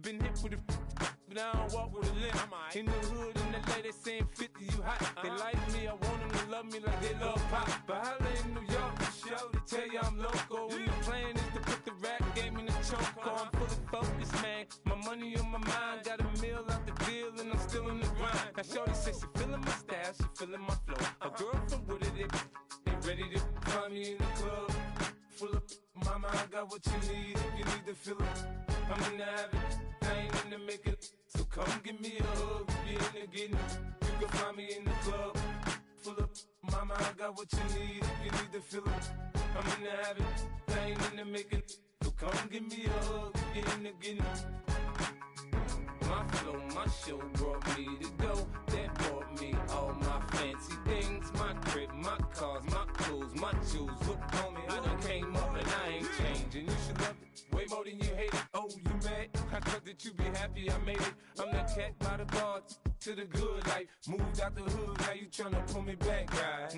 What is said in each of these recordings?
been hit with a but I don't walk with a limp. In the hood, in the lady saying 50, you hot. They like me, I want them to love me like they love pop. But holla in New York, show, they tell you I'm loco. And the plan is to put the rap game in the choke. I'm fully focused, man. My money on my mind. Got a meal out the deal, and I'm still in the grind. Now shorty says she feeling my style, she feeling my flow. A girl from Wooded, they ready to find me in the club. Full of mama, I got what you need if you need to fill it. I'm in the habit, I ain't in the make it. So come give me a hug, if you're in the getting it. You can find me in the club. Full of mama, I got what you need if you need to fill it. I'm in the habit, I ain't in the make it. So come give me a hug, if you're in the getting it. My flow, my show brought me to go. That brought me all my fancy things. My crib, my cars, my clothes, my jewels. Look, homie, I done came up and I ain't changing. You should love it way more than you hate it. Oh, you mad? I thought that you be happy I made it. I'm that cat by the bar to the good life. Moved out the hood, now you tryna pull me back, right?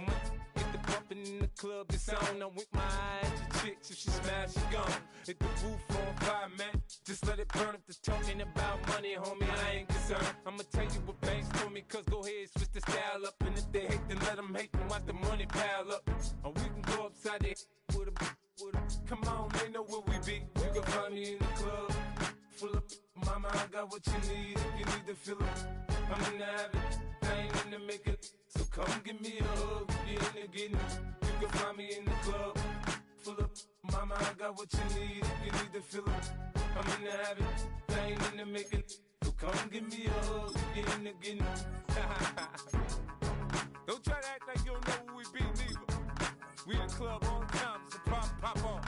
Get the bumpin' in the club, it's on. I'm with my eyes to chicks, if she smash, she gone. Hit the roof on fire, man. Just let it burn if the talking about money, homie, I ain't concerned. I'ma tell you what banks told me, cause go ahead, switch the style up. And if they hate, then let them hate, then watch the money pile up. Or we can go upside there with a come on, they know where we be. You can find me in the club. Full of mama, I got what you need if you need to fill it. I'm in the habit, I ain't in the make it. So come give me a hug if you're in the getting it. You can find me in the club. Full of mama, I got what you need if you need to fill it. I'm in the habit, I ain't in the make it. So come give me a hug if you're in the getting it. Don't try to act like you don't know who we be, neither. We in the club all the time, so pop on.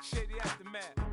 Shady Aftermath.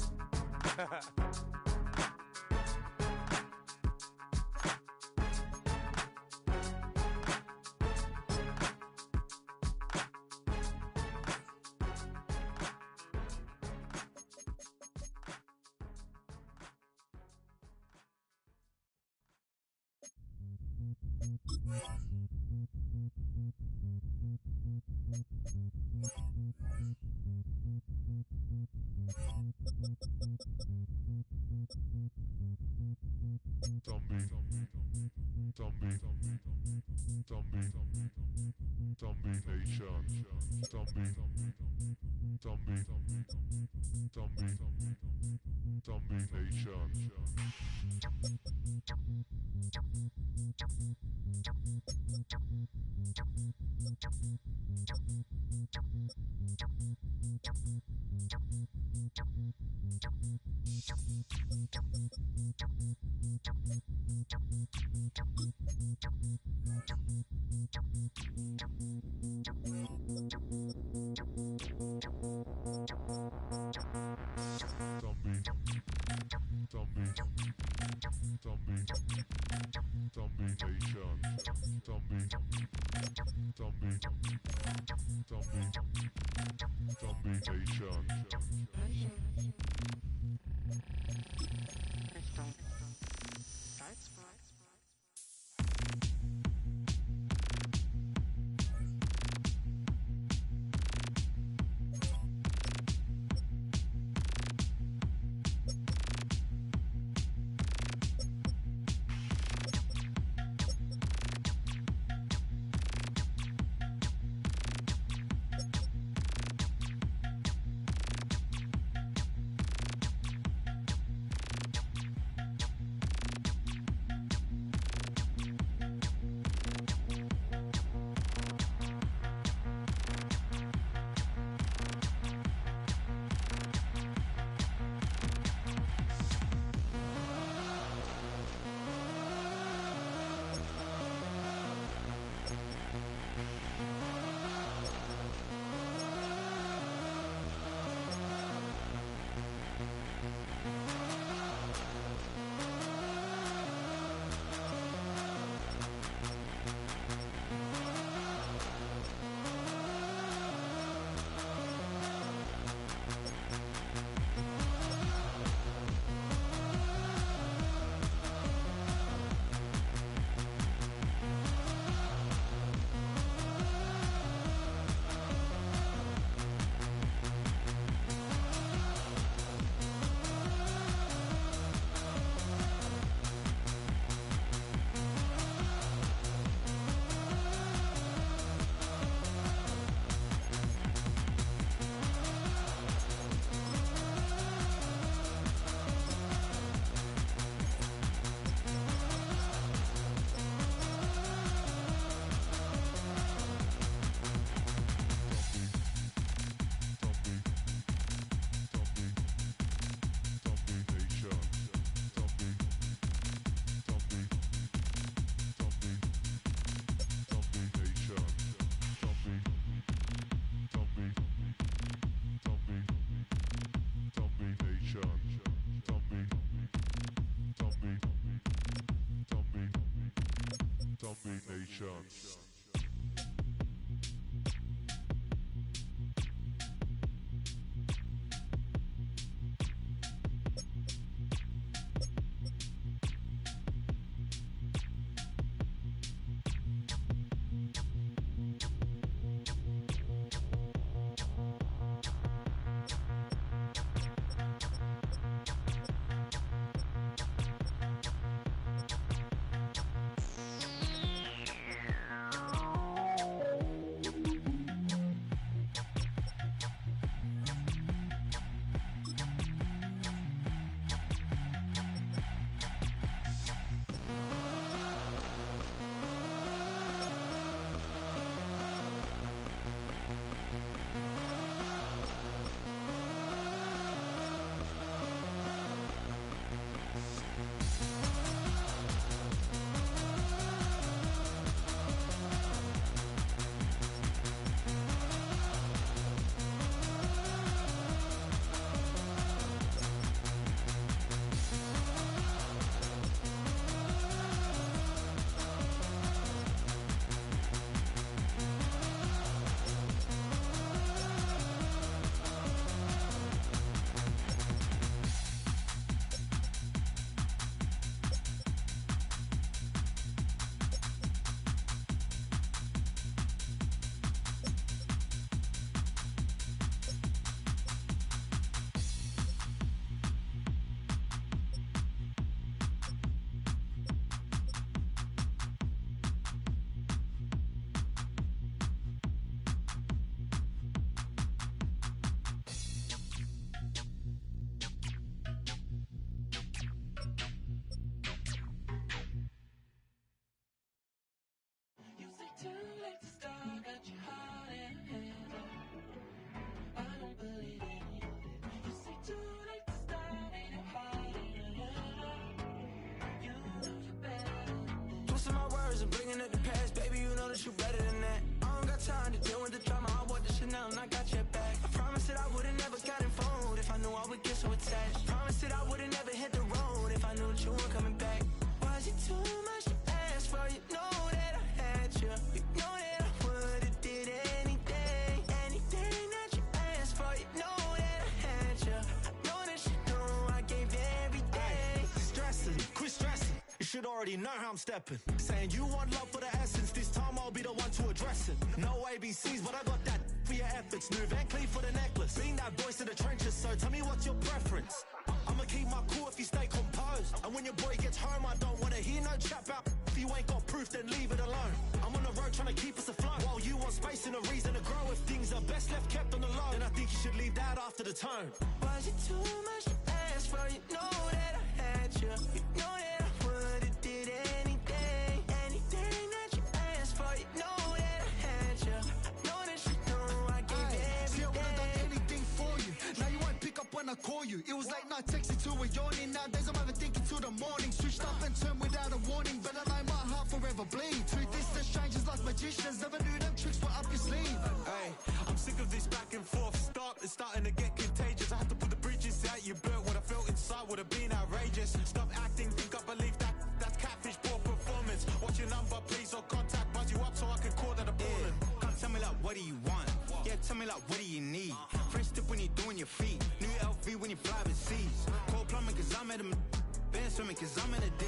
Already know how I'm stepping. Saying you want love for the essence, this time I'll be the one to address it. No ABCs, but I got that for your efforts. New Van Cleef for the necklace. Being that voice in the trenches, so tell me what's your preference. I'ma keep my cool if you stay composed. And when your boy gets home, I don't wanna hear no chat about if you ain't got proof, then leave it alone. I'm on the road trying to keep us afloat, while you want space and a reason to grow. If things are best left kept on the low, then I think you should leave that after the tone. Was it too much to ask for? You know that I had you. You know that I would've did anything, anything that you asked for. You know that I had you. I know that you know I gave everything. See, I would've done anything for you. Now you won't pick up when I call you. It was late night texting to a yawning. Nowadays I'm overthinking till the morning. Switched up and turned without a warning. Better know my heart forever bleed. Two distant strangers like magicians. Never knew them tricks were up your sleeve. Hey, I'm sick of this back and forth. It's starting to get contagious. I had to put the bridges out you built. What I felt inside would have been outrageous. Stop acting, think I believe that. That's catfish, poor performance. What's your number, please, or contact. Buzz you up so I can call that a ballin'. Can't tell me like, what do you want? Yeah, tell me like, what do you need? Fresh tip when you're doing your feet. New LV when you fly overseas. Call plumbing cause I'm at a band swimming cause I'm in a D.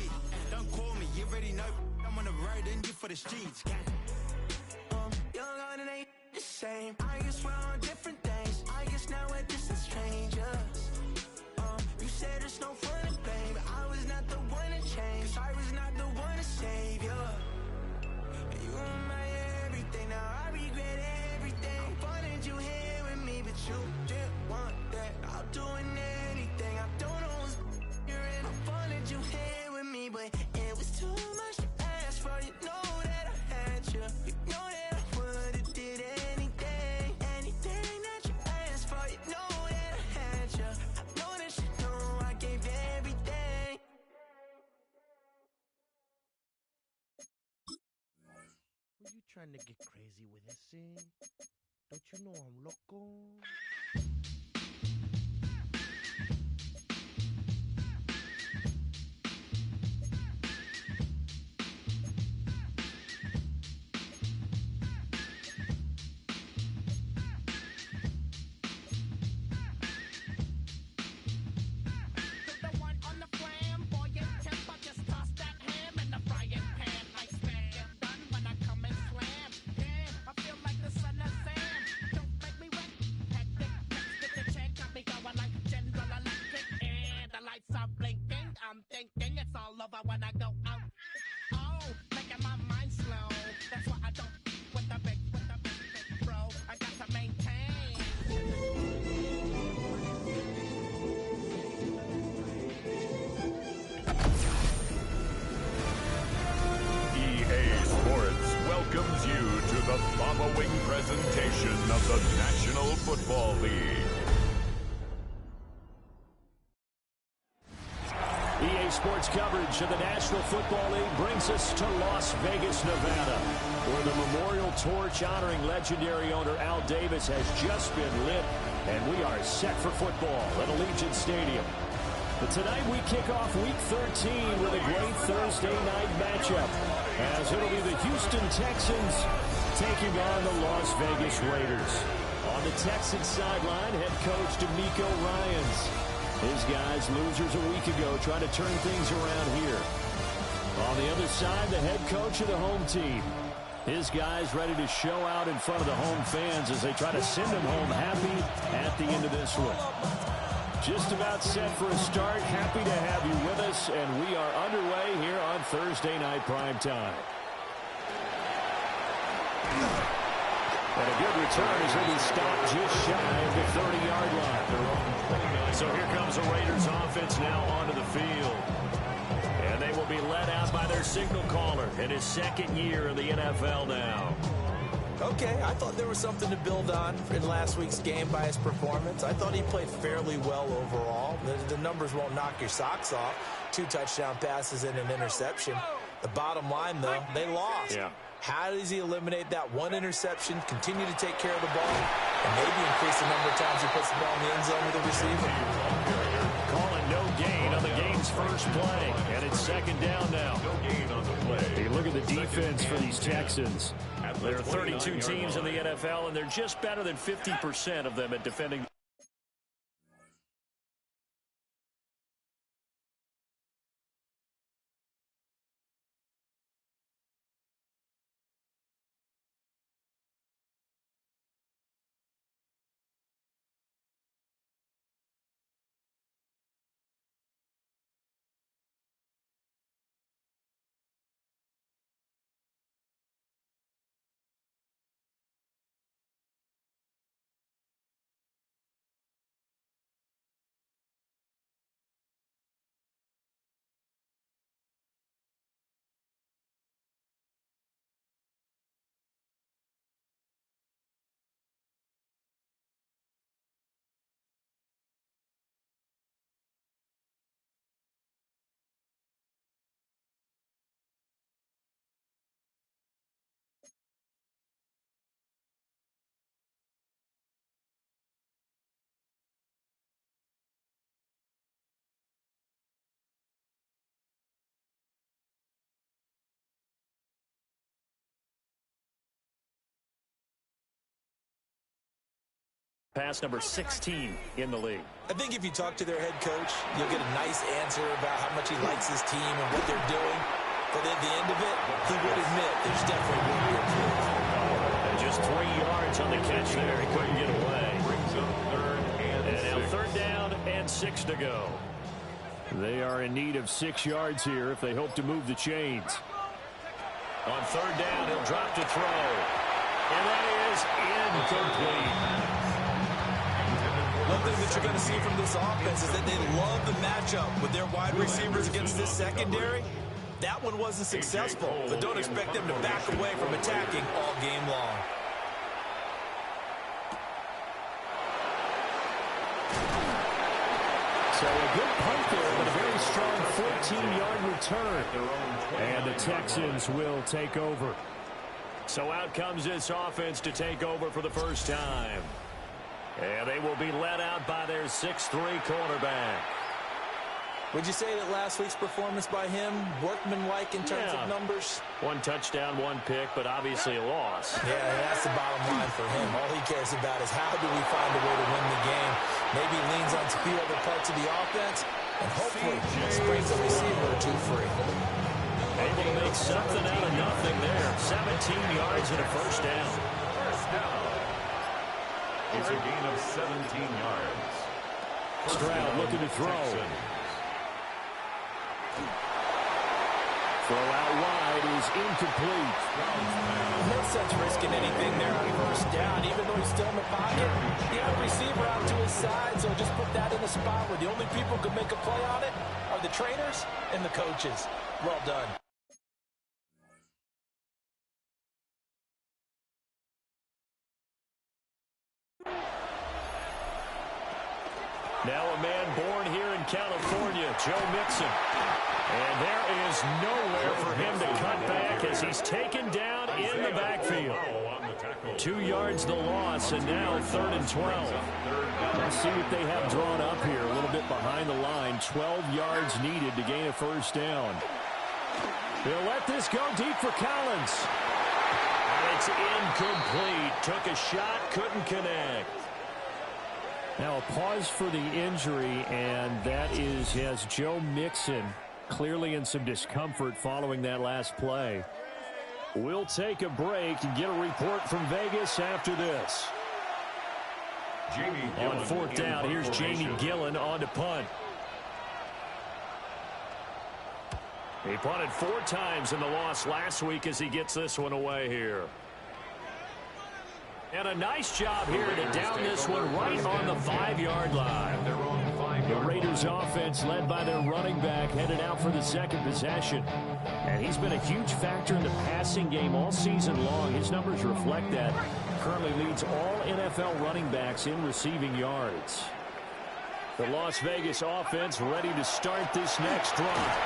Don't call me, you already know. I'm on the road and you for the streets. Young on and ain't the same. I guess we're on different things. I guess now we're distant strangers. You said it's no fun to blame, but I was not the one to change. 'Cause I was not the one to save you. You were my everything, now I regret everything. I wanted you here with me, but you didn't want that. I'll do anything, I don't know what's you're in. I wanted you here with me, but it was too much to ask for. You know that I had you. You know that I would've did anything, anything that you asked for. You know that I had you. I know that you know I gave everything. Were you trying to get crazy with this thing? Don't you know I'm loco? I'm thinking it's all over when I go out. Oh, making my mind slow. That's why I don't with the big bro. I got to maintain. EA Sports welcomes you to the following presentation of the National Football League. EA Sports coverage of the National Football League brings us to Las Vegas, Nevada, where the memorial torch honoring legendary owner Al Davis has just been lit, and we are set for football at Allegiant Stadium. But tonight we kick off Week 13 with a great Thursday night matchup, as it'll be the Houston Texans taking on the Las Vegas Raiders. On the Texans sideline, head coach DeMeco Ryans. His guys, losers a week ago, trying to turn things around here. On the other side, the head coach of the home team. His guys ready to show out in front of the home fans as they try to send them home happy at the end of this one. Just about set for a start. Happy to have you with us, and we are underway here on Thursday Night Prime Time. And a good return as he'll be stopped just shy of the 30-yard line. So here comes the Raiders offense now onto the field. And they will be led out by their signal caller in his second year in the NFL now. Okay, I thought there was something to build on in last week's game by his performance. I thought he played fairly well overall. The numbers won't knock your socks off. 2 touchdown passes and an interception. The bottom line, though, they lost. Yeah. How does he eliminate that one interception, continue to take care of the ball, and maybe increase the number of times he puts the ball in the end zone with the receiver? Calling no gain on the game's first play, and it's second down now. No gain on the play. Hey, look at the defense for these Texans. There are 32 teams in the NFL, and they're just better than 50% of them at defending. Pass number 16 in the league. I think if you talk to their head coach, you'll get a nice answer about how much he likes his team and what they're doing. But at the end of it, he would admit there's definitely room to improve. And just 3 yards on the catch there. He couldn't get away. Brings up third and now 6. third down and 6 to go. They are in need of 6 yards here if they hope to move the chains. On third down, he'll drop to throw. And that is incomplete. One thing that you're going to see from this offense is that they love the matchup with their wide receivers against this secondary. That one wasn't successful, but don't expect them to back away from attacking all game long. So a good punt there, but a very strong 14-yard return. And the Texans will take over. So out comes this offense to take over for the first time. And they will be led out by their 6'3 quarterback. Would you say that last week's performance by him, workmanlike in terms of numbers? 1 touchdown, 1 pick, but obviously a loss. Yeah, that's the bottom line for him. All he cares about is how do we find a way to win the game. Maybe leans on a few other parts of the offense, and hopefully springs a receiver or 2 free. Able to make something out of nothing there. 17 yards and a first down. It's a gain of 17 yards. Stroud looking to throw. Throw out wide is incomplete. No sense risking anything there on first down, even though he's still in the pocket. You have a receiver out to his side, so just put that in a spot where the only people who can make a play on it are the trainers and the coaches. Well done. Now a man born here in California, Joe Mixon. And there is nowhere for him to cut back as he's taken down in the backfield. 2 yards the loss, and now 3rd and 12. Let's see what they have drawn up here. A little bit behind the line. 12 yards needed to gain a first down. They'll let this go deep for Collins. And it's incomplete. Took a shot, couldn't connect. Now a pause for the injury, and that has Joe Mixon clearly in some discomfort following that last play. We'll take a break and get a report from Vegas after this. On 4th down, here's Jamie Gillen on to punt. He punted 4 times in the loss last week as he gets this one away here. And a nice job here to down this one right on the 5-yard line. The Raiders offense led by their running back headed out for the second possession. And he's been a huge factor in the passing game all season long. His numbers reflect that. Currently leads all NFL running backs in receiving yards. The Las Vegas offense ready to start this next drive.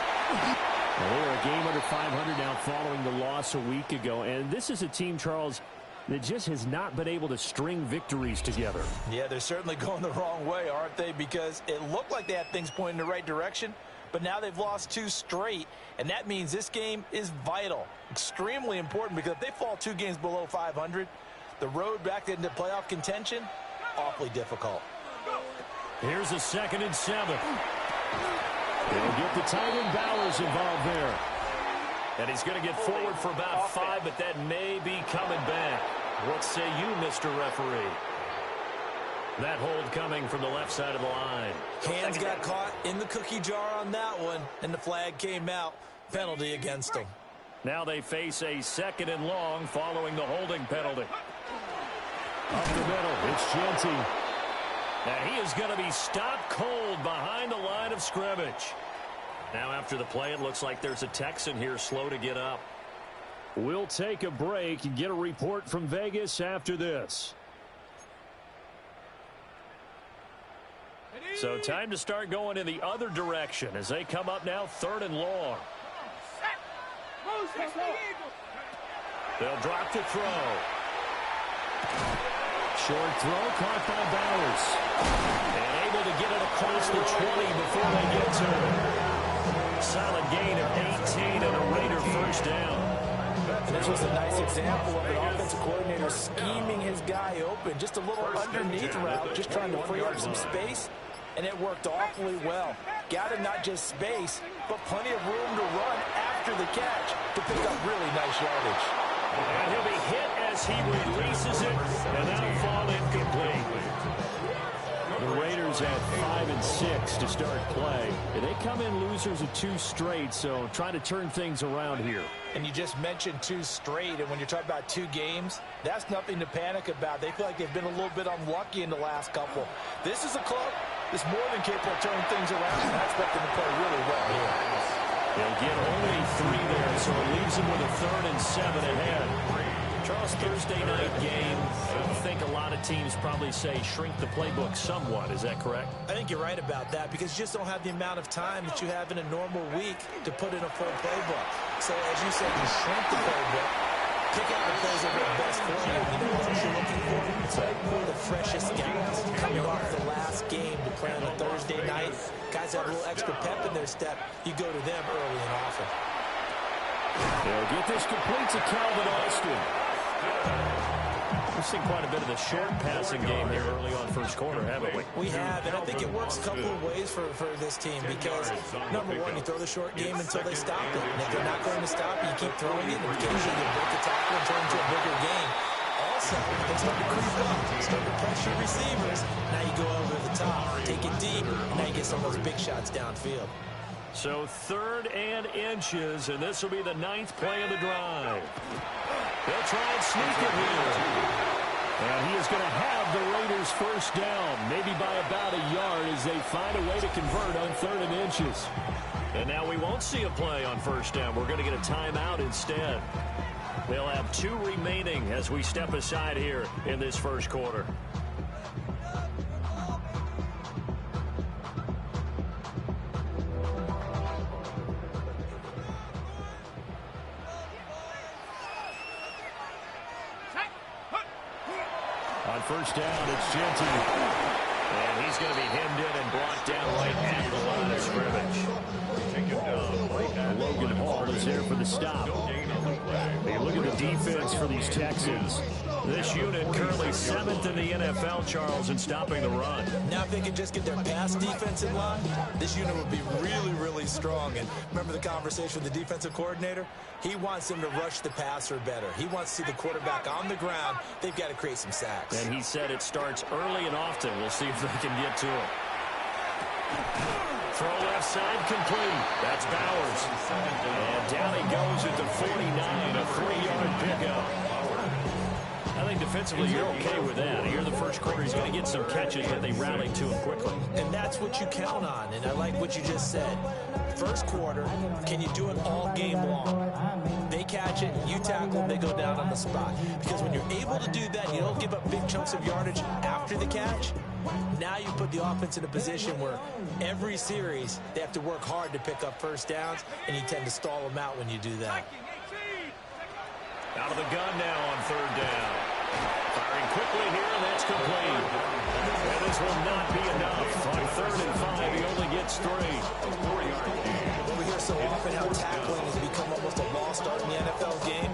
Well, they're a game under 500 now following the loss a week ago. And this is a team, Charles, that just has not been able to string victories together. Yeah, they're certainly going the wrong way, aren't they? Because it looked like they had things pointing in the right direction, but now they've lost 2 straight, and that means this game is vital, extremely important, because if they fall 2 games below 500, the road back into playoff contention, awfully difficult. Here's a 2nd and 7. They'll get the tight end Bowers involved there. And he's going to get forward for about 5, but that may be coming back. What say you, Mr. Referee? That hold coming from the left side of the line. Hands got caught in the cookie jar on that one, and the flag came out. Penalty against them. Now they face a 2nd and long following the holding penalty. Up the middle, it's Genty. And he is going to be stopped cold behind the line of scrimmage. Now after the play, it looks like there's a Texan here slow to get up. We'll take a break and get a report from Vegas after this. So time to start going in the other direction as they come up now 3rd and long. They'll drop to throw. Short throw caught by Bowers. And able to get it across the 20 before they get to it. Solid gain of 18 and a Raider first down. And this was a nice example of an offensive coordinator scheming his guy open. Just a little underneath route, just trying to free up some space. And it worked awfully well. Got him not just space, but plenty of room to run after the catch to pick up really nice yardage. And he'll be hit as he releases it, and that'll fall incomplete. The Raiders at 5 and 6 to start play. And they come in losers of 2 straight, so trying to turn things around here. And you just mentioned 2 straight, and when you're talking about 2 games, that's nothing to panic about. They feel like they've been a little bit unlucky in the last couple. This is a club that's more than capable of turning things around, and I expect them to play really well here. They'll get only 3 there, so it leaves them with a 3rd and 7 ahead. Charles, Thursday night game, I think a lot of teams probably say shrink the playbook somewhat. Is that correct? I think you're right about that because you just don't have the amount of time that you have in a normal week to put in a full playbook. So as you said, you shrink the playbook, pick out the plays that work best for you. You know what you're looking for? It's like the freshest guys coming off the last game to play on a Thursday night. Guys have a little extra pep in their step. You go to them early and often. They'll get this complete to Calvin Austin. We've seen quite a bit of the short passing game here early on first quarter, haven't we? We have, and I think it works a couple of ways for this team because, number one, you throw the short game until they stop it. And if they're not going to stop it, you keep throwing it, and occasionally you break the tackle and turn it into a bigger game. Also, they start to creep up, start to pressure receivers. Now you go over the top, take it deep, and now you get some of those big shots downfield. So 3rd and inches, and this will be the 9th play of the drive. They'll try and sneak it here. And he is going to have the Raiders first down, maybe by about a yard as they find a way to convert on 3rd and inches. And now we won't see a play on first down. We're going to get a timeout instead. They'll have 2 remaining as we step aside here in this first quarter. On first down, it's Genty. And he's going to be hemmed in and brought down right at the line of scrimmage. Logan Hall is there for the stop. Hey, look at the defense for these Texans. This unit currently 7th in the NFL, Charles, in stopping the run. Now if they could just get their pass defense in line, this unit would be really, really strong. And remember the conversation with the defensive coordinator? He wants them to rush the passer better. He wants to see the quarterback on the ground. They've got to create some sacks. And he said it starts early and often. We'll see if they can get to him. Throw left side complete. That's Bowers. And down he goes at the 49, a 3-yard pickup. I think defensively you're okay with that. Here in the first quarter he's going to get some catches, but they rallied to him quickly. And that's what you count on, and I like what you just said. First quarter, can you do it all game long? They catch it, you tackle them, they go down on the spot. Because when you're able to do that, you don't give up big chunks of yardage after the catch. Now you put the offense in a position where every series they have to work hard to pick up first downs, and you tend to stall them out when you do that. Out of the gun now on 3rd down. Firing quickly here, and that's complete. And this will not be enough. On 3rd and 5, he only gets 3. Well, we hear so often how tackling has become almost a lost art in the NFL game.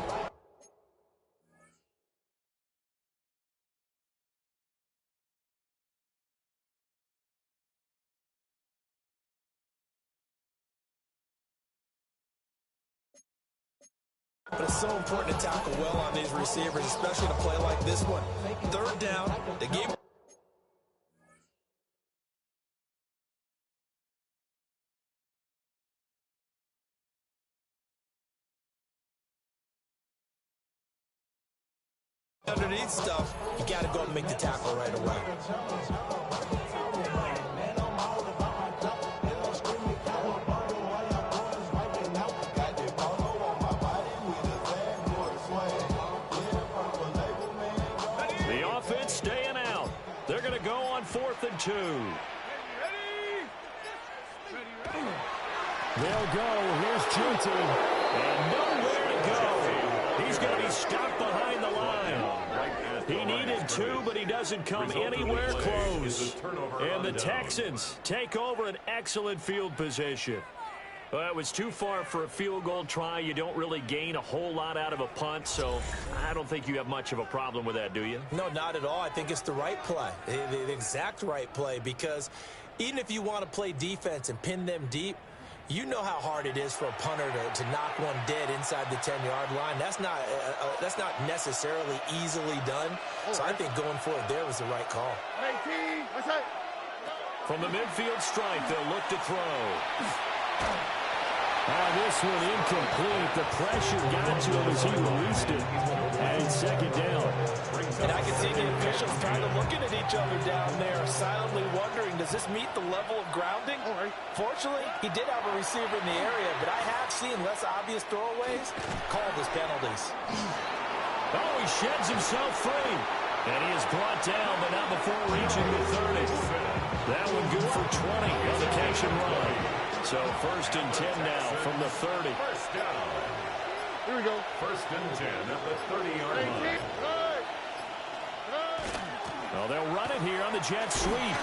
But it's so important to tackle well on these receivers, especially in a play like this one. 3rd down, the game. Underneath stuff, you got to go and make the tackle right away. Staying out. They're going to go on 4th and 2. They'll go. Here's Genty. And nowhere to go. He's going to be stopped behind the line. He needed 2, but he doesn't come anywhere close. And the Texans take over an excellent field position. Well, it was too far for a field goal try. You don't really gain a whole lot out of a punt, so I don't think you have much of a problem with that, do you? No, not at all. I think it's the right play, the exact right play, because even if you want to play defense and pin them deep, you know how hard it is for a punter to knock one dead inside the 10-yard line. That's not necessarily easily done. So I think going for it there was the right call. From the midfield stripe, they'll look to throw. This one incomplete. The pressure got to him as he released it. And 2nd down. And I can see the officials kind of looking at each other down there, silently wondering, does this meet the level of grounding? Fortunately, he did have a receiver in the area, but I have seen less obvious throwaways called as penalties. Oh, he sheds himself free. And he is brought down, but not before reaching the 30. That one good for 20 on the catch and run. So 1st and 10 now from the 30. First down. Here we go. 1st and 10 at the 30-yard line. Well, they'll run it here on the jet sweep.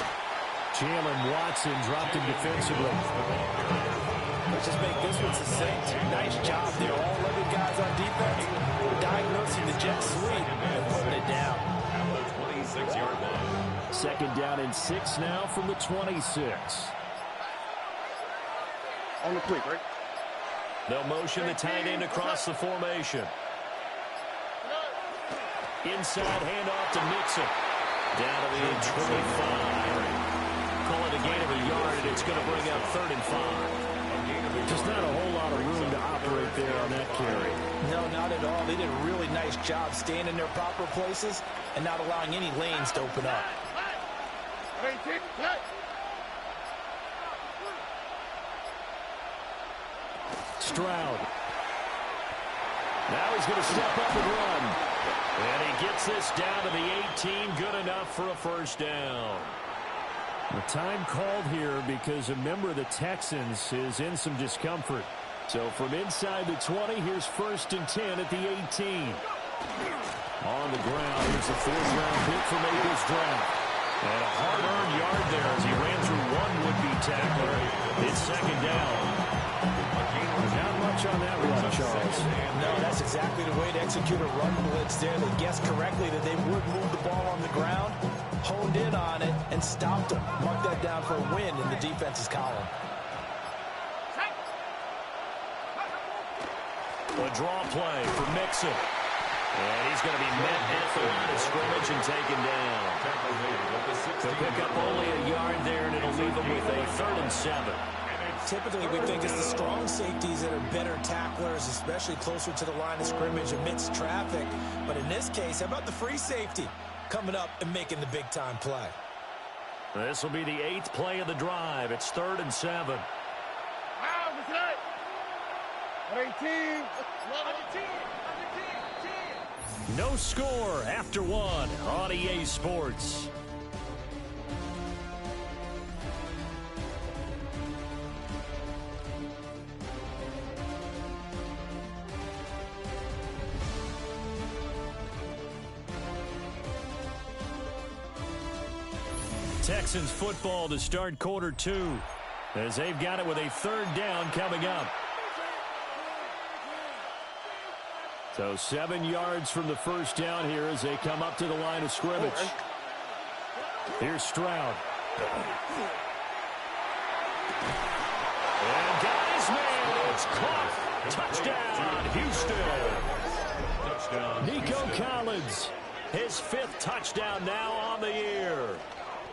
Jalen Watson dropped him defensively. Let's just make this one succinct. Nice job there. All 11 guys on defense diagnosing the jet sweep and putting it down. At the 26-yard line. 2nd down and 6 now from the 26. On the quick, right? They'll motion the tight end across the formation. Inside handoff to Mixon. Down to the 25. Call it a gain of a yard, and it's going to bring up 3rd and 5. there on that carry. No, not at all. They did a really nice job staying in their proper places and not allowing any lanes to open up. Stroud. Now he's going to step up and run. And he gets this down to the 18. Good enough for a first down. The time called here because a member of the Texans is in some discomfort. So from inside the 20, here's 1st and 10 at the 18. On the ground, here's the 4th-round pick from April's draft. And a hard-earned yard there as he ran through one would-be tackler. It's 2nd down. Not much on that run, Charles. No, that's exactly the way to execute a run blitz there. They guessed correctly that they would move the ball on the ground, honed in on it, and stopped them. Mark that down for a win in the defense's column. A draw play for Mixon. And he's going to be met at the line of scrimmage and taken down. They'll pick up only a yard there, and it'll leave them with a 3rd and 7. Typically, we think it's the strong safeties that are better tacklers, especially closer to the line of scrimmage amidst traffic. But in this case, how about the free safety coming up and making the big-time play? This will be the 8th play of the drive. It's 3rd and 7. No score after 1 on EA Sports. Texans football to start quarter 2 as they've got it with a 3rd down coming up. So 7 yards from the first down here as they come up to the line of scrimmage. Here's Stroud. And guys, man, it's caught. Touchdown, Houston. Nico Collins, his 5th touchdown now on the year.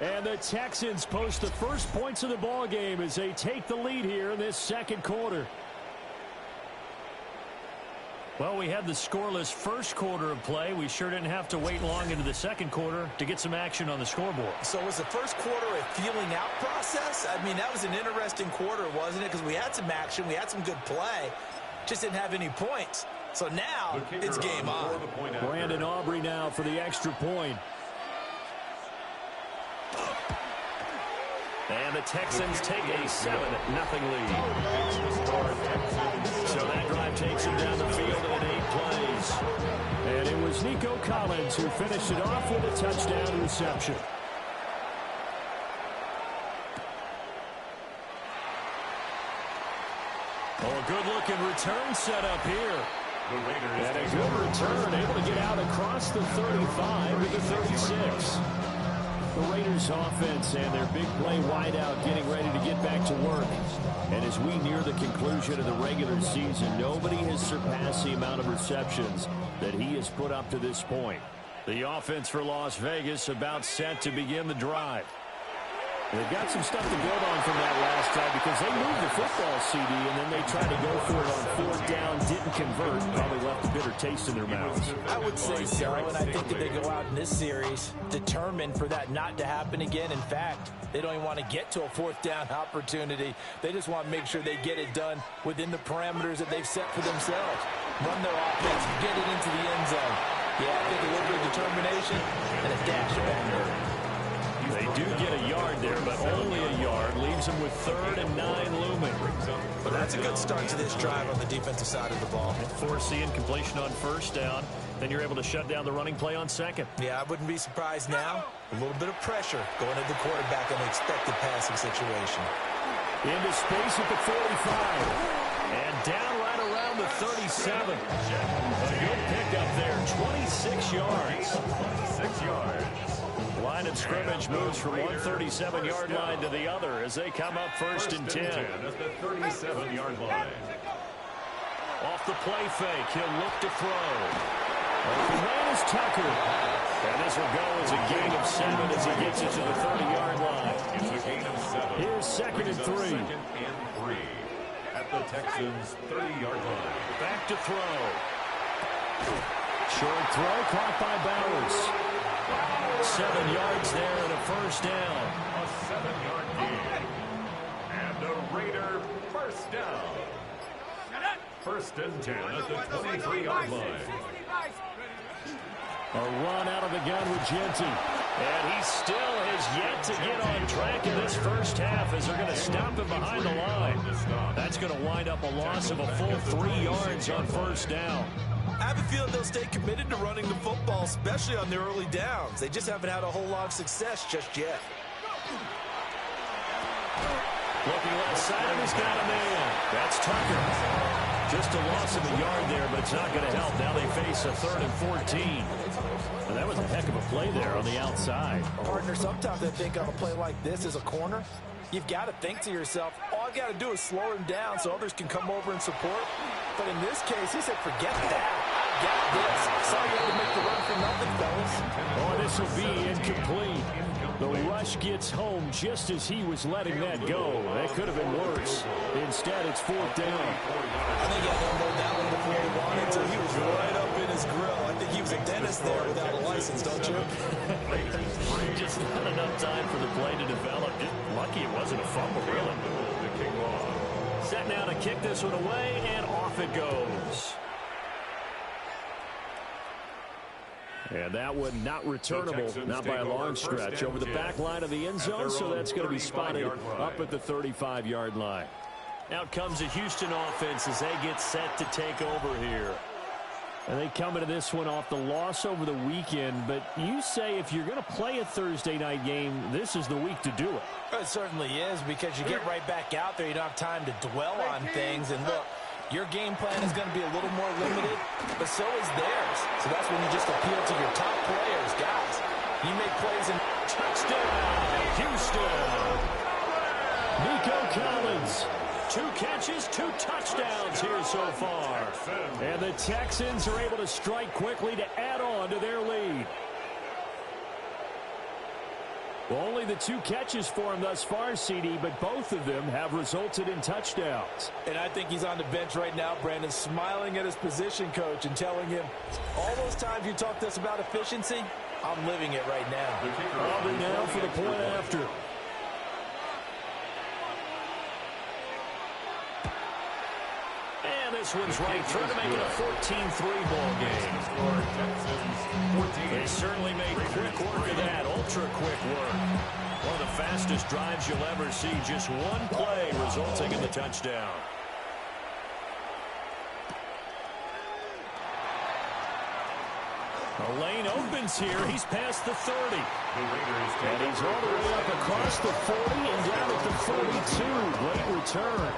And the Texans post the first points of the ball game as they take the lead here in this 2nd quarter. Well, we had the scoreless first quarter of play. We sure didn't have to wait long into the 2nd quarter to get some action on the scoreboard. So was the first quarter a feeling out process? I mean, that was an interesting quarter, wasn't it? Because we had some action, we had some good play, just didn't have any points. So now it's game on. Brandon Aubrey now for the extra point. And the Texans take a 7-0 lead. So that drive takes them down the field in 8 plays. And it was Nico Collins who finished it off with a touchdown reception. Oh, a good-looking return set up here. And a good return, able to get out across the 35 to the 36. The Raiders offense and their big play wideout getting ready to get back to work. And as we near the conclusion of the regular season, nobody has surpassed the amount of receptions that he has put up to this point. The offense for Las Vegas about set to begin the drive. They've got some stuff to build on from that last time because they moved the football, CD, and then they tried to go for it on 4th down, didn't convert, probably left a bitter taste in their mouths. I would say so, and I think that they go out in this series determined for that not to happen again. In fact, they don't even want to get to a 4th down opportunity. They just want to make sure they get it done within the parameters that they've set for themselves. Run their offense, get it into the end zone. Yeah, I think a little bit of determination and a dash of anger. They do get a yard there, but only a yard. Leaves them with 3rd and 9 looming. But that's a good start to this drive on the defensive side of the ball. Forcing completion on 1st down. Then you're able to shut down the running play on 2nd. Yeah, I wouldn't be surprised now. A little bit of pressure going at the quarterback in an expected passing situation. Into space at the 45. And down right around the 37. A good pickup there. 26 yards. 26 yards. Line of scrimmage moves from one 37-yard line to the other as they come up 1st and 10. At the 37-yard line. Off the play fake, he'll look to throw. Open man is Tucker. And this will go as a gain of 7 as he gets it to the 30-yard line. It's a gain of 7. Here's 2nd and 3. 2nd and 3. At the Texans' 30-yard line. Back to throw. Short throw caught by Bowers. 7 yards there and a first down. A 7-yard gain. And a Raider first down. First and 10 at the 23-yard line. A run out of the gun with Genty. And he still has yet to get on track in this first half as they're going to stop him behind the line. That's going to wind up a loss of a full 3 yards on first down. I have a feeling they'll stay committed to running the football, especially on their early downs. They just haven't had a whole lot of success just yet. Looking left side, and he's got a man. That's Tucker. Just a loss of a yard there, but it's not going to help. Now they face a 3rd and 14. And that was a heck of a play there on the outside. Partner, sometimes I think on a play like this as a corner, you've got to think to yourself, all I've got to do is slow him down so others can come over and support. But in this case, he said, forget that. I got this. Sorry you had to make the run for nothing, fellas. Oh, this will be incomplete. The rush gets home just as he was letting that go. That could have been worse. Instead, it's 4th down. I think he elbowed that one before he wanted to. He was right up in his grill. I think he was a dentist there without a license, don't you? Just not enough time for the play to develop. Just lucky it wasn't a fumble, really. Set now to kick this one away, and off it goes. And that one not returnable, not by a long stretch, over the back line of the end zone, so that's going to be spotted up at the 35-yard line. Out comes the Houston offense as they get set to take over here. And they come into this one off the loss over the weekend, but you say if you're going to play a Thursday night game, this is the week to do it. It certainly is, because you get right back out there. You don't have time to dwell on things. And look, your game plan is going to be a little more limited, but so is theirs. So that's when you just appeal to your top players. Guys, you make plays in touchdown, Houston. Nico Collins. 2 catches, 2 touchdowns here so far. And the Texans are able to strike quickly to add on to their lead. Well, only the 2 catches for him thus far, CD, but both of them have resulted in touchdowns. And I think he's on the bench right now, Brandon, smiling at his position coach and telling him, all those times you talked to us about efficiency, I'm living it right now. Auburn now for the point after. This one's right through to make it a 14-3 ball game. They certainly made quick work of that, ultra-quick work. One of the fastest drives you'll ever see, just one play resulting in the touchdown. The lane opens here. He's past the 30. And he's all the way up across the 40 and down at the 42. Great return.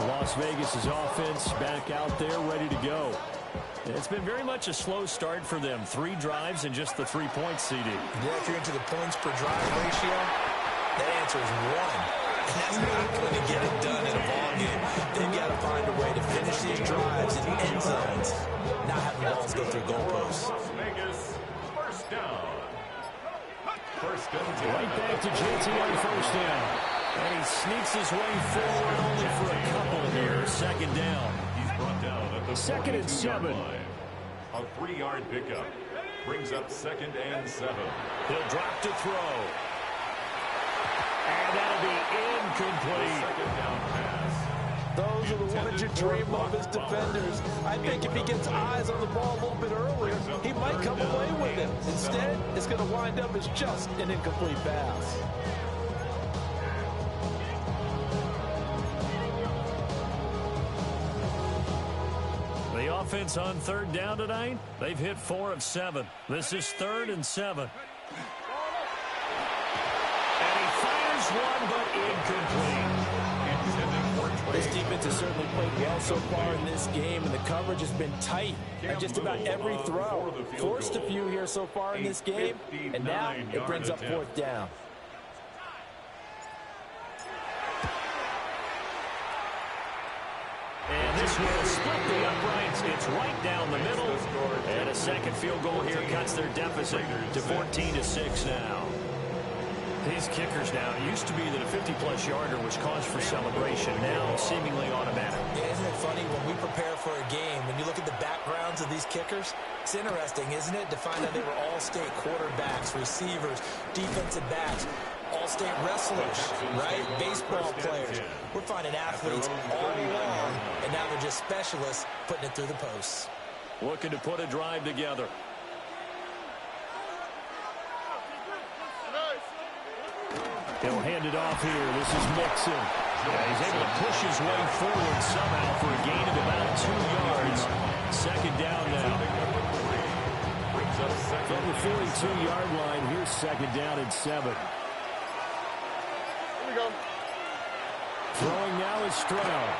Las Vegas' offense back out there, ready to go. It's been very much a slow start for them. 3 drives and just the 3 points, CD. Yeah, if you're into the points per drive ratio, that answer is 1. And that's not going to get it done in a ball game. They've got to find a way to finish these drives in end zones, not having balls go through goalposts. Vegas, first down. First down. Right back to JT on first down. And he sneaks his way forward only for a couple here. Second down. He's brought down at the 2nd and 7. A 3-yard pickup brings up 2nd and 7. He'll drop to throw. And that'll be incomplete. Second down pass. Those are the ones you dream of as defenders. I think if he gets eyes on the ball a little bit earlier, he might come away with it. Instead, it's going to wind up as just an incomplete pass. The offense on 3rd down tonight, they've hit 4 of 7. This is 3rd and 7. And he fires one, but incomplete. This defense has certainly played well so far in this game, and the coverage has been tight at just about every throw. Forced a few here so far in this game, and now it brings up 4th down. And this will split the uprights. It's right down the middle. And a second field goal here cuts their deficit to 14-6 now. These kickers now, it used to be that a 50-plus yarder was cause for celebration. Now, seemingly automatic. Yeah, isn't it funny when we prepare for a game, when you look at the backgrounds of these kickers, it's interesting, isn't it, to find out they were all-state quarterbacks, receivers, defensive backs, all-state wrestlers, right? Baseball players. We're finding athletes all along, and now they're just specialists putting it through the posts. Looking to put a drive together. He'll hand it off here. This is Mixon. He's able to push his way forward somehow for a gain of about 2 yards. Second down now. From the 42-yard line, here's second down and 7. Here we go. Throwing now is Stroud.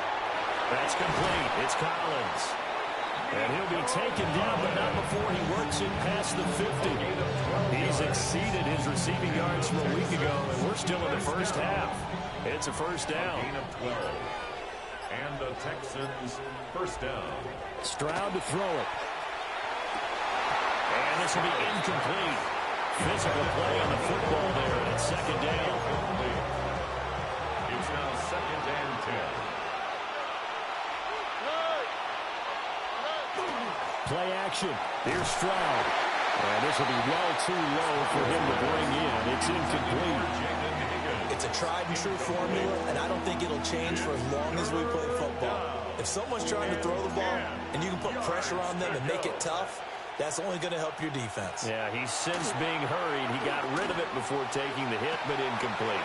That's complete. It's Collins. And he'll be taken down, but not before he works in past the 50. He's exceeded his receiving yards from a week ago, and we're still in the first half. It's a first down. Gain of 12. And the Texans first down. Stroud to throw it. And this will be incomplete. Physical play on the football there, and it's second down. It's now second and 10. Play action. Here's Stroud. And this will be well too low for him to bring in. It's incomplete. It's a tried-and-true formula, and I don't think it'll change for as long as we play football. If someone's trying to throw the ball, and you can put pressure on them and make it tough, that's only going to help your defense. Yeah, he's since being hurried. He got rid of it before taking the hit, but incomplete.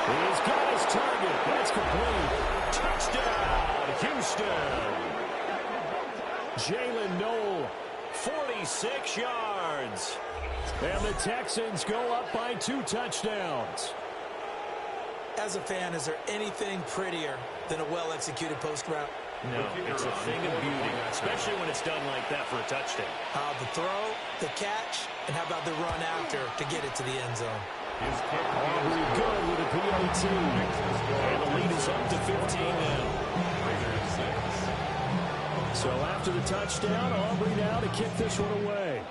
He's got his target. That's complete. Touchdown, Houston. Jalen Noel, 46 yards. And the Texans go up by 2 touchdowns. As a fan, is there anything prettier than a well-executed post route? No, it's a thing of beauty, especially when it's done like that for a touchdown. The throw, the catch, and how about the run after to get it to the end zone? Aubrey good with a PAT. And the lead is up to 15 now. So after the touchdown, Aubrey now to kick this one away.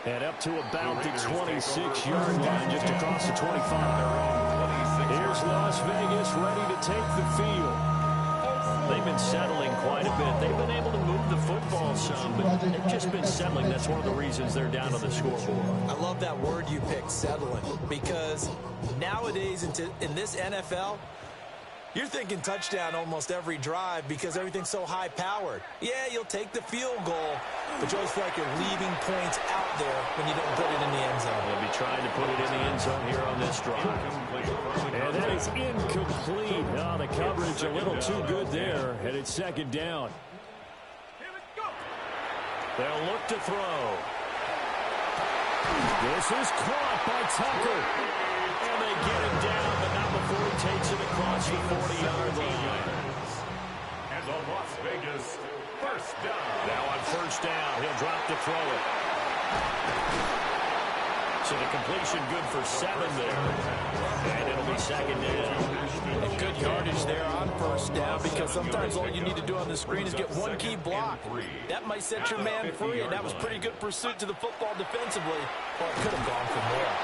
And up to about the 26-yard line, just across the 25. Here's Las Vegas ready to take the field. They've been settling quite a bit. They've been able to move the football some, but they've just been settling. That's one of the reasons they're down on the scoreboard. I love that word you picked, settling, because nowadays in this NFL, you're thinking touchdown almost every drive because everything's so high-powered. Yeah, you'll take the field goal, but you always feel like you're leaving points out there when you don't put it in the end zone. They'll be trying to put it in the end zone here on this drive. And that is incomplete. Now the coverage a little too good there, and it's second down. They'll look to throw. This is caught by Tucker. And they get him down, but not before he takes it across the 40-yard line. And the Las Vegas first down. Now on first down, he'll drop to throw it. So the completion good for 7 there. And it'll be second down. And good yardage there on first down, because sometimes all you need to do on the screen is get one key block. That might set your man free, and that was pretty good pursuit to the football defensively. Or it could have gone from there.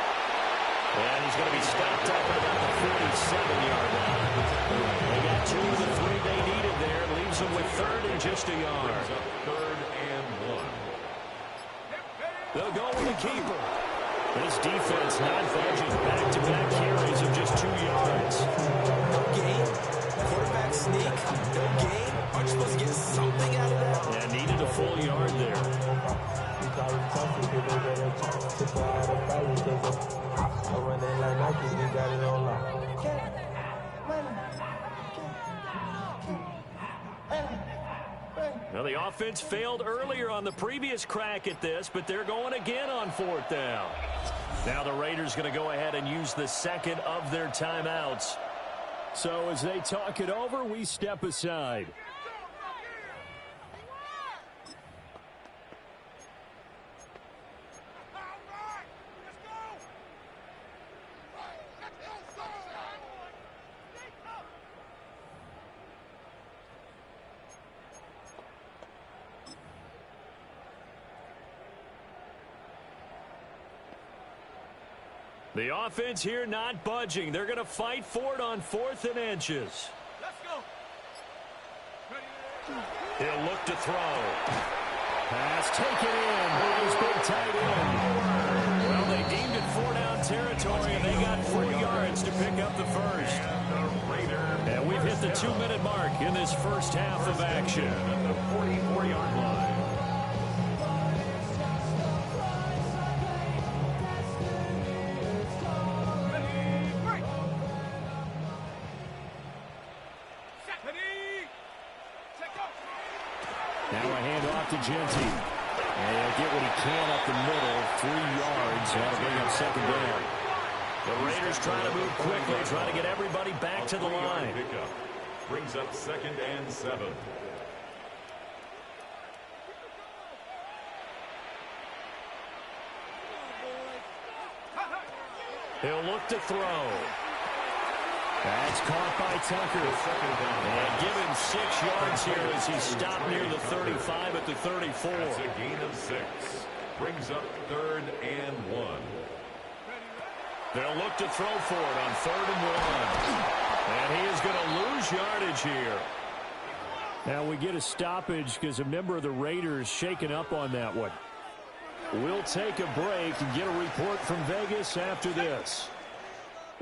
And he's going to be stopped up at about the 47-yard line. They got 2 of the 3 they needed there. Leaves them with 3rd and just a yard. 3rd and 1. They'll go with the keeper. This defense not budging. Back-to-back carries of just 2 yards. No gain. Quarterback sneak. No gain. Aren't you supposed to get something out of that? Yeah, needed a full yard there. Now the offense failed earlier on the previous crack at this, but they're going again on 4th down. Now the Raiders going to go ahead and use the second of their timeouts. So as they talk it over, we step aside. The offense here not budging. They're going to fight for it on 4th and inches. Let's go. He'll look to throw. Pass taken in by his big tight end. Well, they deemed it 4-down territory, and they got 4 yards to pick up the first. And we've hit the 2-minute mark in this first half of action. At the 44-yard line. Now a handoff to Genty. And he'll get what he can up the middle. 3 yards. That'll bring up 2nd down. The Raiders trying to move quickly, trying to get everybody back to the line. Pickup brings up 2nd and 7. He'll look to throw. That's caught by Tucker. And give him 6 yards here as he stopped near the 35 at the 34. That's a gain of 6. Brings up 3rd and 1. They'll look to throw for it on 3rd and 1. And he is going to lose yardage here. Now we get a stoppage because a member of the Raiders shaken up on that one. We'll take a break and get a report from Vegas after this.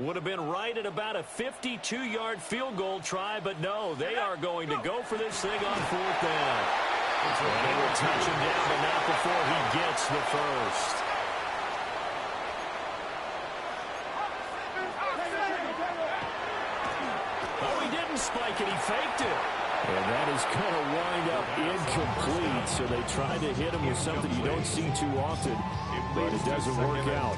Would have been right at about a 52-yard field goal try, but no, they are going to go for this thing on 4th down. And they will touch him down, but not before he gets the first. Oh, he didn't spike it. He faked it. And that is going to wind up incomplete, so they tried to hit him with something you don't see too often, but it doesn't work out.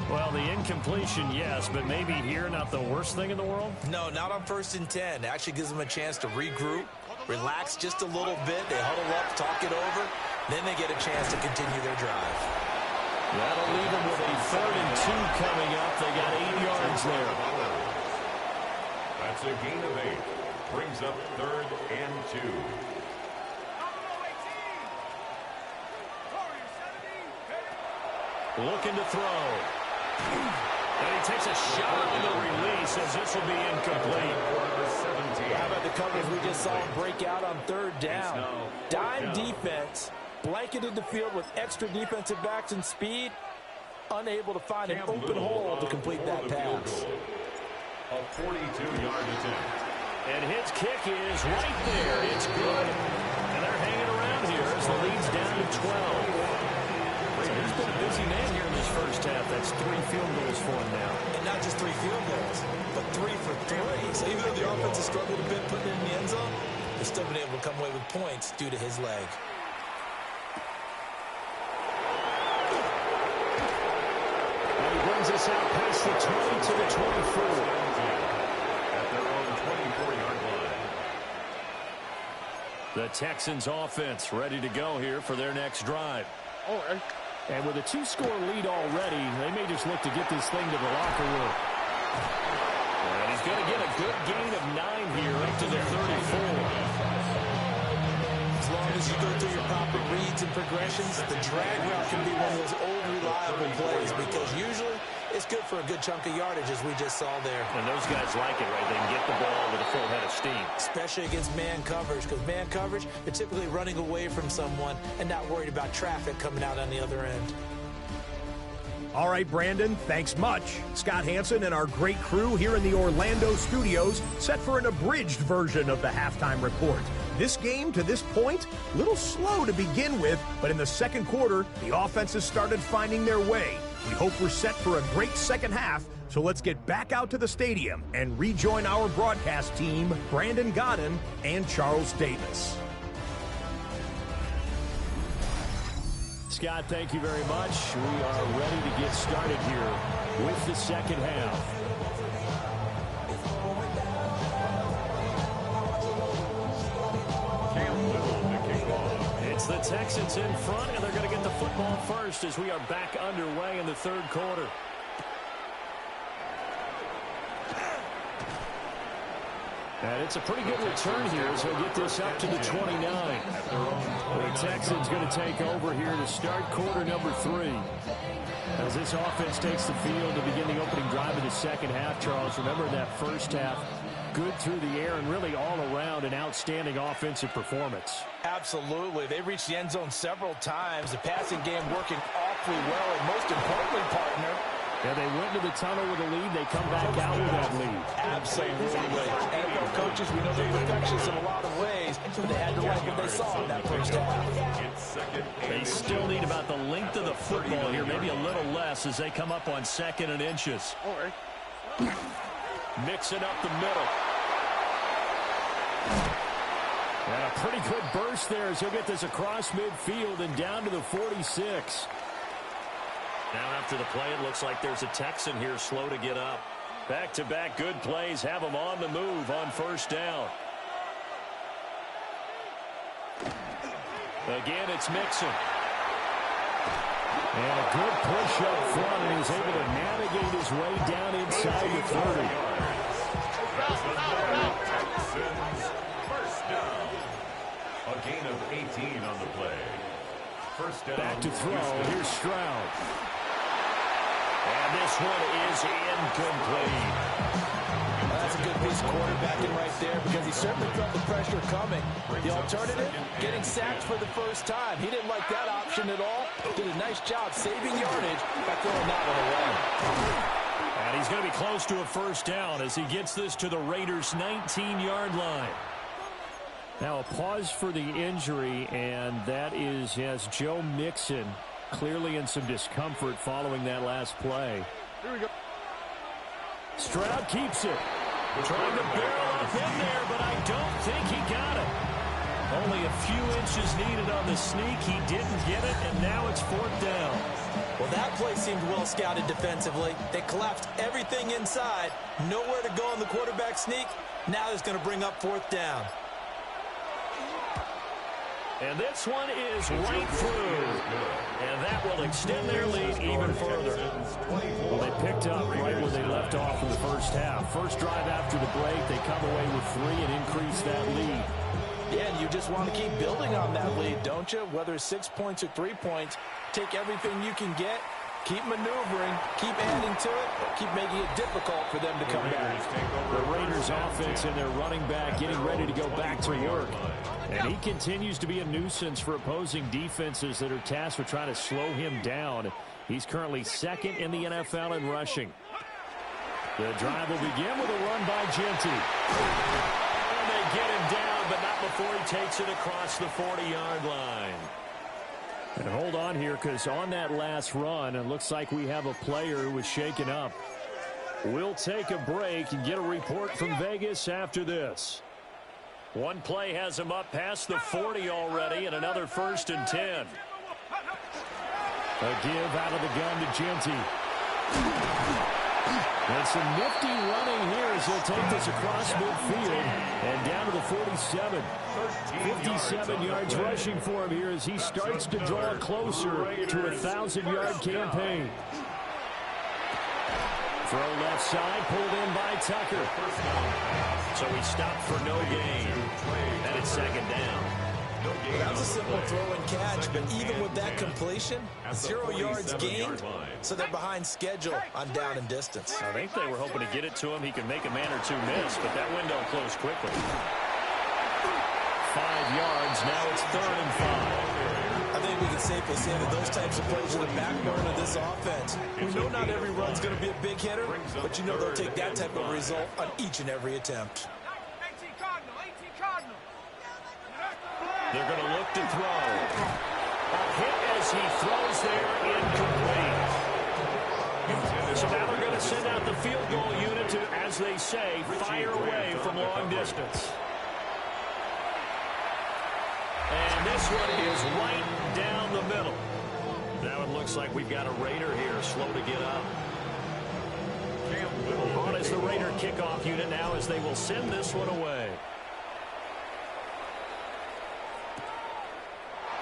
Well, the incompletion, yes, but maybe here not the worst thing in the world? No, not on 1st and 10. It actually gives them a chance to regroup, relax just a little bit. They huddle up, talk it over. Then they get a chance to continue their drive. That'll leave them with a 3rd and 2 coming up. They got 8 yards there. That's a gain of 8. Brings up 3rd and 2. Looking to throw. And he takes a shot on the release as this will be incomplete. How about the coverage we just saw break out on 3rd down? Dime defense, blanketed the field with extra defensive backs and speed, unable to find an open hole to complete that pass. A 42-yard attempt. And his kick is right there. It's good. And they're hanging around here as the lead's down to 12. So he's been a busy man here in this first half. That's 3 field goals for him now. And not just 3 field goals, but 3 for 3. So even though the offense has struggled a bit putting it in the end zone, they've still been able to come away with points due to his leg. And he brings us out past the 20 to the 24. The Texans offense ready to go here for their next drive. And with a 2-score lead already, they may just look to get this thing to the locker room. And he's going to get a good gain of 9 here up to the 34. As long as you go through your proper reads and progressions, the drag route can be one of those old reliable plays because usually it's good for a good chunk of yardage, as we just saw there. And those guys like it, right? They can get the ball with a full head of steam. Especially against man coverage, because man coverage, they're typically running away from someone and not worried about traffic coming out on the other end. All right, Brandon, thanks much. Scott Hansen and our great crew here in the Orlando studios set for an abridged version of the halftime report. This game, to this point, a little slow to begin with, but in the second quarter, the offenses started finding their way. We hope we're set for a great second half, so let's get back out to the stadium and rejoin our broadcast team, Brandon Godden and Charles Davis. Scott, thank you very much. We are ready to get started here with the second half. It's the Texans in front, and they're going to get the football first as we are back underway in the third quarter. And it's a pretty good return here as he'll get this up to the 29. The Texans going to take over here to start quarter number 3. As this offense takes the field to begin the opening drive of the second half, Charles, remember that first half, good through the air and really all around an outstanding offensive performance. Absolutely. They reached the end zone several times. The passing game working awfully well, and most importantly, partner, yeah, they went to the tunnel with a lead. They come back out with that lead. Absolutely. NFL coaches, we know they're perfectionists in a lot of ways, but they had to like what they saw in that first half. They still need about the length of the football here, maybe a little less as they come up on 2nd and inches. Mixing up the middle. And a pretty good burst there as he'll get this across midfield and down to the 46. Now after the play, it looks like there's a Texan here slow to get up. Back-to-back good plays have him on the move on first down. Again, it's Mixon. And a good push up front, and he's able to navigate his way down inside the 30. First down. A gain of 18 on the play. First down. Back to throw. Here's Stroud. And this one is incomplete. That's a good piece of quarterbacking right there because he certainly felt the pressure coming. The alternative, getting sacked for the first time. He didn't like that option at all. Did a nice job saving yardage by throwing that one away. And he's going to be close to a first down as he gets this to the Raiders' 19-yard line. Now a pause for the injury, and that is as Joe Mixon clearly in some discomfort following that last play. Here we go. Stroud keeps it. Trying to barrel up in there, but I don't think he got it. Only a few inches needed on the sneak. He didn't get it, and now it's 4th down. Well, that play seemed well scouted defensively. They collapsed everything inside. Nowhere to go on the quarterback sneak. Now it's going to bring up 4th down. And this one is right through. And that will extend their lead even further. Well, they picked up right where they left off in the first half. First drive after the break, they come away with 3 and increase that lead. Yeah, and you just want to keep building on that lead, don't you? Whether it's 6 points or 3 points, take everything you can get, keep maneuvering, keep adding to it, keep making it difficult for them to come back. The Raiders offense and their running back getting ready to go back to work. And he continues to be a nuisance for opposing defenses that are tasked with trying to slow him down. He's currently 2nd in the NFL in rushing. The drive will begin with a run by Genty. And they get him down, but not before he takes it across the 40-yard line. And hold on here, because on that last run, it looks like we have a player who was shaken up. We'll take a break and get a report from Vegas after this. One play has him up past the 40 already, and another 1st and 10. A give out of the gun to Genty. And some nifty running here as he'll take this across midfield and down to the 47. 57 yards rushing for him here as he starts to draw closer to a 1,000-yard campaign. Throw left side, pulled in by Tucker. So he stopped for no gain. And it's 2nd down. Well, that was a simple throw and catch, but even with that completion, 0 yards gained, so they're behind schedule on down and distance. I think they were hoping to get it to him. He could make a man or two miss, but that window closed quickly. 5 yards, now it's 3rd and 5. I think we can safely say that those types of plays are the backbone of this offense. We know not every run's going to be a big hitter, but you know they'll take that type of result on each and every attempt. They're going to look to throw. A hit as he throws there, incomplete. So now they're going to send out the field goal unit to, as they say, fire away from long distance. And this one is right down the middle. Now it looks like we've got a Raider here, slow to get up. On is the Raider kickoff unit now as they will send this one away.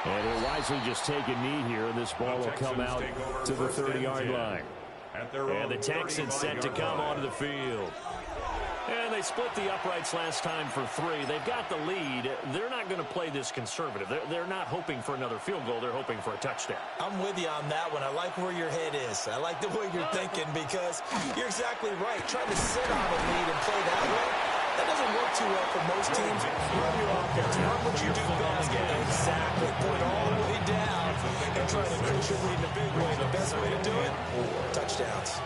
And he'll wisely just take a knee here, and this ball will come out to the 30-yard line. And the Texans set to come onto the field. And they split the uprights last time for 3. They've got the lead. They're not going to play this conservative. They're not hoping for another field goal. They're hoping for a touchdown. I'm with you on that one. I like where your head is. I like the way you're thinking because you're exactly right. Trying to sit on a lead and play that way, that doesn't work too well for most teams. Run your offense. Run what you do best. Exactly. Put it all the way down and try to increase your lead in a big way. The best way to do it, touchdowns.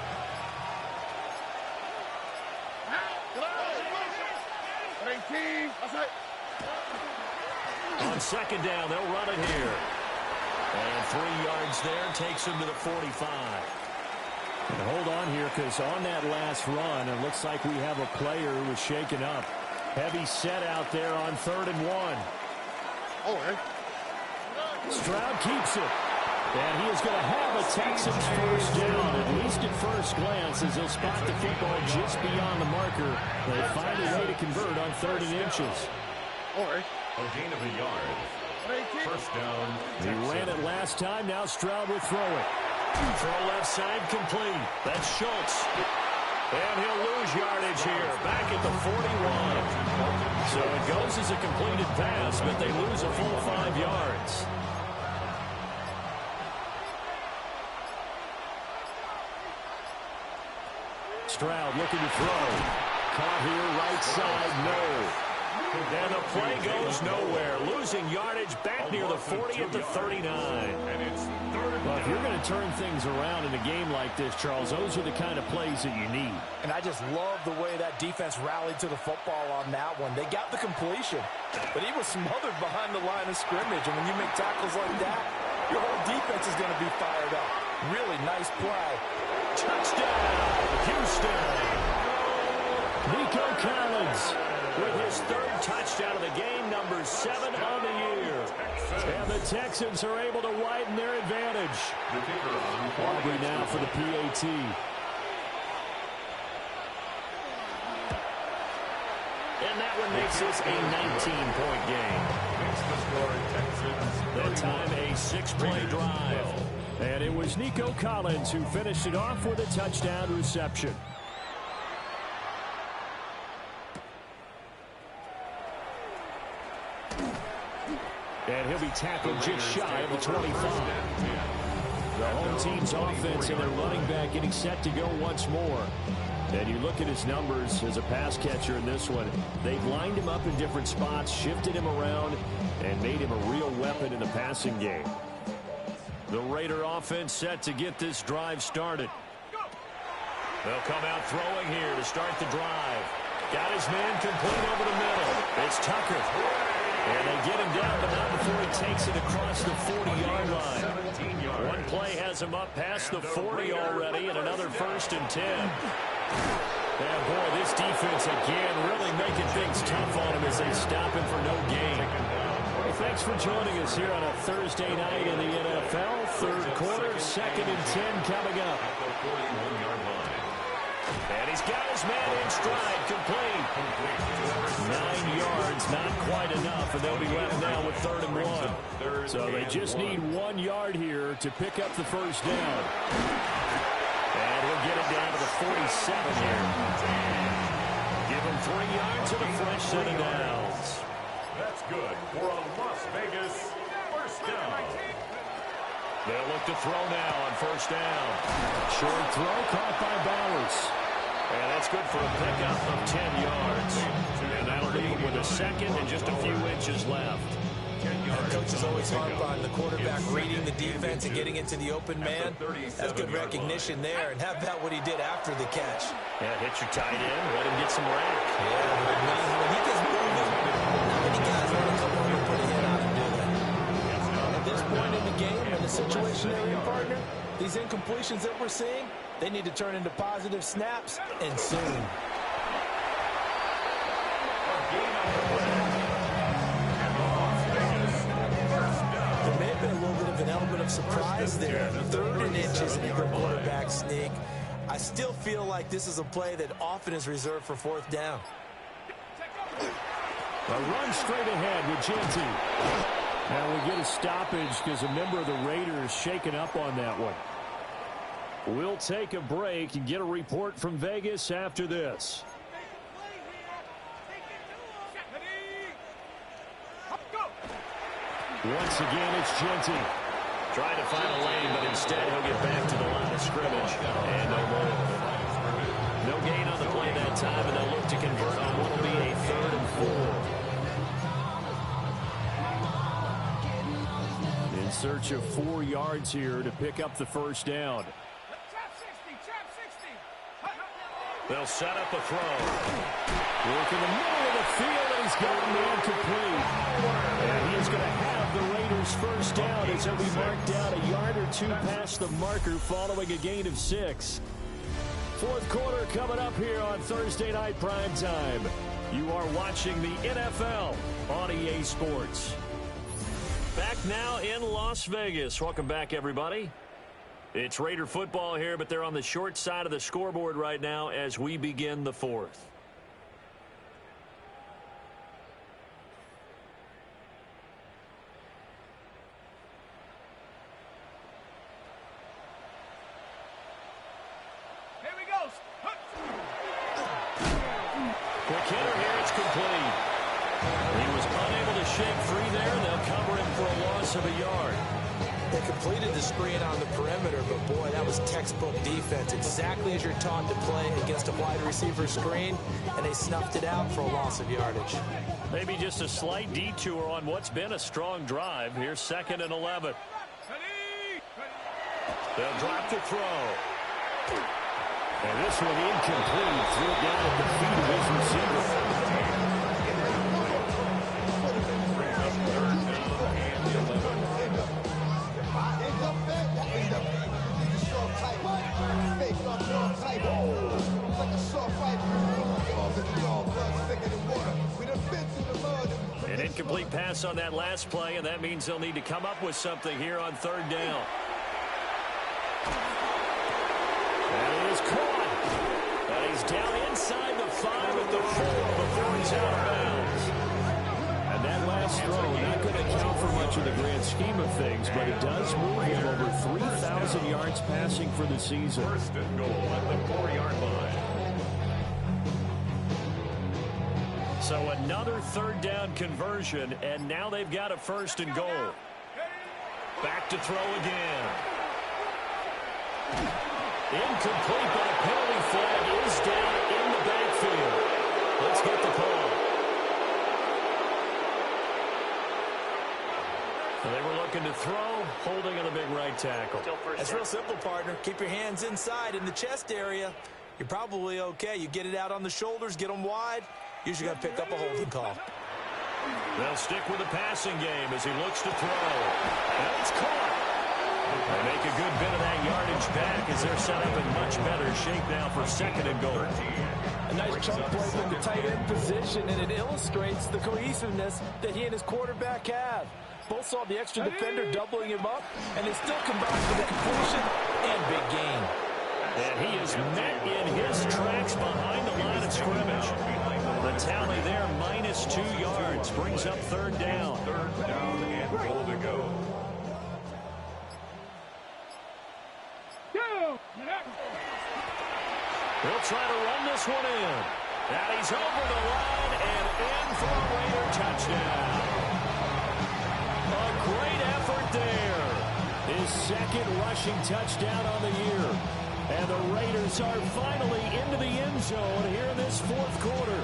On second down, they'll run it here. And 3 yards there takes him to the 45. And hold on here, because on that last run, it looks like we have a player who was shaken up. Heavy set out there on 3rd and 1. Stroud keeps it. And he is going to have a Texans first down, at least at first glance, as they'll spot the football just beyond the marker. They find a way to convert on 3rd and inches. A gain of a yard. First down. He ran it last time. Now Stroud will throw it. Throw left side complete. That's Schultz. And he'll lose yardage here. Back at the 41. So it goes as a completed pass, but they lose a full 5 yards. Stroud looking to throw. Caught here, right side, no. And the play goes nowhere. Losing yardage back near the 40 at the 39. Well, if you're going to turn things around in a game like this, Charles, those are the kind of plays that you need. And I just love the way that defense rallied to the football on that one. They got the completion, but he was smothered behind the line of scrimmage. And when you make tackles like that, your whole defense is going to be fired up. Really nice play. Touchdown, Houston. Nico Collins with his 3rd touchdown of the game, number 7 on the year. And the Texans are able to widen their advantage. Aubrey now for the PAT. And that one makes this a 19-point game. That time a 6-play drive. And it was Nico Collins who finished it off with a touchdown reception. And he'll be tackled just shy of the 25. The home team's offense and their running back getting set to go once more. And you look at his numbers as a pass catcher in this one. They've lined him up in different spots, shifted him around, and made him a real weapon in the passing game. The Raider offense set to get this drive started. They'll come out throwing here to start the drive. Got his man complete over the middle. It's Tucker. And they get him down, but not before he takes it across the 40-yard line. One play has him up past the 40 already, and another 1st and 10. And boy, this defense again really making things tough on him as they stop him for no gain. Well, thanks for joining us here on a Thursday night in the NFL. 3rd quarter, 2nd and 10 coming up. And he's got his man in stride, complete. 9 yards, not quite enough, and they'll be left now with 3rd and 1. So they just need 1 yard here to pick up the first down. And he'll get it down to the 47 here. Give him 3 yards and a fresh set of downs. That's good for a Las Vegas first down. They'll look to throw now on 1st down. Short throw caught by Bowers. And that's good for a pickup of 10 yards. And that'll leave him with a 2nd and just a few inches left. Coaches always harp on the quarterback reading the defense and getting into the open man. That's good recognition there. And how about what he did after the catch? Yeah, hit your tight end, let him get some rack. Yeah, when he gets moving, how many guys want to come over and put a hit on him, do that? At this point in the game, in the situation they're in, partner, these incompletions that we're seeing, they need to turn into positive snaps, and soon. There may have been a little bit of an element of surprise there. 3rd and inches and a good quarterback sneak. I still feel like this is a play that often is reserved for 4th down. A run straight ahead with Genty. Now we get a stoppage because a member of the Raiders shaken up on that one. We'll take a break and get a report from Vegas after this. Once again, it's Genty. Trying to find a lane, but instead he'll get back to the line of scrimmage. And no more. No gain on the play that time, and they'll look to convert on what will be a 3rd and 4. In search of 4 yards here to pick up the first down. They'll set up a throw. Work in the middle of the field, and he's got a man complete. And he is going to have the Raiders first down as he'll be marked down a yard or 2 past the marker following a gain of 6. Fourth quarter coming up here on Thursday Night Primetime. You are watching the NFL on EA Sports. Back now in Las Vegas. Welcome back, everybody. It's Raider football here, but they're on the short side of the scoreboard right now as we begin the 4th. Here we go. Quick hitter here, it's complete. He was unable to shake free there, and they'll cover him for a loss of a yard. They completed the screen on the perimeter, but boy, that was textbook defense. Exactly as you're taught to play against a wide receiver screen, and they snuffed it out for a loss of yardage. Maybe just a slight detour on what's been a strong drive. Here's 2nd and 11. They'll drop the throw. And this one incomplete. Threw it down at the feet of his receiver. An incomplete pass on that last play, and that means they'll need to come up with something here on 3rd down. And it is caught. And he's down inside the 5 at the 4 before he's out of bounds. And that last throw, not going to count for much in the grand scheme of things, but it does move him over 3,000 yards passing for the season. 1st and goal at the 4-yard line. So another 3rd down conversion, and now they've got a 1st and goal. Back to throw again. Incomplete, but a penalty flag is down in the backfield. Let's get the call. So they were looking to throw, holding on the big right tackle. That's real simple, partner. Keep your hands inside in the chest area. You're probably okay. You get it out on the shoulders, get them wide. Usually got to pick up a holding call. They'll stick with the passing game as he looks to throw. And it's caught. They make a good bit of that yardage back as they're set up in much better shape now for 2nd and goal. A nice chunk play from the tight end position, and it illustrates the cohesiveness that he and his quarterback have. Both saw the extra defender doubling him up, and they still combined for the completion and big gain. And he is met in his tracks behind the line of scrimmage. The tally there, -2 yards, brings up 3rd down. 3rd down and goal to go. They'll try to run this one in. And he's over the line and in for a Raider touchdown. A great effort there. His 2nd rushing touchdown on the year. And the Raiders are finally into the end zone here in this 4th quarter.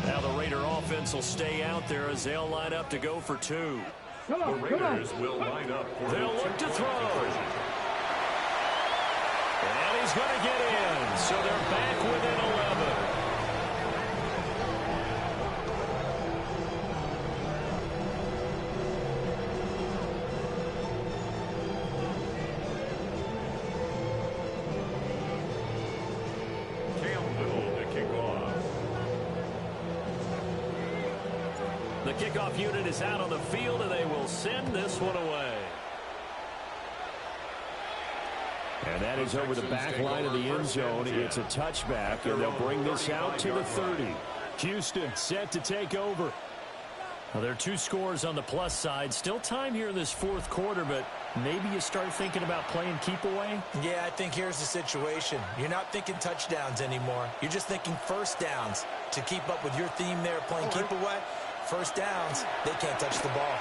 Now the Raider offense will stay out there as they'll line up to go for 2. The Raiders will line up for They'll look to throw. And he's going to get in. So they're back within 11. The kickoff unit is out on the field, and they will send this one away. And that is over the back line of the end zone. It's a touchback, and they'll bring this out to the 30. Houston set to take over. Well, there are 2 scores on the plus side. Still time here in this fourth quarter, but maybe you start thinking about playing keep away? Yeah, I think here's the situation. You're not thinking touchdowns anymore. You're just thinking first downs. To keep up with your theme there, playing keep away, first downs, they can't touch the ball.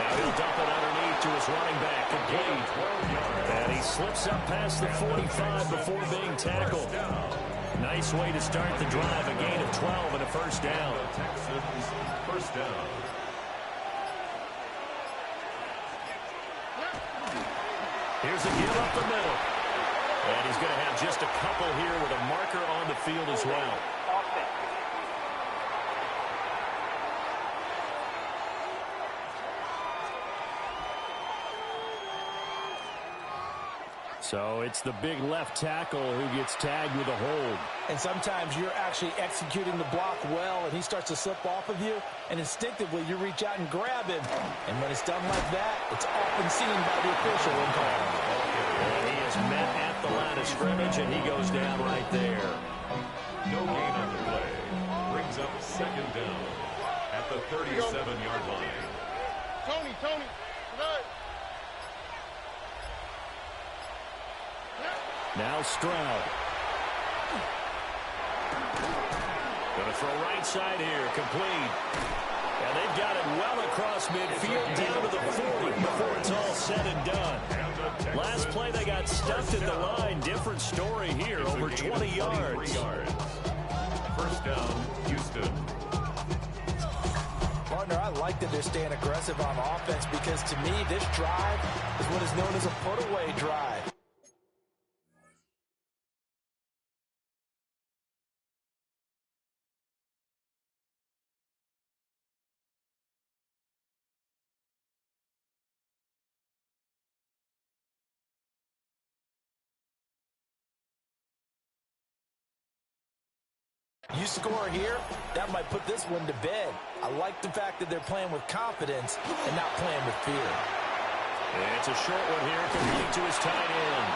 Now he'll dump it underneath to his running back, complete. And he slips up past the 45 before being tackled. Nice way to start the drive, a gain of 12 and a first down. Texans, first down. Here's a give up the middle. And he's going to have just a couple here with a marker on the field as well. So it's the big left tackle who gets tagged with a hold. And sometimes you're actually executing the block well, and he starts to slip off of you, and instinctively you reach out and grab him. And when it's done like that, it's often seen by the official and called. And he is met at the line of scrimmage, and he goes down right there. No gain on the play. Brings up second down at the 37-yard line. Tony, good. Now Stroud. Going to throw right side here, complete. And they've got it well across midfield, down to the 40 before it's all said and done. Last play they got stuffed at the line. Different story here, over 20 yards. First down, Houston. Partner, I like that they're staying aggressive on offense because to me this drive is what is known as a put-away drive. You score here, that might put this one to bed. I like the fact that they're playing with confidence and not playing with fear. And it's a short one here, complete to his tight end.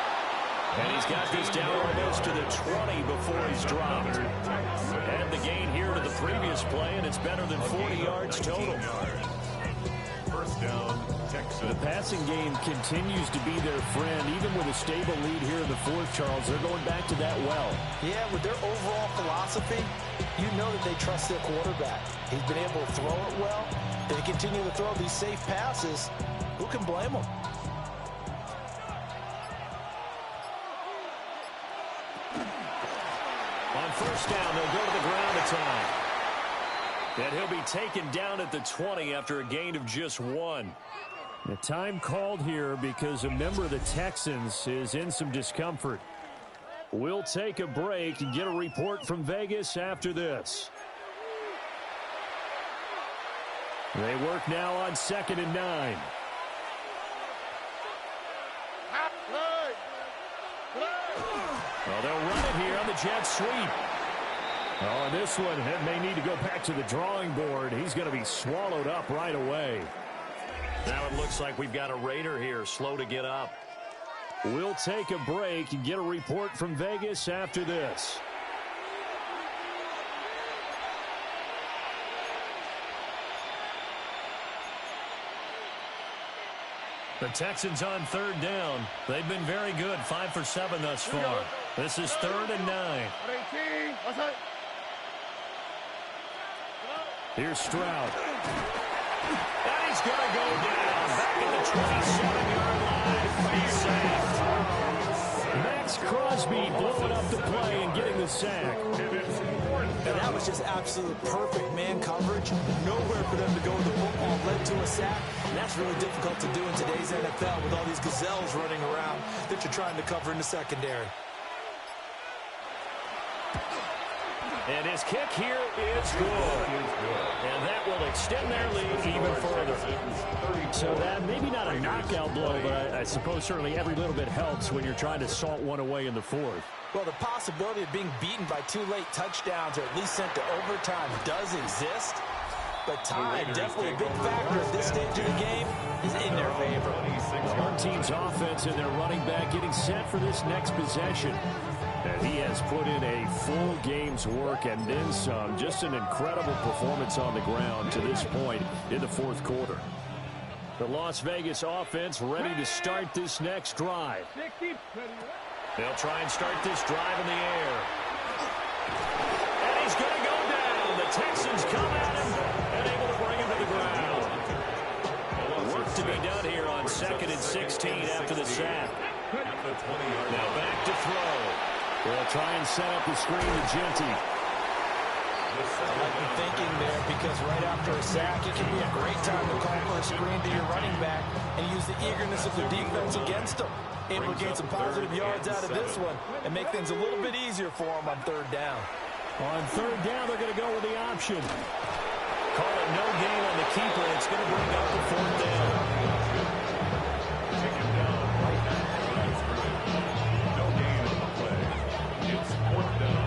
And he's got this down almost to the 20 before he's dropped. And the gain here to the previous play, and it's better than 40 yards total. First down, Texans. The passing game continues to be their friend, even with a stable lead here in the fourth, Charles. They're going back to that well. Yeah, with their overall philosophy, you know that they trust their quarterback. He's been able to throw it well. They continue to throw these safe passes. Who can blame them? On first down, they'll go to the ground a time. And he'll be taken down at the 20 after a gain of just 1. The time called here because a member of the Texans is in some discomfort. We'll take a break and get a report from Vegas after this. They work now on 2nd and 9. Well, they'll run it here on the jet sweep. Oh, this one may need to go back to the drawing board. He's going to be swallowed up right away. Now it looks like we've got a Raider here, slow to get up. We'll take a break and get a report from Vegas after this. The Texans on 3rd down. They've been very good, 5 for 7 thus far. This is 3rd and 9. Here's Stroud. And he's going to go down. Back at the 27-yard line. He's sacked. Max Crosby blowing up the play and getting the sack. And that was just absolute perfect man coverage. Nowhere for them to go with the football. Led to a sack. And that's really difficult to do in today's NFL with all these gazelles running around that you're trying to cover in the secondary. And his kick here is good. And that will extend their lead even further. So that maybe not a knockout blow, but I suppose certainly every little bit helps when you're trying to salt one away in the fourth. Well, the possibility of being beaten by 2 late touchdowns or at least sent to overtime does exist. But time, definitely a big factor at this stage of the game, is in their favor. One team's offense and their running back getting set for this next possession. And he has put in a full game's work and then some. Just an incredible performance on the ground to this point in the fourth quarter. The Las Vegas offense ready to start this next drive. They'll try and start this drive in the air. And he's going to go down. The Texans come at him and able to bring him to the ground. Work to be done here on 2nd and 16 after the sack. Now back to throw. They'll try and set up the screen to Genty. I like the thinking there because right after a sack, it can be a great time to call for a screen to your running back and use the eagerness of the defense against them. Able to gain some positive yards out of this one and make things a little bit easier for them on 3rd down. On 3rd down, they're going to go with the option. Call it no gain on the keeper. It's going to bring up the 4th down. Take him down right now. No gain on the play. It's 4th down.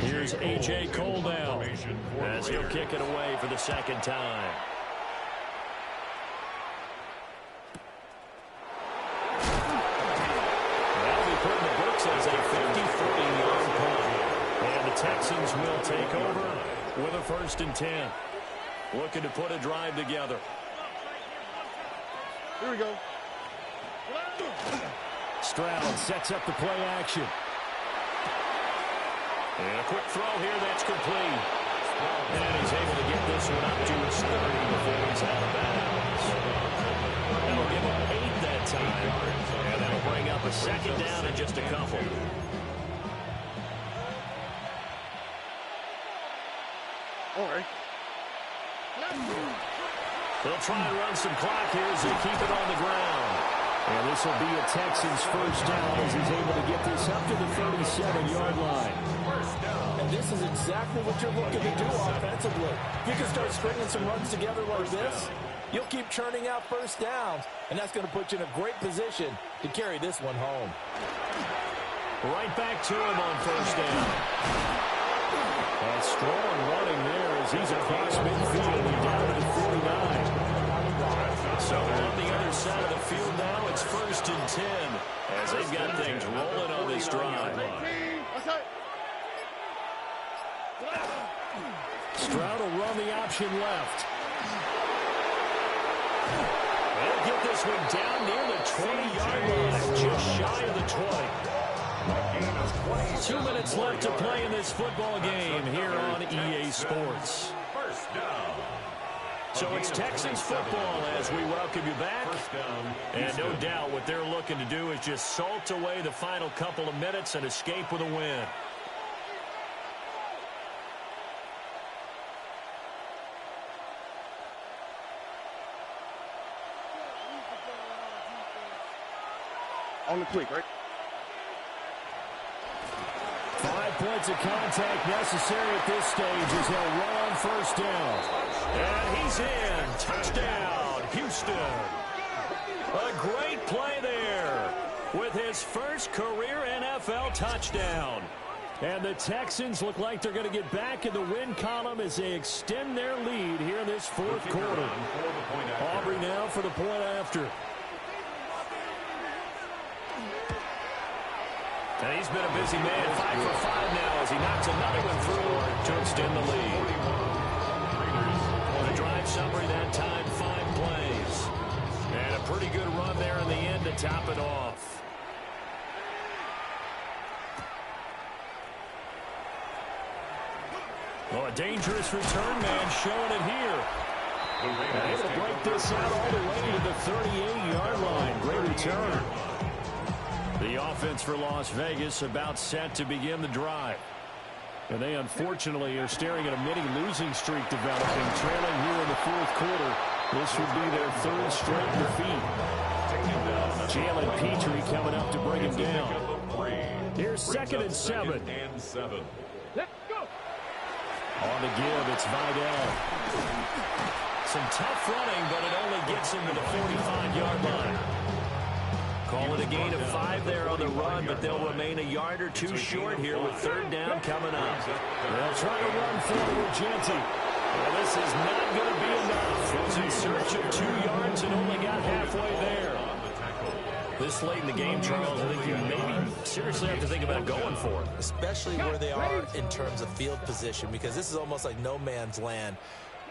Here's A.J. Cole now as he'll kick it away for the 2nd time. That'll be put in the books as a 53-yard punt. And the Texans will take over with a 1st and 10. Looking to put a drive together. Here we go. Stroud sets up the play action. And a quick throw here that's complete. And he's able to get this one up to his 30 before he's out of bounds. That'll give him 8 that time. And that'll bring up a 2nd down and just a couple. All right. They'll try and run some clock here as they keep it on the ground. And this will be a Texans 1st down as he's able to get this up to the 37-yard line. And this is exactly what you're looking to do offensively. If you can start stringing some runs together like this, you'll keep churning out 1st downs, and that's going to put you in a great position to carry this one home. Right back to him on 1st down. A strong running there as he's across midfield and down to the 49. So on the other side of the field now, it's 1st and 10 as they've got things rolling on this drive. Stroud will run the option left. They'll get this one down near the 20-yard line, just shy of the 20. 2 minutes left to play in this football game here on EA Sports. So it's Texans football as we welcome you back. And no doubt what they're looking to do is just salt away the final couple of minutes and escape with a win. On the quick, right? 5 points of contact necessary at this stage as he'll run on 1st down. And he's in. Touchdown, Houston. A great play there with his first career NFL touchdown. And the Texans look like they're going to get back in the win column as they extend their lead here in this 4th quarter. Aubrey now for the point after. And he's been a busy man, 5 for 5 now as he knocks another one through to extend the lead. The drive summary that time, 5 plays. And a pretty good run there in the end to top it off. Oh, a dangerous return man showing it here. And able to break this out all the way to the 38-yard line. Great return. The offense for Las Vegas about set to begin the drive. And they unfortunately are staring at a mini losing streak developing, trailing here in the 4th quarter. This would be their 3rd straight defeat. Jalen Petrie coming up to bring him down. Here's 2nd and 7. Let's go. On the give, it's Vidal. Some tough running, but it only gets him to the 45-yard line. Call it a gain of 5 there on the run, but they'll remain a yard or two short here with 3rd down coming up. They'll try to run forward with Genty. Well, this is not going to be enough. Was in search of 2 yards and only got halfway there. This late in the game, Charles, I think you maybe seriously have to think about going for it. Especially where they are in terms of field position, because this is almost like no man's land.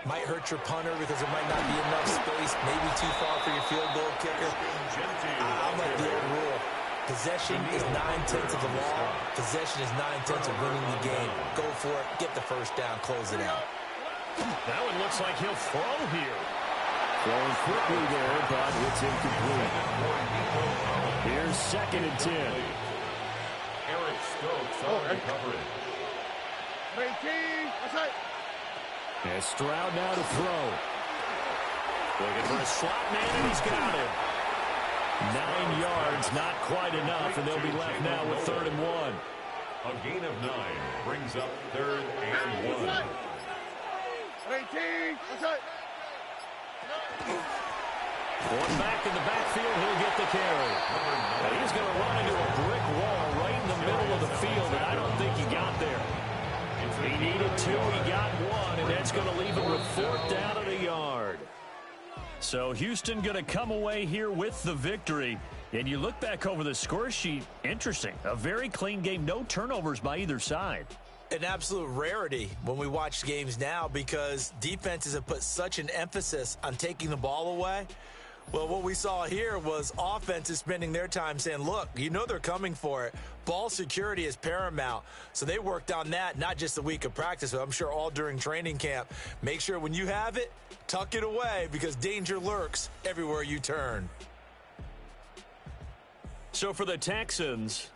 Might hurt your punter because there might not be enough space, maybe too far for your field goal kicker. I'm like the old rule. Possession is 9/10 of the law. Possession is 9/10 of winning the game. Go for it. Get the first down. Close it out. That one looks like he'll throw here. Throwing quickly there, but it's incomplete. Here's 2nd and 10. Eric Stokes on recovery. 18, that's right. And Stroud now to throw. Looking for a slot man, and he's got it. 9 yards, not quite enough, and they'll be left now with 3rd and 1. A gain of 9 brings up 3rd and 1. 18, that's right. One back in the backfield, he'll get the carry. And he's going to run into a brick wall right in the middle of the field, and I don't think he got there. He needed 2, he got 1, and that's going to leave him with 4th down at a yard. So Houston going to come away here with the victory. And you look back over the score sheet, interesting. A very clean game, no turnovers by either side. An absolute rarity when we watch games now because defenses have put such an emphasis on taking the ball away. Well, what we saw here was offenses spending their time saying, look, you know they're coming for it. Ball security is paramount. So they worked on that, not just a week of practice, but I'm sure all during training camp. Make sure when you have it, tuck it away because danger lurks everywhere you turn. So for the Texans,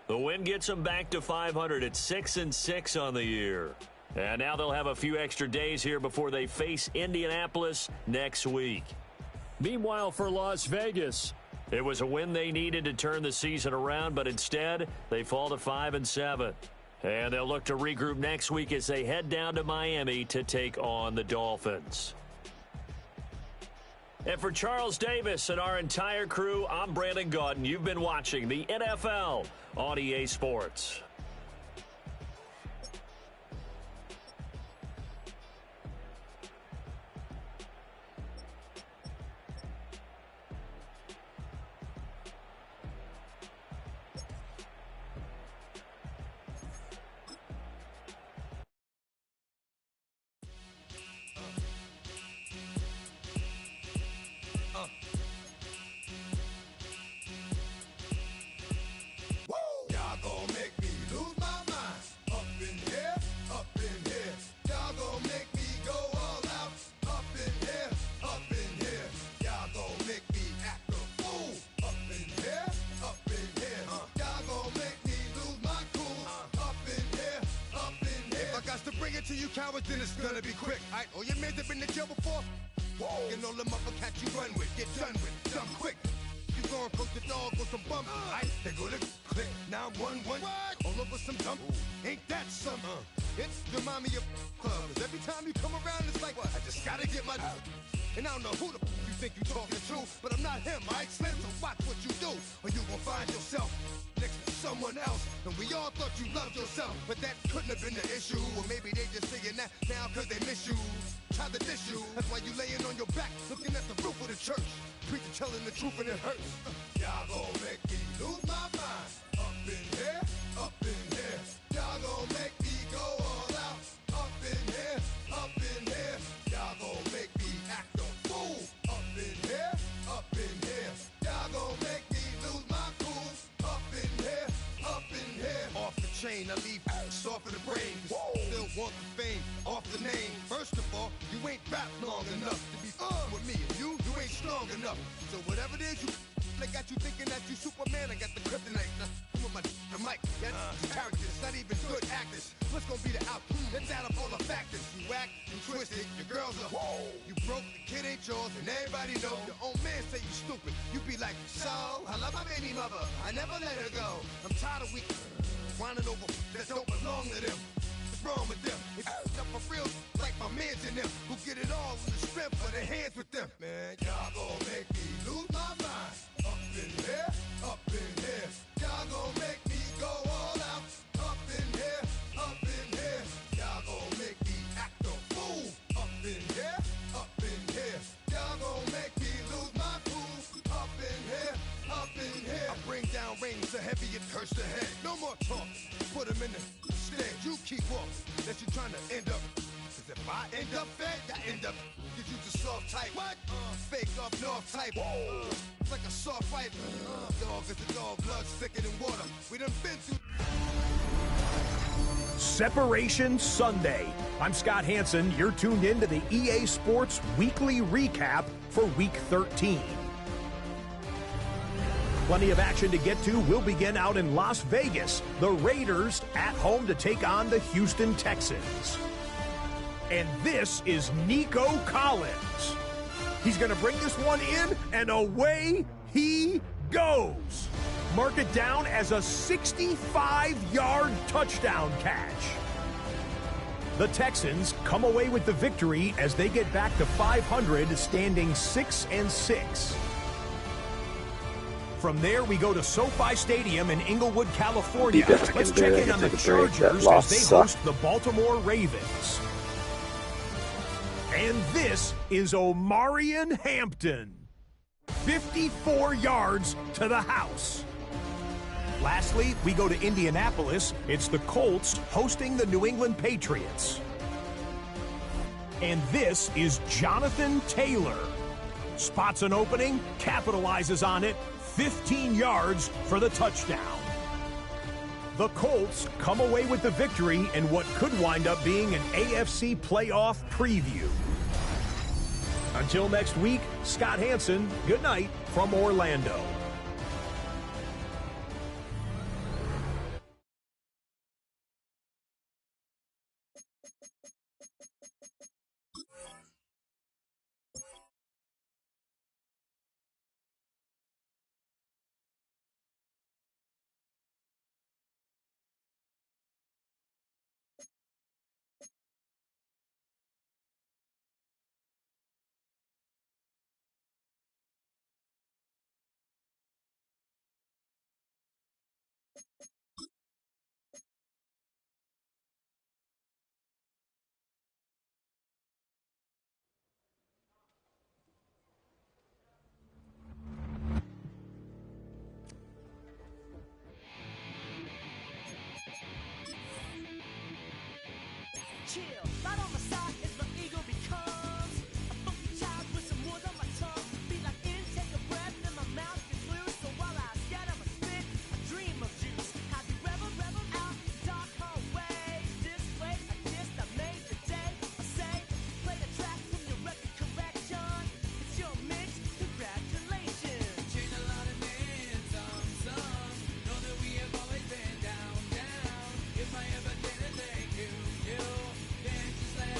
the win gets them back to 500 at 6-6 on the year. And now they'll have a few extra days here before they face Indianapolis next week. Meanwhile, for Las Vegas, it was a win they needed to turn the season around, but instead they fall to 5-7. And they'll look to regroup next week as they head down to Miami to take on the Dolphins. And for Charles Davis and our entire crew, I'm Brandon Gaudin. You've been watching the NFL on EA Sports. Cowards, then it's gonna be quick. Alright, all your men have been to jail before. Whoa, and all them upper cats you run with, get done with, done quick. You gon' coach the dog with some bump. Alright, they go to click 911. All over some dump. Ain't that something? It's the mommy of club. 'Cause every time you come around, it's like, what? I just gotta get my. And I don't know who the you think you talking to, but I'm not him, alright, Slim? So watch what you do, or you gon' find yourself next to someone else. And we all thought you loved yourself, but that couldn't have been the issue. Or maybe they just saying that now cause they miss you. Try to diss you, that's why you laying on your back, looking at the roof of the church. Preacher telling the truth and it hurts. Y'all gon' make me lose my mind. Up in here, up in here. Y'all gon' make me go all out. Up in here, up in here. Y'all gon' make me act a fool. Up in here, up in here. Y'all gon' make me lose my cool. Up in here, up in here. Off the chain, I leave soft in the brain. Still want the fame, off the name. First of all, you ain't rap long enough to be with me. And you ain't strong enough. So whatever it is you they got you thinking that you Superman. I got the kryptonite. With my the mic, that's characters, not even good actors. What's gonna be the outcome? Let's add up all the factors. You whack, you twisted, your girls are you broke, the kid ain't yours, and everybody know. Your own man say you stupid. You be like, so I love my baby mother. I never let her go. I'm tired of weak whining over that don't belong to them. What's wrong with them? It's up for real, like my mans in them who get it all in the strength for their hands with them. Man, y'all gon' make me lose my mind. Up in here, up in here. Y'all gon' make me go all out. Up in here, up in here. Y'all gon' make me act a fool. just ahead. No more talk. Put him in the stand. You keep off. That you trying to end up. Cause if I end up fed, I end up. Cause you just soft type. What? Fake up north type. It's like a soft fight. Dog is a dog. Blood thicker than water. We done been through. Separation Sunday. I'm Scott Hansen. You're tuned in to the EA Sports Weekly Recap for Week 13. Plenty of action to get to. We'll begin out in Las Vegas. The Raiders at home to take on the Houston Texans. And this is Nico Collins. He's going to bring this one in, and away he goes. Mark it down as a 65-yard touchdown catch. The Texans come away with the victory as they get back to 500, standing 6-6. From there, we go to SoFi Stadium in Inglewood, California. Let's check in on the Chargers as they host the Baltimore Ravens. And this is Omarion Hampton. 54 yards to the house. Lastly, we go to Indianapolis. It's the Colts hosting the New England Patriots. And this is Jonathan Taylor. Spots an opening, capitalizes on it, 15 yards for the touchdown. The Colts come away with the victory in what could wind up being an AFC playoff preview. Until next week, Scott Hansen, good night from Orlando. Chill, right on my side as my ego becomes a funky child with some words on my tongue. Be like in, take a breath, and my mouth gets loose. So while I scatter my spit, I dream of juice. Have you rebel out in dark hallways? This place I kissed, I made today. I say, play the track from your record collection. It's your mix, congratulations. Change a lot of men, some. Know that we have always been down. If I ever did a thank you. Then just let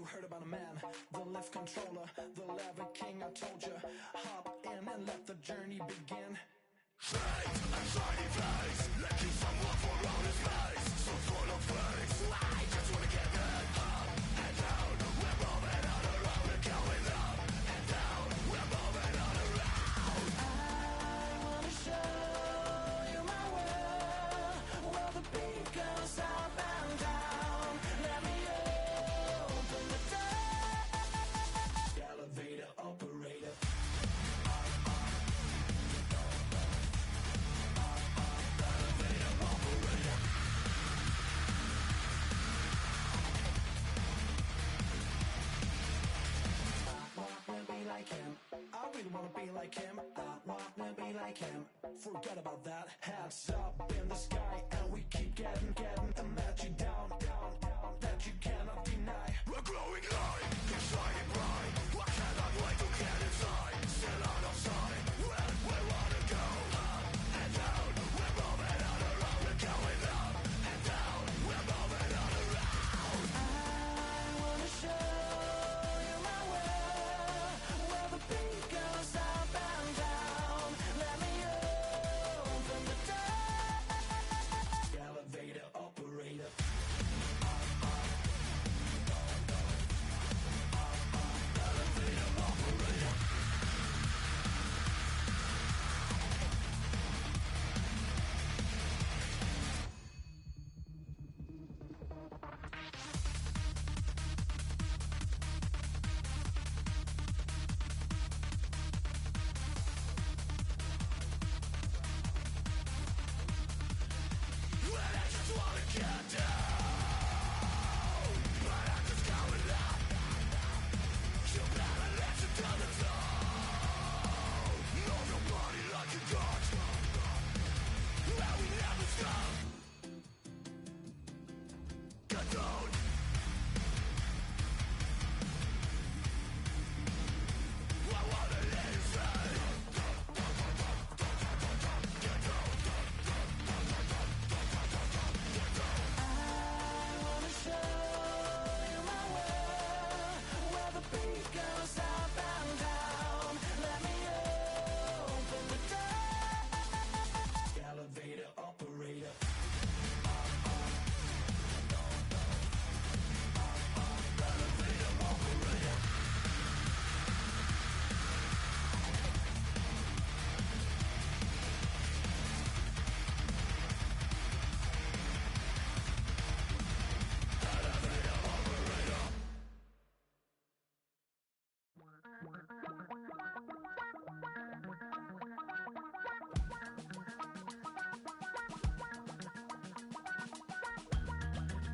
heard about a man, the lift controller, the lever king. I told you, hop in and let the journey begin. Fate, a shiny face, looking someone for outer space, so full of face. I just wanna get it up and down. We're moving on around, we're going up and down. We're moving on around. I wanna show you my world, where the beat goes up and down. Let me open the door. Elevator operator. Like him, I really wanna be like him. I wanna be like him. Forget about that. Hats up in the sky, and we keep getting and let you down, that you cannot deny. We're glowing light, it's shining bright. I cannot wait to get inside. Still out of sight, where we wanna go. Up and down, we're moving on around. We're going up and down, we're moving on around. I wanna show you my world, where the beat goes up and down. Let me open the door. Elevator operator.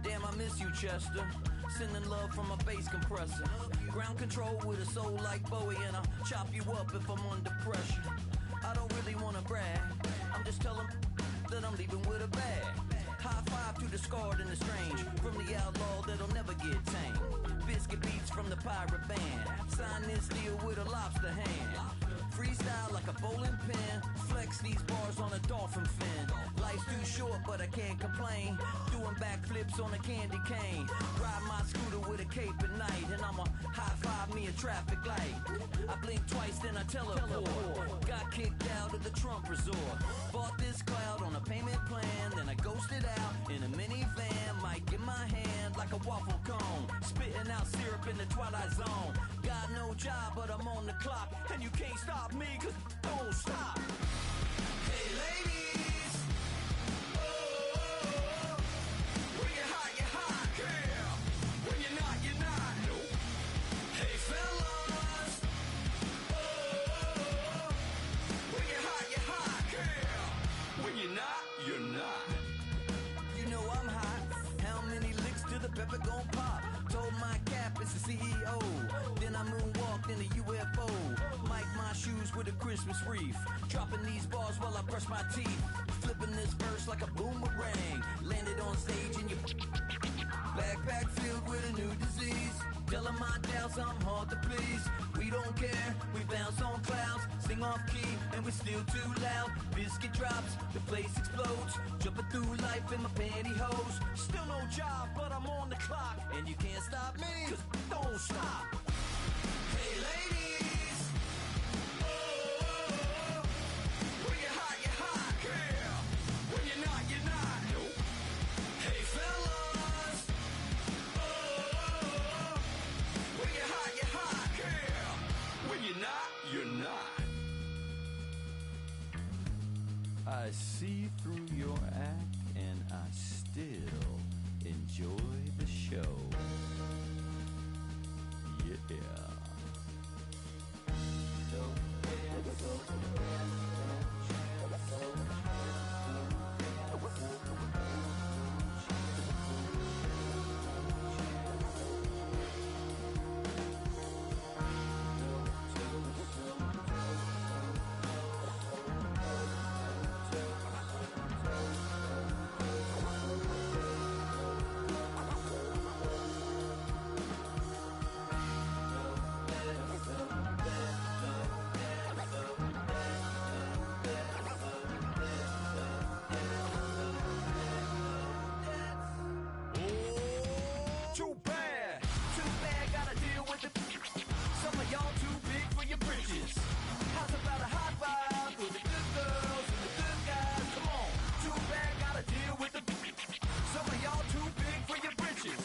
Damn, I miss you, Chester. Sending love from a bass compressor. Ground control with a soul like Bowie, and I'll chop you up if I'm under pressure. I don't really wanna brag, I'm just telling that I'm leaving with a bag. High five to the scarred and the strange, from the outlaw that'll never get tamed. Biscuit beats from the pirate band, sign this deal with a lobster hand. Freestyle like a bowling pin, flex these bars on a dolphin fin. Life's too short, but I can't complain. Doing backflips on a candy cane. Ride my scooter with a cape at night, and I'ma high five me a traffic light. I blink twice, then I teleport. Got kicked out of the Trump resort. Bought this cloud on a payment plan, then I ghosted out in a minivan. Might get my hand like a waffle cone, spitting out syrup in the twilight zone. Got no job, but I'm on the clock, and you can't stop me, cause don't stop. Hey ladies, oh, when you're hot, girl. When you're not, no. Hey fellas, oh, when you're hot, girl. When you're not, you're not. You know I'm hot. How many licks till the pepper gon' pop? Told my cap it's the CEO. Then I moonwalked in the UFO. Mic my shoes with a Christmas wreath. Dropping these bars while I brush my teeth. Flipping this verse like a boomerang. Landed on stage in your backpack filled with a new disease. Telling my doubts I'm hard to please. We don't care, we bounce on clouds. Sing off key, and we're still too loud. Biscuit drops, the place explodes. Jumping through life in my pantyhose. Still no job, but I'm on the clock, and you can't stop me, 'cause don't stop. Hey ladies, oh, when you're hot, yeah. When you're not, you're not. Nope. Hey fellas, oh, when you're hot, yeah. When you're not, you're not. I see through your act, and I still enjoy the show. Yeah. Too bad, gotta deal with it. Some of y'all too big for your britches. How's about a high five for the good girls and the good guys? Come on, too bad, gotta deal with it. Some of y'all too big for your britches.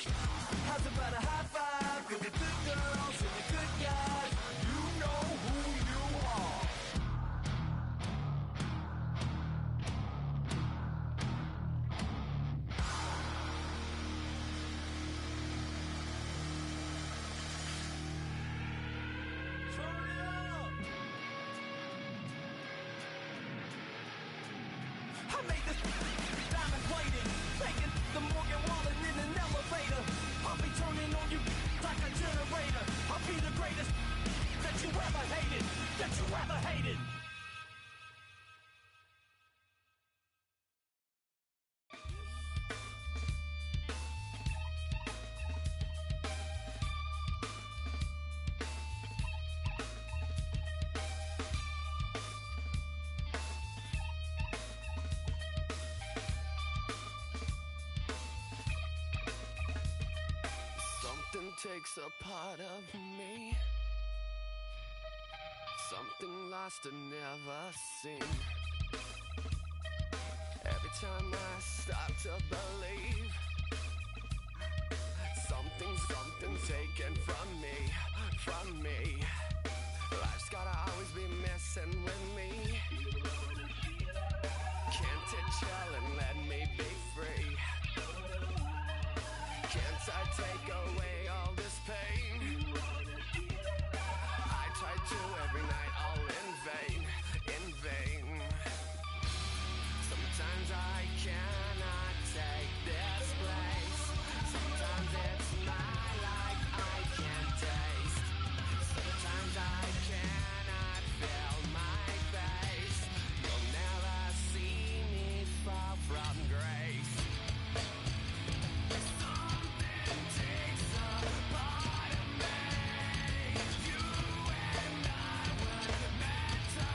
How's about a high five for the good girls and the good guys? You know who you are. I made this diamond plated, taking the Morgan Wallen in an elevator. I'll be turning on you like a generator. I'll be the greatest that you ever hated. Something takes a part of me. Something lost and never seen. Every time I start to believe something's taken from me. Life's gotta always be messing with me. Can't it chill and let me be free? Can't I take away all this pain? I try to every night, all in vain. Sometimes I cannot take this place. Sometimes it's my life I can't taste. Sometimes I cannot feel my face. You'll never see me fall from grace. Something takes a part of me. You and I were meant to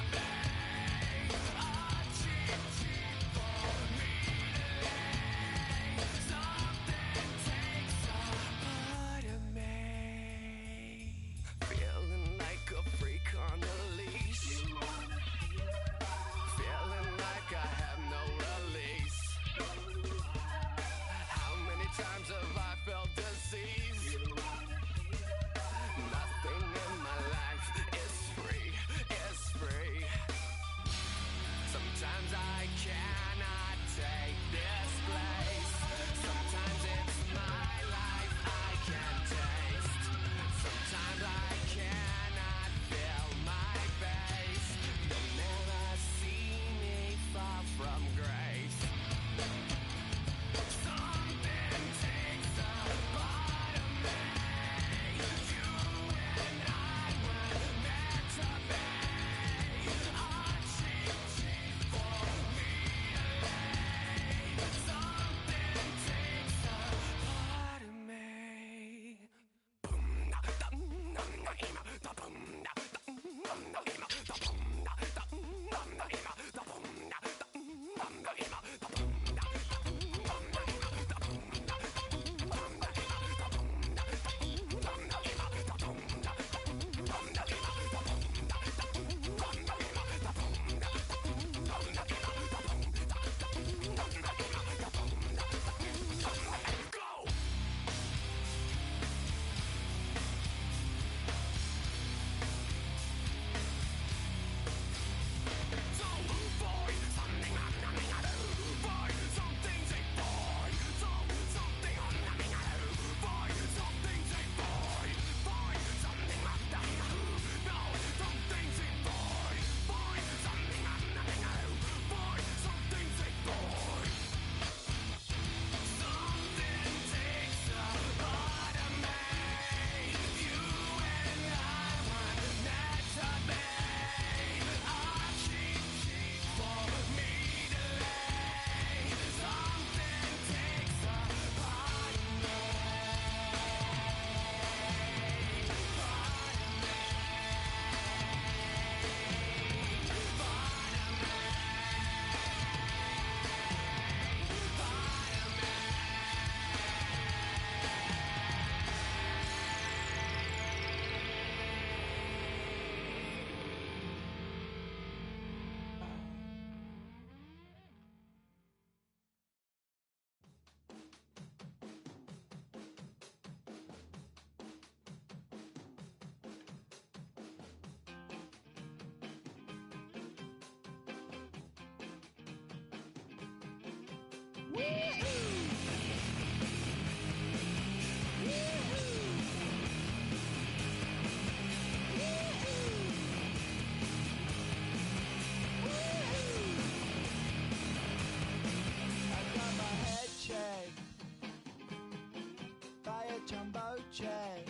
Jumbo jet.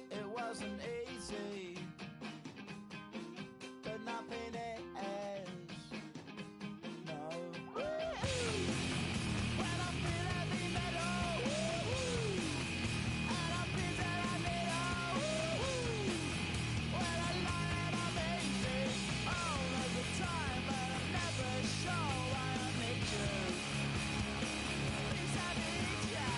It wasn't easy, but nothing is. No. When I feel heavy metal, and I feel that I need when I lie and I'm easy all of the time, but I'm never sure why I need you. Please I need you.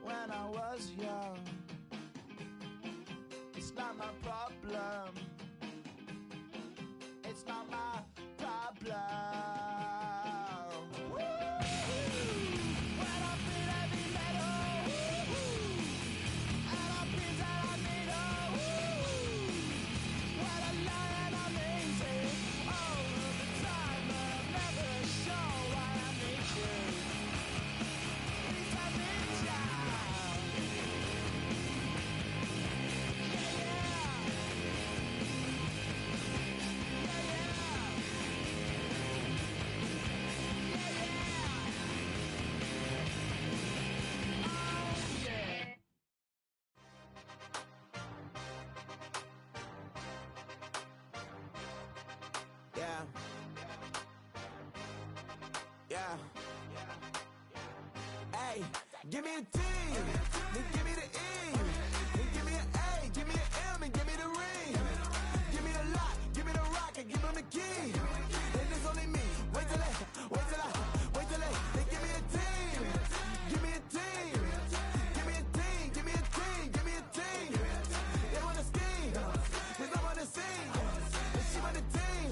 When I was young, it's not my problem. It's not my problem. When I feel heavy metal, and I feel that I need when I lie and I'm easy all of the time, but I'm never sure why I need you. Please I need you. Yeah. Hey, give me a T, then give me the E, then give me an A, give me an M, and give me the ring. Give me the lock, give me the rock, and give them the key. And it's only me. Wait till they, then give me a team. Give me a team. Give me a team, give me a team, give me a team. They wanna scheme, cause I wanna sing. And she want a team,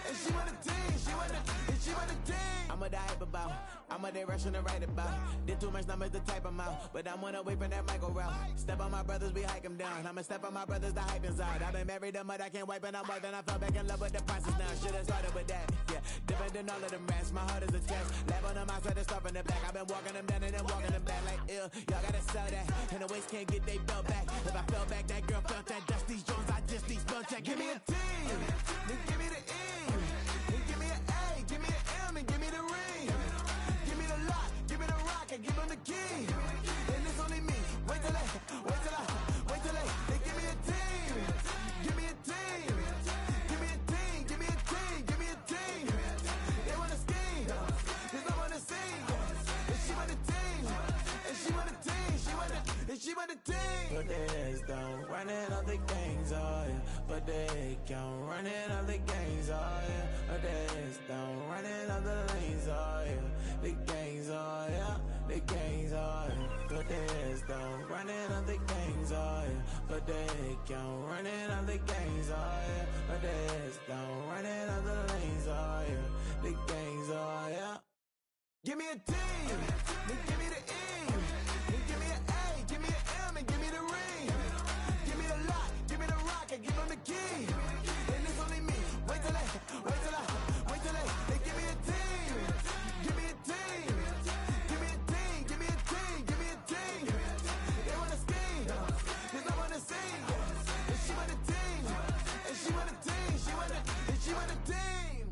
and she want a team, and she want a team. I'm a hype about, I'm a direction to write about. Did too much numbers to type them out, but I'm one away from that micro route. Step on my brothers, we hike them down. I'ma step on my brothers, the hype inside. I've been married them, but I can't wipe and I'm wiping. I fell back in love with the process now. Should've started with that, yeah. Different than all of them rats, my heart is a test. Lab on them outside, the stuff in the back. I've been walking them down and then walking them back like ill. Y'all gotta sell that, and the waist can't get they belt back. If I fell back, that girl felt that. Dust these Jones, I just need spell check. Give me a T, then give me the E, then give me an A, give me an M, and give me the ring. Give me the lock, give me the rock, and give them the key. And it's only me. Wait till they, they give me a team. Give me a team. Give me a team, give me a team, give me a team. They wanna scheme, cause I wanna sing. And she want a team, and she want a team, she want a team. But there's don't running all the gangs, oh yeah. But they can't running all the gangs, oh yeah. But there's don't running all the lanes, oh yeah. The gangs, oh yeah. The gangs, oh yeah. But there's don't running all the gangs, oh yeah. But they can't running all the gangs, oh yeah. But there's don't running all the lanes, oh yeah. The gangs, oh yeah. Give me a T, then give me the E, then give me an A, give me an M, and give me the ring. Give me the lock, give me the rock, and give them the key. And it's only me. Wait till they, they give me a team. Give me a team. Give me a team, give me a team, give me a team. They wanna scheme, cause I wanna sing. And she want a team, and she want a team, and she want a team.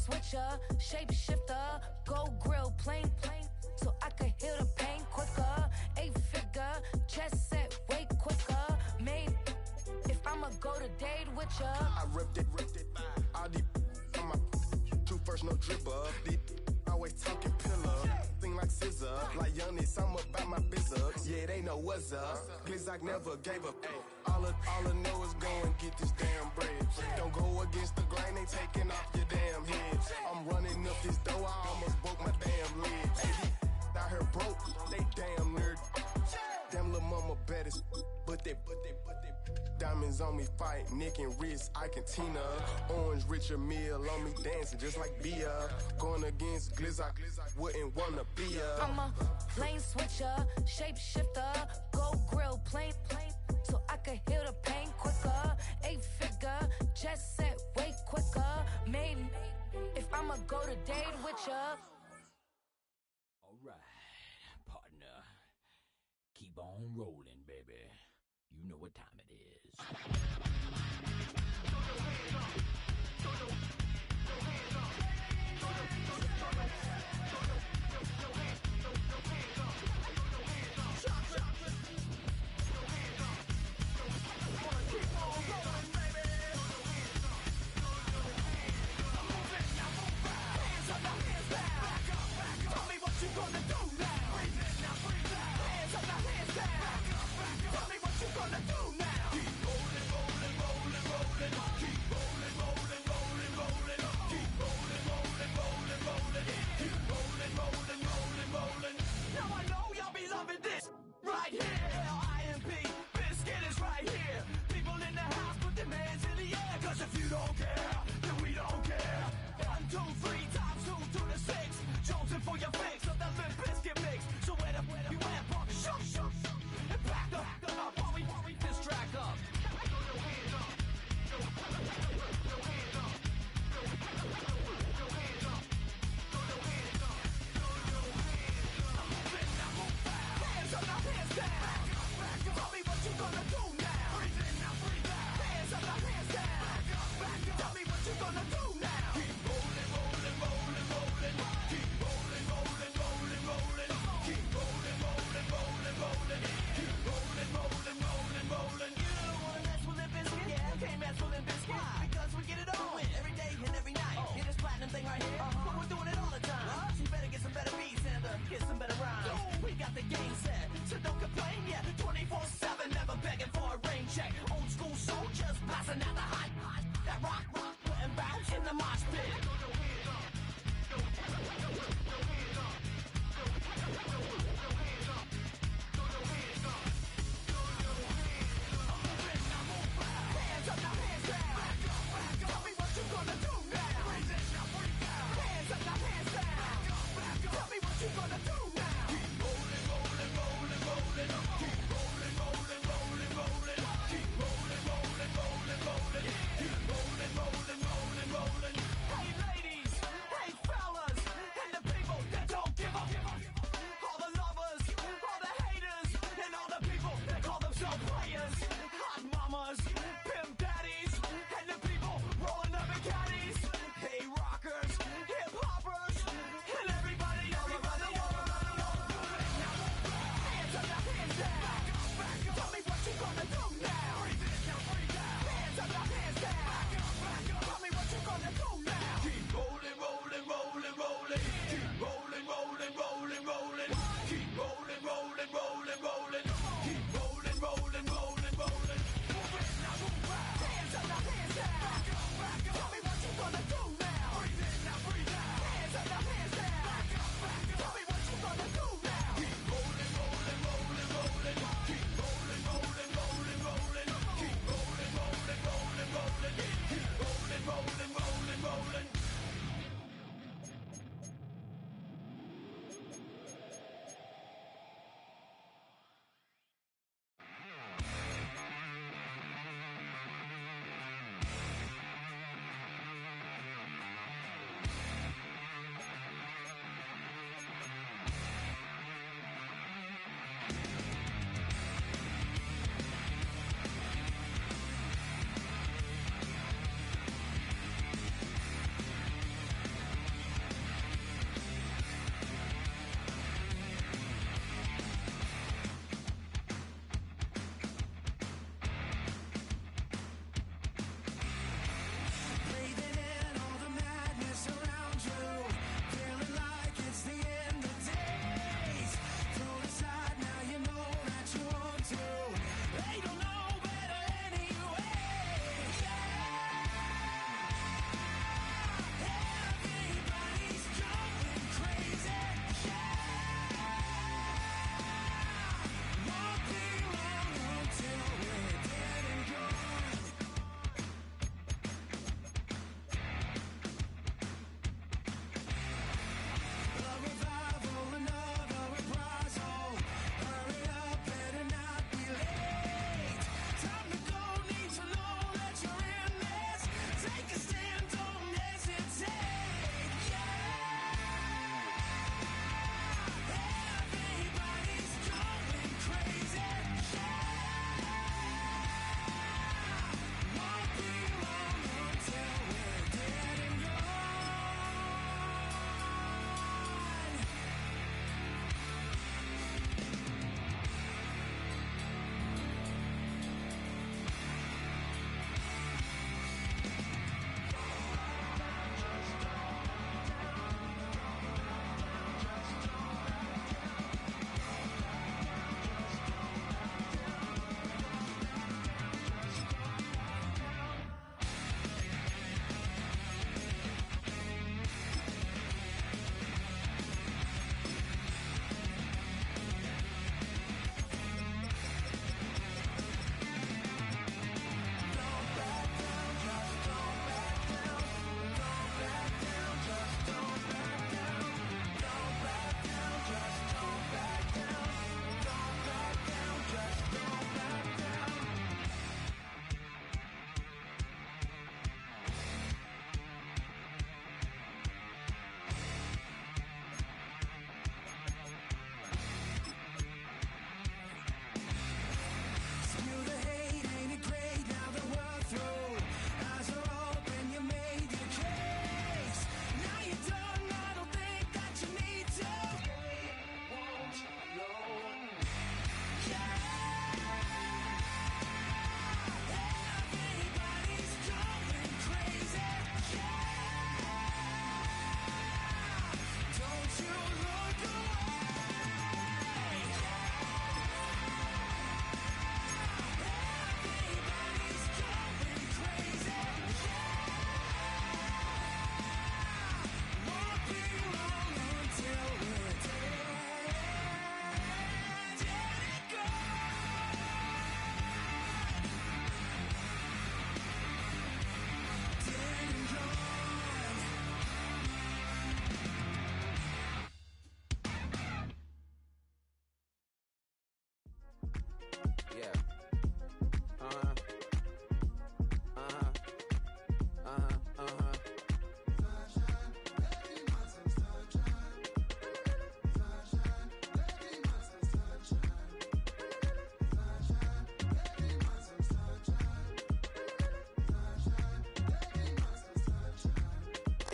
switcher, shapeshifter, go grill, plain, so I could heal the pain quicker. 8-figure, chest set way quicker. Made if I'ma go to date with ya. I ripped it. All these on my true first, no dribble. These always talking pillar. Thing like scissor. Like youngest, I'm about my business. Yeah, they know what's up. Glizzock never gave up. All I know is go and get this damn bread. Don't go against the grain, they taking off your damn head. I'm running up this door, I almost broke my damn leg. Hey, out here broke, they damn nerd. Damn little mama better, but they diamonds on me fight, neck and wrist, I can Tina. Orange Richard Mill on me dancing just like Bia. Going against Glizzock, wouldn't wanna be a. I'm a lane switcher, shapeshifter, go grill, plain, so I could heal the pain quicker. 8-figure, chest set way quicker. Made if I'ma go to date with ya. All right, partner, keep on rolling, baby. You know what time it is. If you don't care, then we don't care. 1, 2, 3 times 2 to the 6. Jonesing for your fix of that Limp Bizkit mix. So where you at, punk? Shook. And back up while we this track up. Hands up, now hands down. Tell me what you gonna do now. Hands up, now hands down. Tell me what you gonna do now. Keep rolling. Keep rolling. Keep rolling. You don't wanna mess with Limp Bizkit? Yeah, can't mess with Limp Bizkit. Because we get it on every day and every night. Hear this platinum thing right here? But we're doing it all the time. So you better get some better beats and get some better rhymes. We got the game set, so don't complain yet. 24/7, never begging for a rain check. Old school soldiers blasting out the hot. That rock, and bounce in the mosh pit. Hands up, now hands down. Tell me what you gonna do now. Hands up, now hands down. Tell me what you gonna do now. Keep rolling. Keep rolling. Keep rolling. Keep rolling. Hey,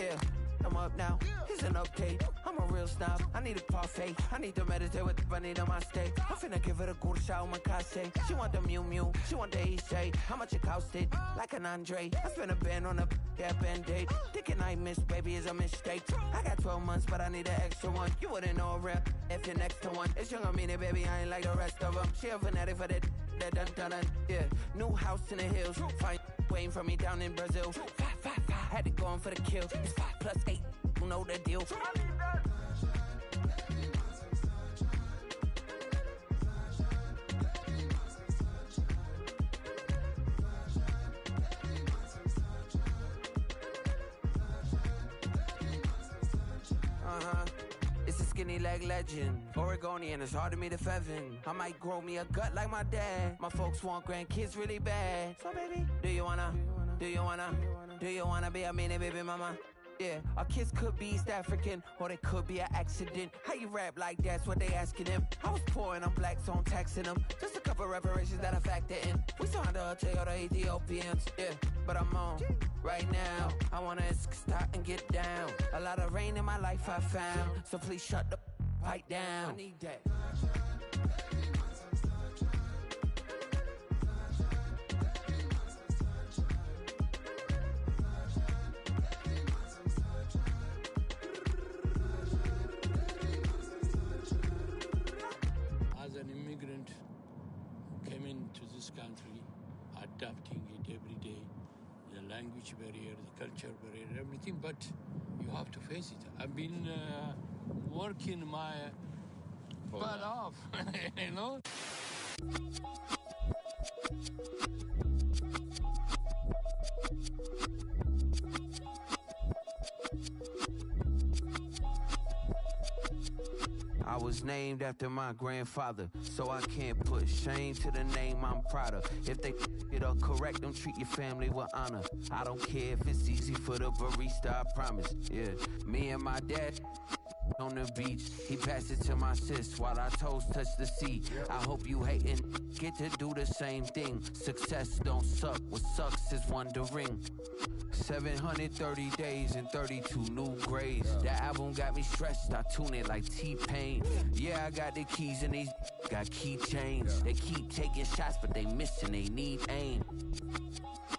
Yeah, I'm up now. Here's an update. I'm a real snob. I need a parfait. I need to meditate with the bunny on my stay. I'm finna give it a good shot with my case. She want the Mew Mew. She want the EJ. How much it costed? Like an Andre. I spent a band on a that band-aid. Thinking I miss, baby, is a mistake. I got 12 months, but I need an extra one. You wouldn't know a rap if you're next to one. It's young, I mean it, baby, I ain't like the rest of them. She a fanatic for that dun. Yeah, new house in the hills. Fine, waiting for me down in Brazil. 5, had to go on for the kill. It's 5 plus 8, you know the deal. It's a skinny leg legend. Oregonian, it's hard to meet a Fevin. I might grow me a gut like my dad. My folks want grandkids really bad. So baby, do you wanna be a mini baby mama? Yeah, our kids could be East African, or they could be an accident. How you rap like that's what they asking him. I was poor and I'm black, so I'm taxing them. Just a couple reparations that I factor in. We saw the Toyota Ethiopians, yeah, but I'm on right now. I wanna stop and get down. A lot of rain in my life I found, so please shut the pipe down. I need that. As an immigrant, came into this country, adapting it every day, the language barrier, the culture barrier, everything, but you have to face it. I've been working my butt off, you know? I was named after my grandfather, so I can't put shame to the name I'm proud of. If they it up correct, don't treat your family with honor. I don't care if it's easy for the barista, I promise. Yeah, me and my dad on the beach, he passed it to my sis while our toes touch the sea. I hope you hatin' get to do the same thing. Success don't suck, what sucks is wondering. 730 days and 32 new grades. That album got me stressed, I tune it like T-Pain. Yeah, I got the keys and these got keychains. They keep taking shots, but they missing, they need aim.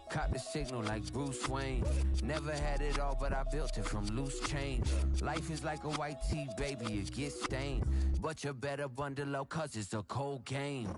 Cop the signal like Bruce Wayne. Never had it all, but I built it from loose change. Life is like a white tee, baby, it gets stained. But you better bundle up, cause it's a cold game.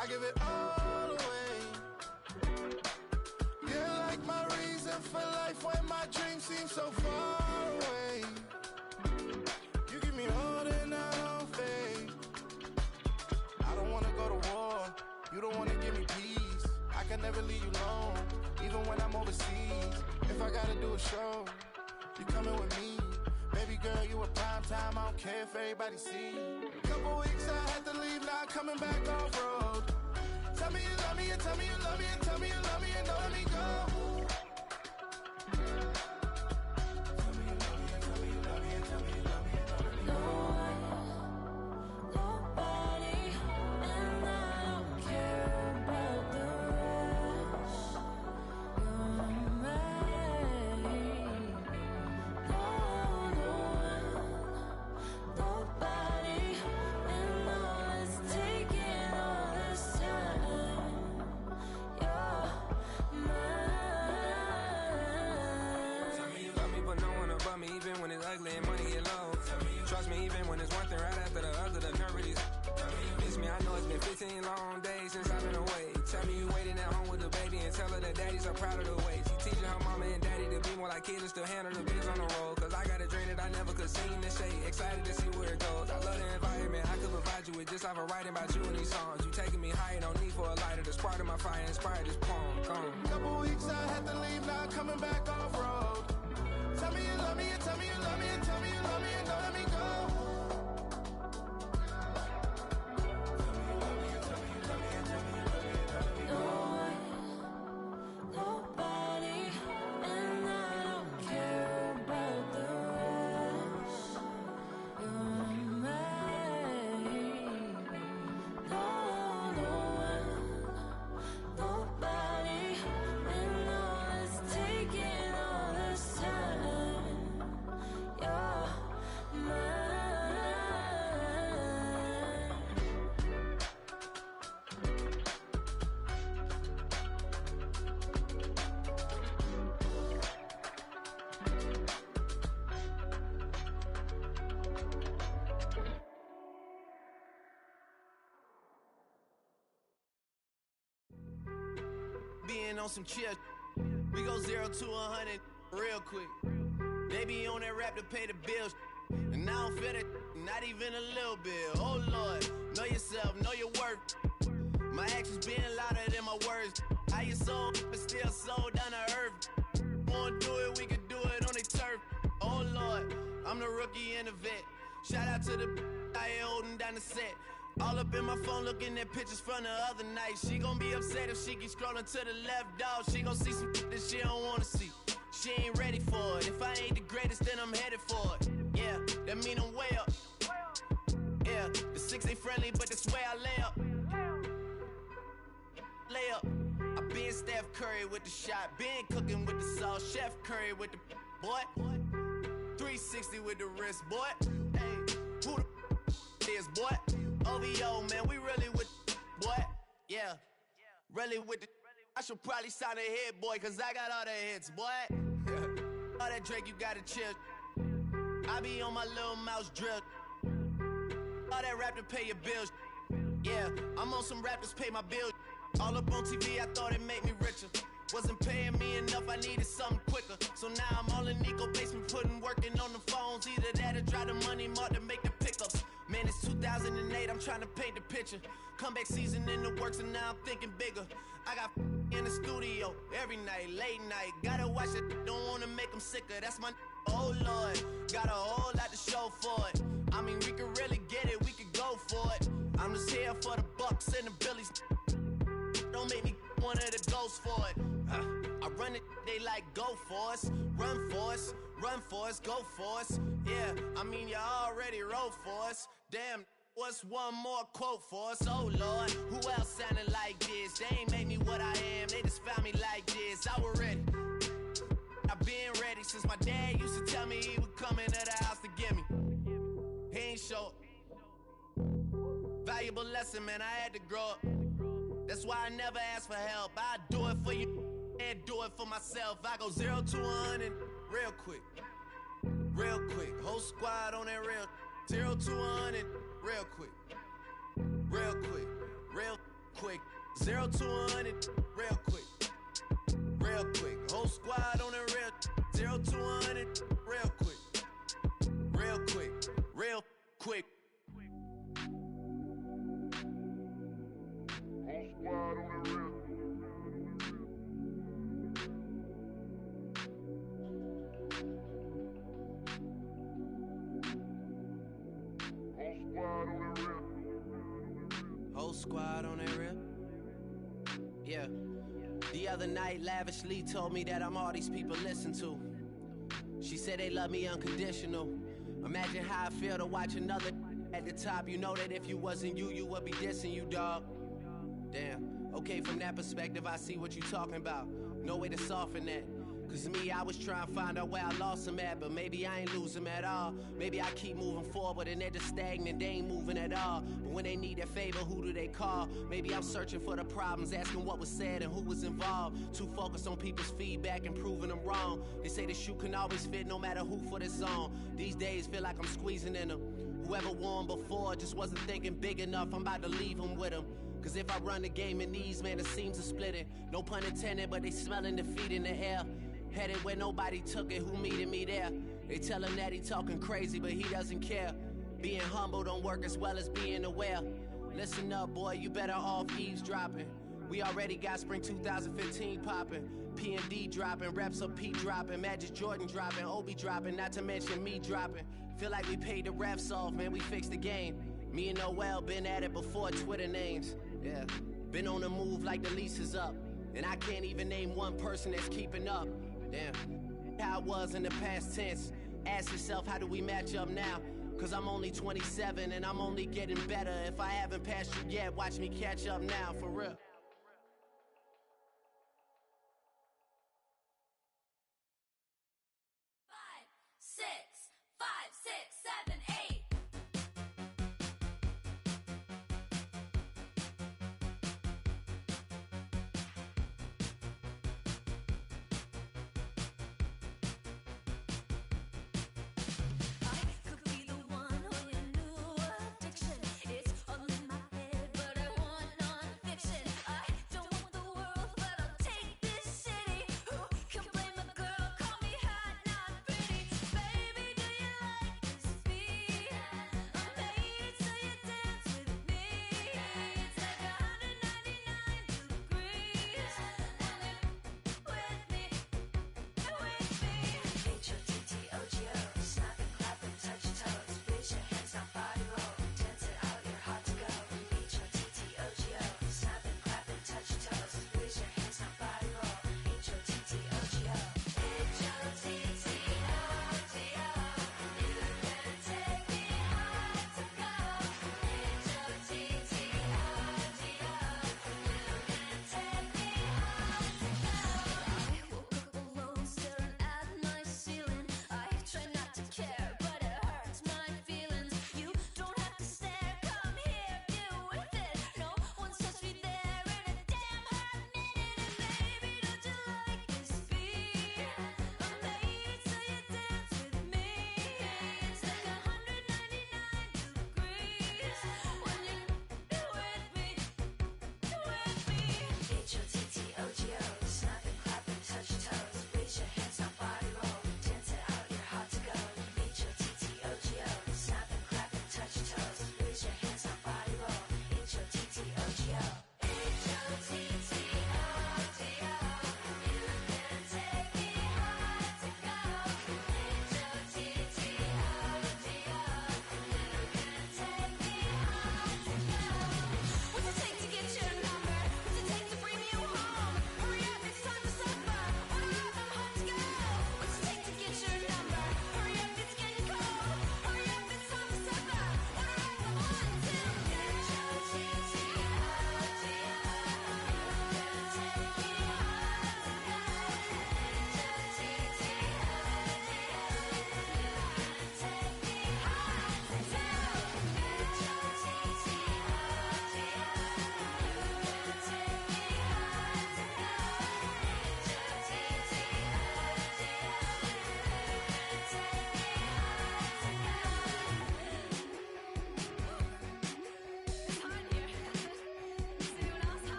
I give it all away. You're like my reason for life when my dreams seem so far away. You give me more than I don't fade. I don't wanna go to war. You don't wanna give me peace. I can never leave you alone, even when I'm overseas. If I gotta do a show, you coming with me. Baby girl, you a prime time. I don't care if everybody see. Couple weeks I had to leave, now I'm coming back off road. Tell me you love me, and tell me you love me, and tell me you love me, and don't let me go. Tell me you love me, and tell me you love me, and tell me you love me, and don't let me go. Nobody, and I don't care about the rest. me even when it's one thing right after the other, the nerve release. Miss me, I know it's been 15 long days since I've been away. Tell me you waiting at home with the baby and tell her that daddy's so proud of the way. She teaching her mama and daddy to be more like kids and still handle the biz on the road. Cause I got a dream that I never could sing and say. Excited to see where it goes. I love the environment I could provide you with just off of writing about you in these songs. You taking me higher, no need for a lighter. The spark of my fire inspired this poem. Gone. Couple weeks I had to leave, now coming back off road. Tell me you love me, and tell me you love me, and tell me you love me, and don't let me go. Being on some chill, we go 0 to 100 real quick. They be on that rap to pay the bills, and I don't feel it, not even a little bit. Oh Lord, know yourself, know your worth. My actions being louder than my words. How you sold, but still sold down to earth. Wanna do it, we can do it on the turf. Oh Lord, I'm the rookie and the vet. Shout out to the I ain't holding down the set. All up in my phone looking at pictures from the other night. She gon' be upset if she keep scrolling to the left, dog. She gon' see some that she don't wanna see. She ain't ready for it. If I ain't the greatest, then I'm headed for it. Yeah, that mean I'm way up. Yeah, the 6 ain't friendly, but that's where I lay up. Lay up. I been Steph Curry with the shot. Been cooking with the sauce. Chef Curry with the boy. 360 with the wrist, boy. Hey, who the is, boy? OVO, man, we really with boy. Yeah, really with the. I should probably sign a hit, boy, cause I got all the hits, boy. All that Drake, you gotta chill. I be on my little mouse drill. All that rap to pay your bills. Yeah, I'm on some rappers pay my bills. All up on TV, I thought it made me richer. Wasn't paying me enough, I needed something quicker. So now I'm all in Nico basement, working on the phones. Either that or try the money mark to make the pickups. Man, it's 2008, I'm trying to paint the picture. Comeback season in the works and now I'm thinking bigger. I got in the studio every night, late night. Gotta watch it, don't wanna make them sicker. That's my oh Lord, got a whole lot to show for it. I mean, we could really get it, we could go for it. I'm just here for the Bucks and the Billies. Don't make me one of the ghosts for it. I run it, they like go for us, run for us, run for us, go for us. Yeah, I mean you already wrote for us. Damn, what's one more quote for us? Oh Lord, who else sounded like this? They ain't made me what I am, they just found me like this. I was ready, I've been ready since my dad used to tell me he would come into the house to get me. He ain't show up. Valuable lesson, man, I had to grow up. That's why I never ask for help. I do it for you and do it for myself. I go 0 to 100 real quick. Real quick. Whole squad on that real. 0 to 100 real quick. Real quick. Real quick. 0 to 100 real quick. Real quick. Whole squad on that real. 0 to 100 real quick. Real quick. Real quick. Squad on the real. Whole squad on that real. Yeah. The other night, lavishly told me that I'm all these people listen to. She said they love me unconditional. Imagine how I feel to watch another at the top. You know that if you wasn't you, you would be dissing you, dog. Damn, okay, from that perspective, I see what you talking about. No way to soften that. Cause me, I was trying to find out where I lost them at, but maybe I ain't lose them at all. Maybe I keep moving forward and they're just stagnant, they ain't moving at all. But when they need that favor, who do they call? Maybe I'm searching for the problems, asking what was said and who was involved. Too focused on people's feedback and proving them wrong. They say the shoe can always fit no matter who for the song. These days feel like I'm squeezing in them. Whoever won before just wasn't thinking big enough. I'm about to leave him with him. Cause if I run the game in these, man, the seams are splitting. No pun intended, but they smelling defeat in the air. Headed where nobody took it, who meeting me there? They tell him that he talking crazy, but he doesn't care. Being humble don't work as well as being aware. Listen up, boy, you better off eavesdropping. We already got spring 2015 popping. P&D dropping, reps of P dropping, Magic Jordan dropping, Obi dropping, not to mention me dropping. Feel like we paid the refs off, man, we fixed the game. Me and Noel been at it before Twitter names. Yeah, been on the move like the lease is up. And I can't even name one person that's keeping up. Damn, how it was in the past tense. Ask yourself, how do we match up now? Cause I'm only 27 and I'm only getting better. If I haven't passed you yet, watch me catch up now, for real. 6, 5, 6, 7, 8. I could be the one on your new addiction. It's all in my head, but I want non-fiction. I don't want the world, but I'll take this city. Who can blame a girl? Call me hot, not pretty. Baby, do you like this beat? I'm made so you dance with me. It's like 199 degrees when you're with me. H-O-T-T-O-G-O, snap and clap and touch toes. Raise your hands, now body roll. Dance it out, you're hot to go. H-O-T-T-O-G-O, snap and clap and touch toes. Raise your hands, now body roll. H-O-T-T-O-G-O. H-O-T-T-O-G-O, you can take me high to go. H-O-T-T-O-G-O, you can take me high to go. I woke up alone, staring at my ceiling. I try not to care, but it hurts my feelings. You don't have to stare, come here, get with it. No one's touched me there in a damn hot minute. And baby, don't you like this beat? I'm made so you dance with me. It's like 199 degrees when you're with me. H-O-T-T-O-G-O, snap and clap and touch toes. Raise your hands, now body roll. Dance it out, you're hot to go. H-O-T-T-O-G-O, snap and clap and touch toes. Raise your hands, now body roll. H-O-T-T-O-G-O. H-O-T-T-O-G-O, you can take me high to go. H-O-T-T-O-G-O, you can take me high to go. What's it take to get your number? What's it take to bring you home? Hurry up, it's time to suffer. Order up, I'm hot to go. What's it take to get your number? Hurry up, it's getting cold. Hurry up, it's time to suffer. Order up, I'm hot to go.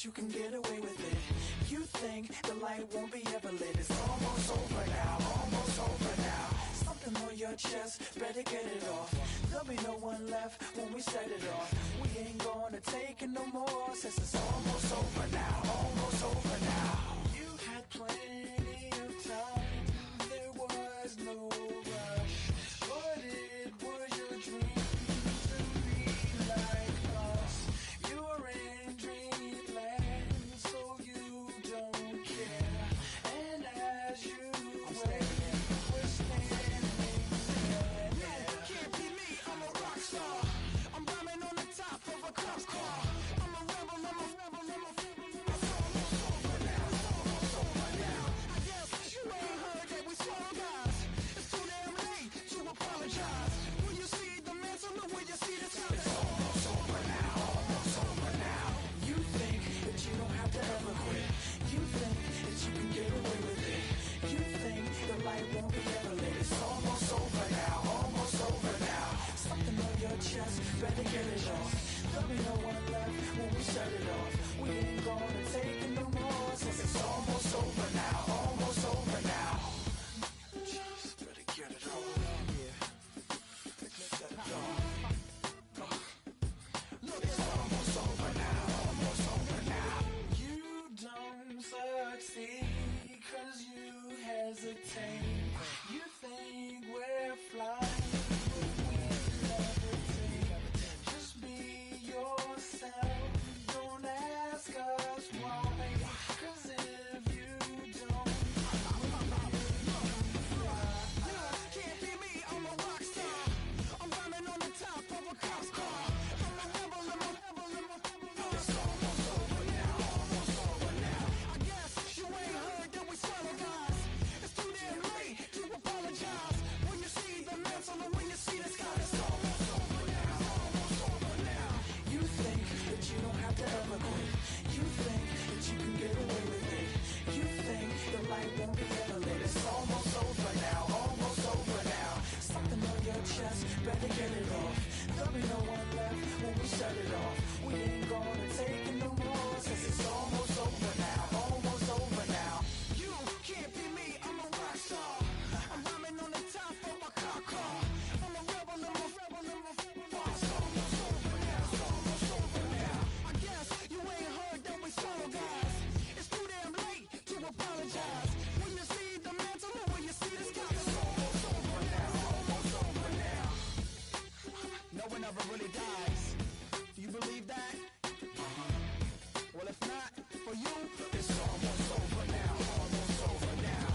that you can get away with it. You think the light won't be ever lit. It's almost over now, almost over now. Something on your chest, better get it off. There'll be no one left when we set it off. We ain't gonna take it no more, since it's almost over now, almost over now. You had plenty of time, there was no rush, but it was your dream to be like us. You're in dreamland, so you don't care. And as you wait, we're standing there. Yeah, can't be me, I'm a rock star. I'm rhyming on the top of a cop's car. I'm a rebel, I'm a rebel, I'm a rebel. It's almost over now, it's almost over now. I guess you ain't heard that we swallow guys. It's too damn late to apologize. When you see the mantle, or when you see the sun, it's almost over now, almost over now. You think that you don't have to ever quit. You think that you can get away with it. You think the light won't be ever lit. It's almost over now, almost over now. Something on your chest, better get it off. There'll be no one left when we set it off. We ain't gonna take it no more, since it's almost over now, almost over now. Just better get it off. Yeah. Set it off. Look, it's almost over now, almost over now. You don't succeed, cause you hesitate. You think we're flying, but we levitate. Just be yourself, don't ask us why. Cause if you don't, Can't be me, I'm a rock star. I'm rhyming on the top of a cop's car. I'm a rebel, I'm a rebel, I'm a rebel. It's almost over now, almost over now. I guess you ain't heard that we swallow guys. It's too damn late to apologize. When you see the mantle and when you see the sky, it's almost over now, almost over now. you think that you don't have to ever quit. You think that you can get away with it. You think the light won't be ever lit. It's almost over now, almost over now. Something on your chest, better get it off. There'll be no one left when we set it off. We ain't gonna take it no more, since it's almost over now, almost over now. You can't be me, I'm a rock star. I'm rhyming on the top of my car. I'm a rebel, I'm a rebel, I'm a rebel. It's almost over now, it's almost over now. I guess you ain't heard that we swallow guys. It's too damn late to apologize. When you see the mantle or when you see the sky, it's almost over now, almost over now. No one ever really dies. Do you believe that? Well, if not, for you, It's almost over now, almost over now.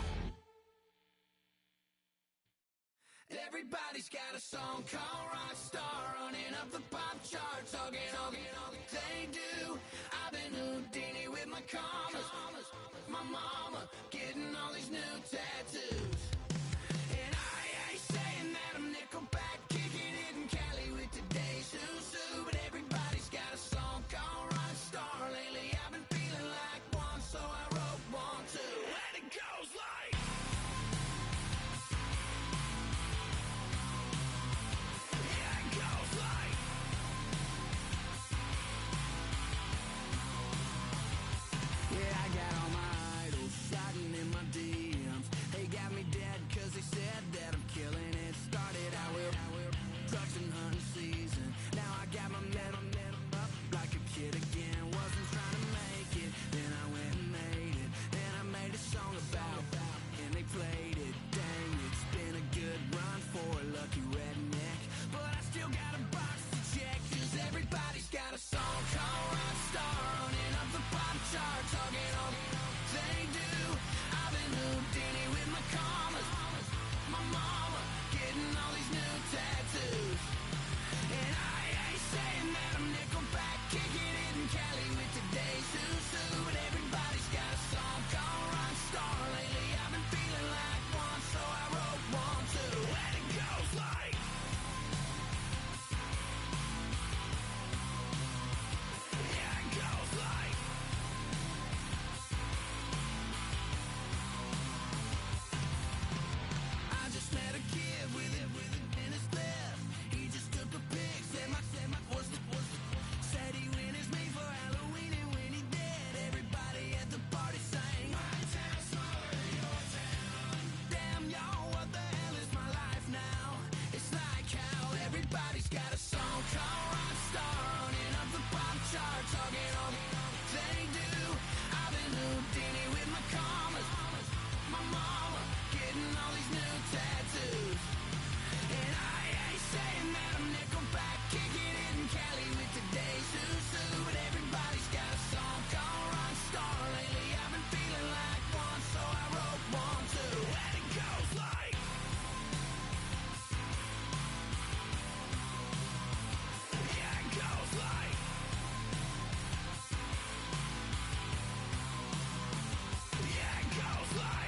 Everybody's got a song called Rockstar, running up the pop charts, hugging, they do. I've been Houdini with my commas, my mama getting all these new tattoos. And I ain't saying that I'm Nickelback, kicking it in Cali with today's Susu, but everybody's got a song called Rockstar. Lately I've been feeling like one, so I wrote one too. And it goes like, yeah, it goes like, yeah, I got all my idols sliding in my DMs. They got me song called Rockstar, running up the pop chart, talking all they do. I've been Houdini with my commas, my mama getting all these new tattoos. And I ain't saying that I'm Nickelback, kicking it in Cali with today's Susu. But everybody's got a song called Rockstar. Lately I've been feeling like one, so I wrote one too. And it goes like, yeah, it goes like, yeah, it goes like.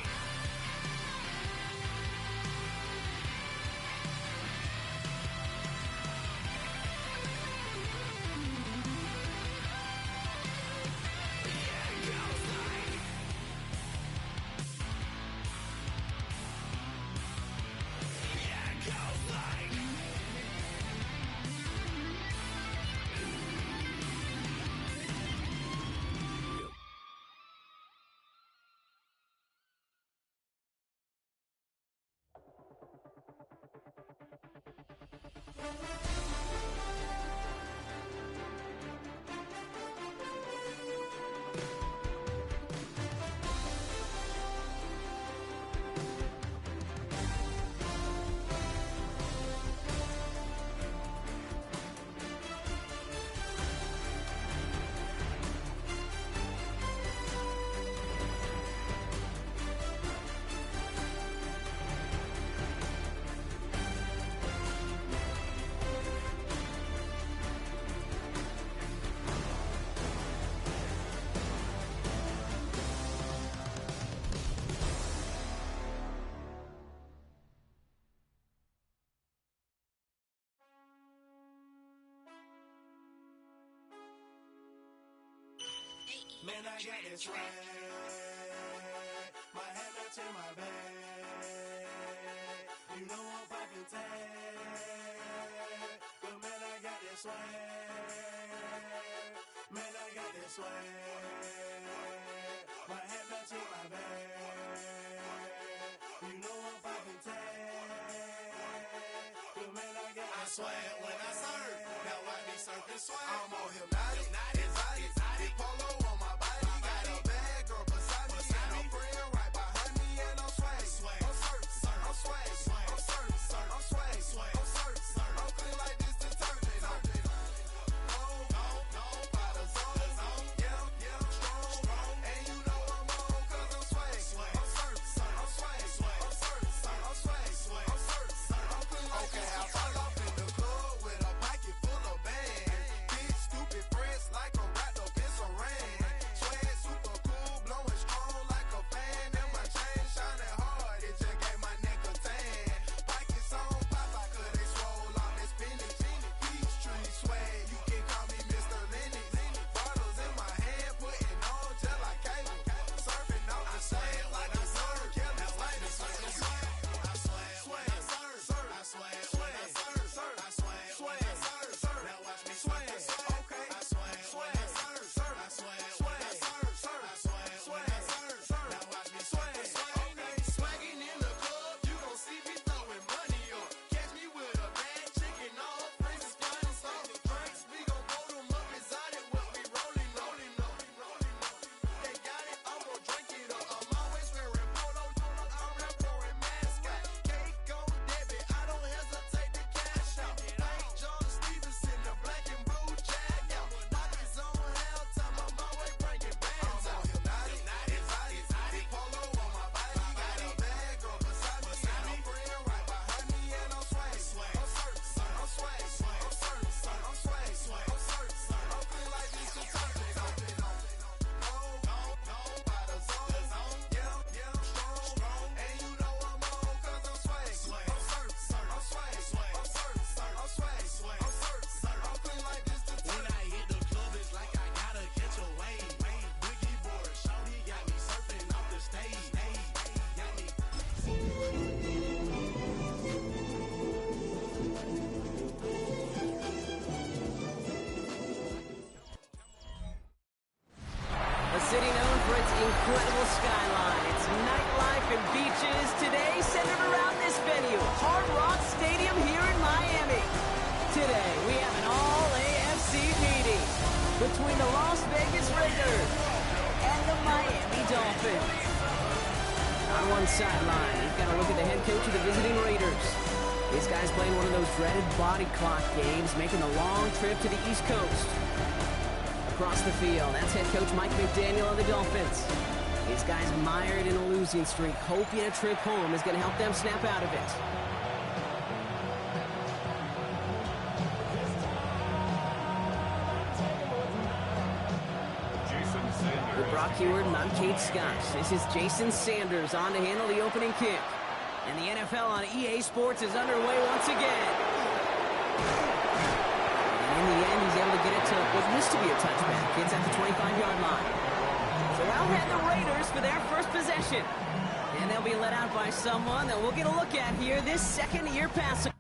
Man, I got this swag. My head matching my bag. You know I'm poppin' tag. But man, I got this swag. Man, I got this swag. My head matching my bag. You know I'm poppin' tag. But man, I got this swag. When I surf, now I be surfing swag. I'm on hypnotic, exotic, polo on my body. Got a bad girl beside me, and a friend right behind me, and I'm swag. I'm surf, I'm swag, I'm surf, I'm swag, I'm surf, I'm clean like this detergent. No, by the zone, yeah, strong, and you know I'm on 'cause I'm swag. I'm surf, I'm swag, I'm surf, I'm swag, I'm surf, I'm clean like this. Okay, I fall off in the club with a pocket full of bands. Big stupid friends like I'm wrapped up in some rain. Swag super cool, blowing strong like a fan. And my chain shining hard, it just gave my neck a tan. Pockets on Popeye, 'cause they swole off that spinach. Peachtree swag, you can call me Mr. Lennox. Bottles in my hand, putting on just like cable. Surfing off the sand like a surf. Kelly like the swag. I swag, swag, surf, I swag, swag, surf, I swag, swag, surf. Now watch me swag. Okay, I swag, swag, surf, I swag, swag, surf, I swag, swag, surf. Now watch me swag. Okay, swagging in the club, you gon' see me throwing money up. Catch me with a bad chicken, all her friends is flying soft drinks. We gon' blow them up exotic, what we rolling up. They got it, I'm gon' drink it up. I'm always wearing polo, I'm rap pouring mascot. Cake on debit, I don't hesitate to cash out. Ain't John Stevenson, the black and blue jag out. Pockets on halftime, I'm always bringing bands out. I'm hypnotic, exotic, polo on my body. Got a bad girl beside me, and a friend right behind me, and I'm swag. I'm surf, I'm swag, I'm surf, I'm swag, I'm surf, I'm clean like this detergent. No, by the zone, yeah, strong, and you know I'm on 'cause I'm swag. I'm surf, I'm swag, I'm surf, I'm swag, I'm surf, I'm clean like this detergent. When I hit the club, it's like I gotta catch a wave. Boogie board, shawty got me surfing off the stage. Got me. A city known for its incredible skyline, its nightlife and beaches, today centered around this venue, Hard Rock Stadium here in Miami. Today, we have an all-AFC meeting between the Las Vegas Raiders and the Miami Dolphins. On one sideline, we've got a look at the head coach of the visiting Raiders. This guy's playing one of those dreaded body clock games, making the long trip to the East Coast. Across the field, that's head coach Mike McDaniel of the Dolphins. These guys mired in a losing streak, hoping a trip home is going to help them snap out of it. With Brock Heward and I'm Kate Scott. This is Jason Sanders on to handle the opening kick. And the NFL on EA Sports is underway once again. And in the end, he's able to get it to what used to be a touchback. It's at the 25-yard line. So out head the Raiders for their first possession. And they'll be let out by someone that we'll get a look at here, this second-year passer.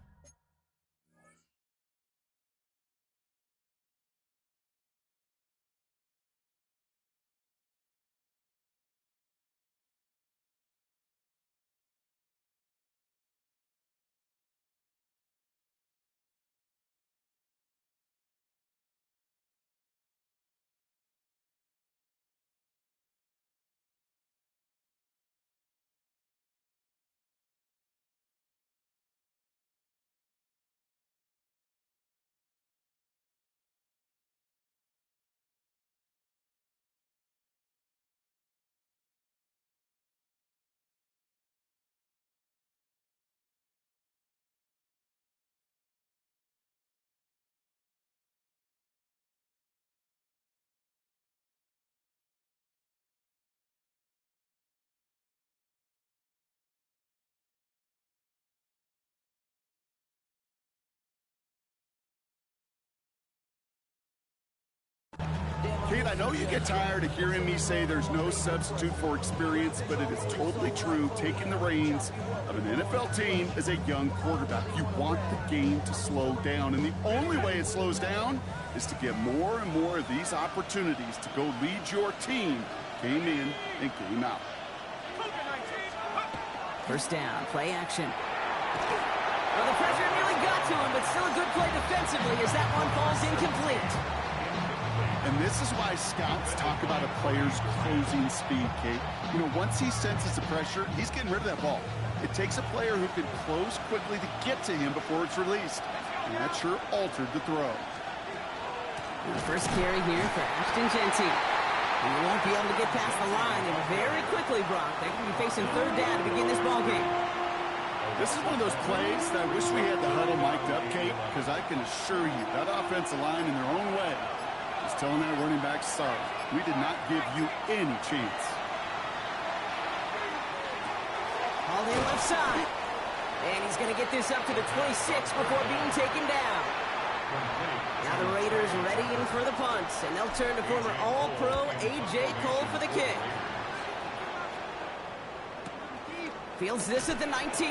Kate, I know you get tired of hearing me say there's no substitute for experience, but it is totally true. Taking the reins of an NFL team as a young quarterback, you want the game to slow down, and the only way it slows down is to get more and more of these opportunities to go lead your team game in and game out. First down, play action. Well, the pressure nearly got to him, but still a good play defensively as that one falls incomplete. And this is why scouts talk about a player's closing speed, Kate. You know, once he senses the pressure, he's getting rid of that ball. It takes a player who can close quickly to get to him before it's released. And that sure altered the throw. The first carry here for Ashton Genty. And he won't be able to get past the line, and very quickly, Brock, they can be facing third down to begin this ball game. This is one of those plays that I wish we had the huddle mic'd up, Kate, because I can assure you that offensive line in their own way is telling that running back, sorry, we did not give you any chance. All the left side. And he's going to get this up to the 26 before being taken down. Now the Raiders ready in for the punt, and they'll turn to former All-Pro A.J. Cole for the kick. Fields this at the 19.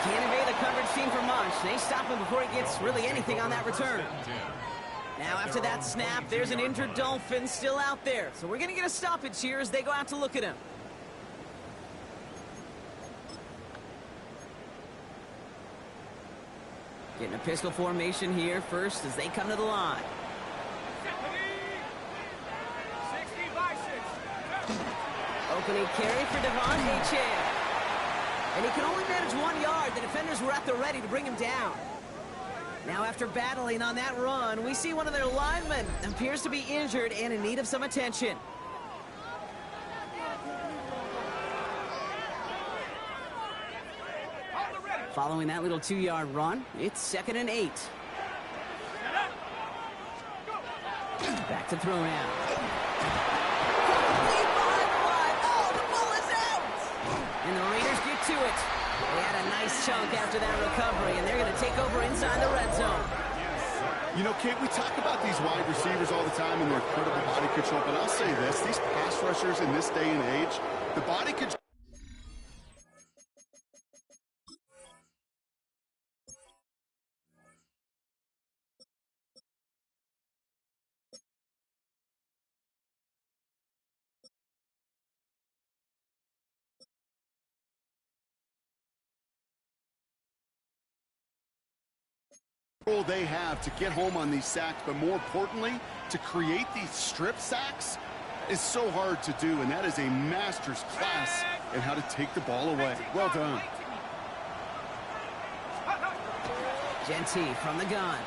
Can't evade the coverage team for much. They stop him before he gets really anything on that return. Now after that snap, there's an injured Dolphin still out there. So we're going to get a stoppage here as they go out to look at him. Getting a pistol formation here first as they come to the line. Opening carry for Devontae Chan. And he can only manage 1 yard. The defenders were at the ready to bring him down. Now after battling on that run, we see one of their linemen appears to be injured and in need of some attention. Following that little 2-yard run, it's 2nd and 8. Back to throw now. And the Raiders get to it. They had a nice chunk after that recovery, and they're going to take over inside the red zone. You know, Kate, we talk about these wide receivers all the time and their incredible body control, but I'll say this, these pass rushers in this day and age, the body control they have to get home on these sacks, but more importantly, to create these strip sacks is so hard to do, and that is a master's class in how to take the ball away. Well done. Genty from the gun.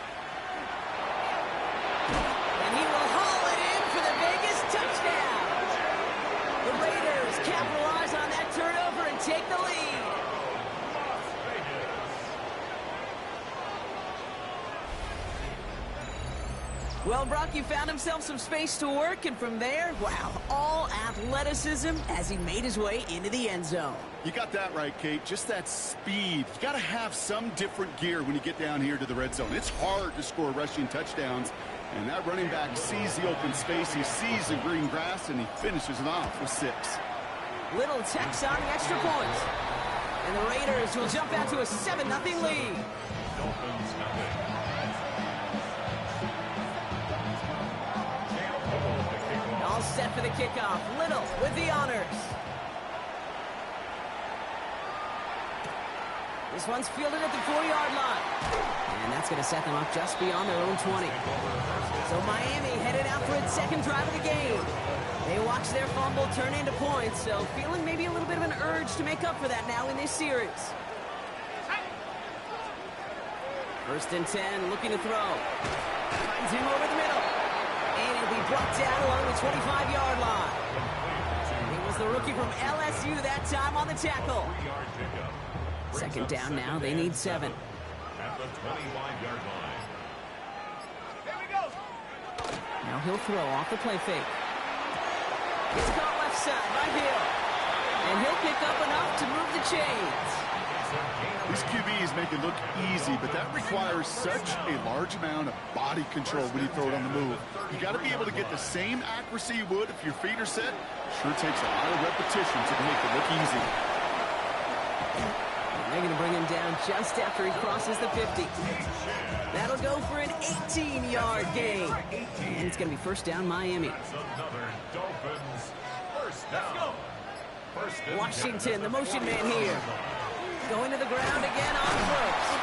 And he will haul it in for the Vegas touchdown. The Raiders capitalize on that turnover and take the lead. Well, Brock, he found himself some space to work, and from there, wow, all athleticism as he made his way into the end zone. You got that right, Kate. Just that speed. You got to have some different gear when you get down here to the red zone. It's hard to score rushing touchdowns, and that running back sees the open space, he sees the green grass, and he finishes it off with 6. Little text on the extra point. And the Raiders will jump out to a 7-0 lead. Dolphins nothing. All set for the kickoff. Little with the honors. This one's fielded at the 4-yard line. And that's going to set them up just beyond their own 20. So Miami headed out for its second drive of the game. They watched their fumble turn into points, so feeling maybe a little bit of an urge to make up for that now in this series. 1st and 10, looking to throw. Finds him over the middle. And he'll be brought down along the 25-yard line. It was the rookie from LSU that time on the tackle. 2nd down now. They need 7. At the 25-yard line. Now he'll throw off the play fake. It's caught left side by Hill. And he'll pick up enough to move the chains. These QBs make it look easy, but that requires such a large amount of body control when you throw it on the move. You got to be able to get the same accuracy you would if your feet are set. Sure takes a lot of repetition to make it look easy. They're going to bring him down just after he crosses the 50. That'll go for an 18-yard gain. And it's going to be 1st down Miami. Washington, the motion man here. Going to the ground again on 1st.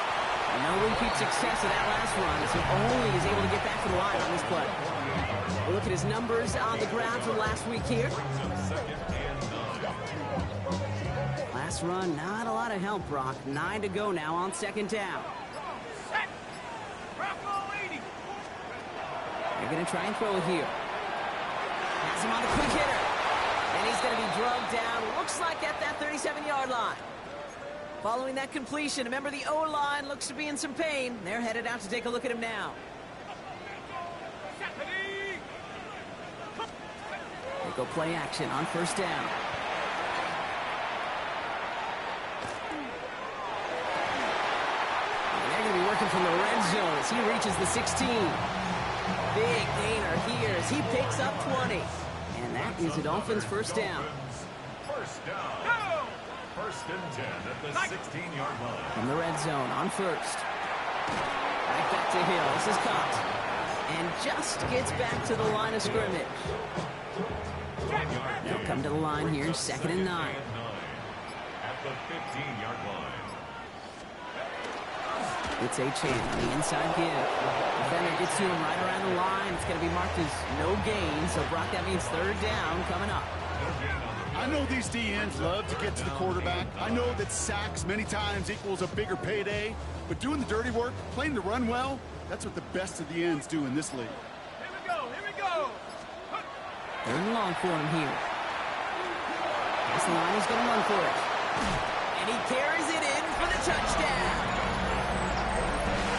No repeat success of that last run, as he only is able to get back to the line on this play. We'll look at his numbers on the ground from last week here. Last run, not a lot of help, Brock. 9 to go now on 2nd down. They're going to try and throw here. Has him on the quick hitter. And he's going to be drugged down, looks like at that 37-yard line. Following that completion, remember the O-line looks to be in some pain. They're headed out to take a look at him now. They go play action on 1st down. And they're going to be working from the red zone as he reaches the 16. Big gainer here as he picks up 20. And that is the Dolphins' 1st down. 1st down. 1st and 10 at the 16-yard line. From the red zone on 1st. Right back to Hill. This is caught. And just gets back to the line of scrimmage. They'll come to the line here, 2nd and 9. At the 15-yard line. It's Achane on the inside give. Defender gets to him right around the line. It's going to be marked as no gain. So, Brock, that means 3rd down coming up. I know these DNs love to get to the quarterback. I know that sacks many times equals a bigger payday. But doing the dirty work, playing the run well, that's what the best of the ends do in this league. Here we go. 3rd and long for him here. This line is going to run for it. And he carries it in for the touchdown.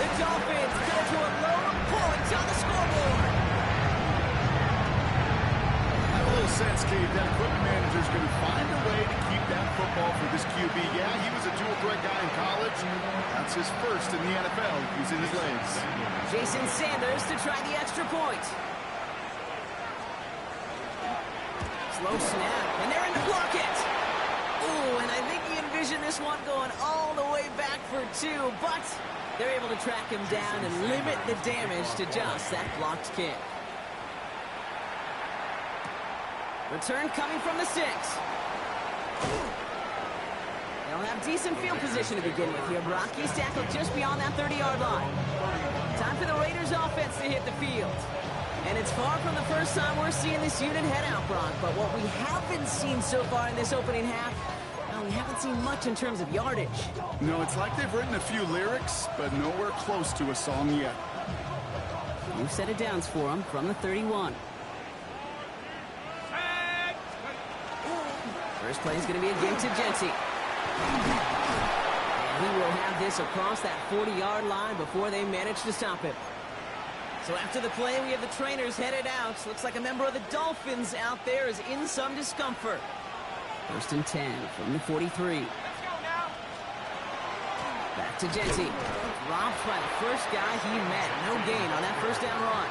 The Dolphins go to a load of points on the scoreboard. I have a little sense, Cave, that equipment manager is going to find a way to keep that football for this QB. Yeah, he was a dual threat guy in college. That's his 1st in the NFL using his legs. Jason Sanders to try the extra point. Slow snap, and they're in to block it. Ooh, and I think he envisioned this one going all the way back for 2, but they're able to track him down and limit the damage to just that blocked kick. Return coming from the 6. They'll They'll have decent field position to begin with here, Brock. He's tackled just beyond that 30-yard line. Time for the Raiders offense to hit the field. And it's far from the first time we're seeing this unit head out, Brock. But what we haven't seen so far in this opening half, well, we haven't seen much in terms of yardage. No, it's like they've written a few lyrics, but nowhere close to a song yet. New set of downs for them from the 31. First play is going to be a give to Jency. And he will have this across that 40-yard line before they manage to stop it. So after the play, we have the trainers headed out. Looks like a member of the Dolphins out there is in some discomfort. First and 10 from the 43. Back to Jency. Dropped by the first guy he met. No gain on that first down run.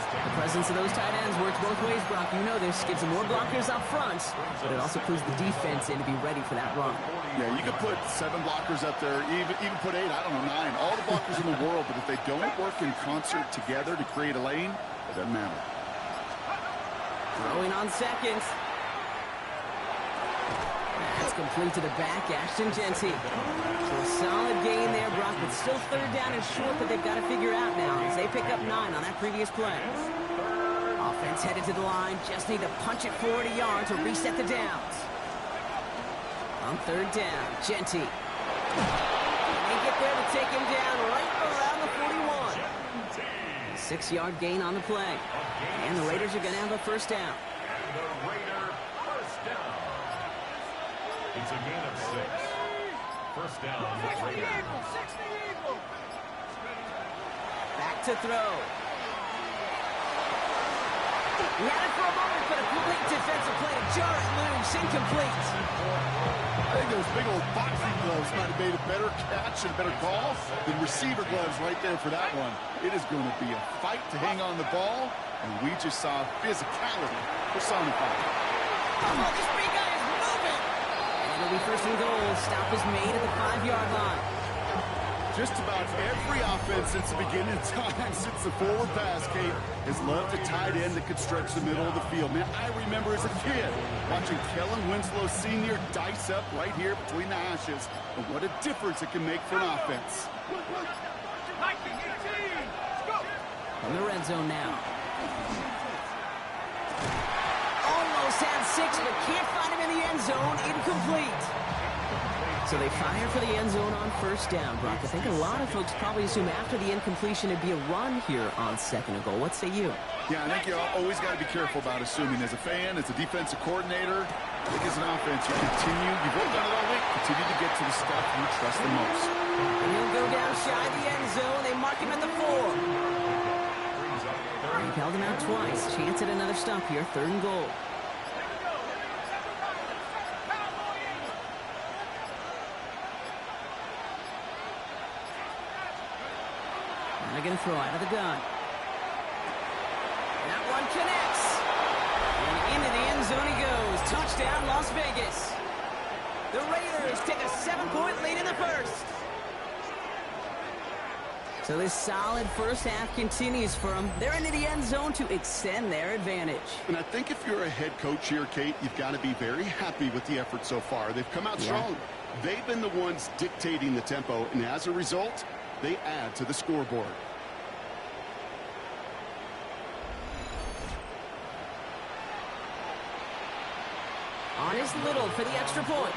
The presence of those tight ends works both ways, Brock. You know this. Gives them more blockers up front, but it also clues the defense in to be ready for that run. Yeah, you could put 7 blockers up there, even put 8, I don't know, 9. All the blockers in the world, but if they don't work in concert together to create a lane, it doesn't matter. Throwing on seconds. That's complete to the back, Ashton Jency. So a solid gain there, Brock, but still third down and short that they've got to figure out now as they pick up 9 on that previous play. Offense headed to the line, just need to punch it 40 yards to reset the downs. On third down, Jency. They get there to take him down right around the 41. 6-yard gain on the play. And the Raiders are going to have a first down. And the Raider first down. It's a gain of 6. First down, Raiders. Back to throw. He had it for a moment, but a complete defensive play to jar it loose. Incomplete. I think those big old boxing gloves might have made a better catch and a better call than receiver gloves right there for that one. It is going to be a fight to hang on the ball, and we just saw physicality personified. Oh, this big guy is moving. And it'll be first and goal. Stop is made at the 5-yard line. Just about every offense since the beginning of time, since the forward pass, Kate, has loved a tight end that could stretch the middle of the field. Man, I remember as a kid watching Kellen Winslow Sr. dice up right here between the hashes, and what a difference it can make for an offense. In the red zone now. Almost had 6, but can't find him in the end zone. Incomplete. So they fire for the end zone on first down, Brock. I think a lot of folks probably assume after the incompletion it'd be a run here on second and goal. What say you? Yeah, I think you always got to be careful about assuming. As a fan, as a defensive coordinator, I think as an offense, you've worked on it all week, continue to get to the stuff you trust the most. And he'll go down shy of the end zone. They mark him at the 4. He held him out twice. Chance at another stop here. Third and goal. They're going to throw out of the gun. That one connects. And into the end zone he goes. Touchdown, Las Vegas. The Raiders take a 7-point lead in the first. So this solid first half continues for them. They're into the end zone to extend their advantage. And I think if you're a head coach here, Kate, you've got to be very happy with the effort so far. They've come out strong. They've been the ones dictating the tempo, and as a result, they add to the scoreboard. On is Little for the extra point.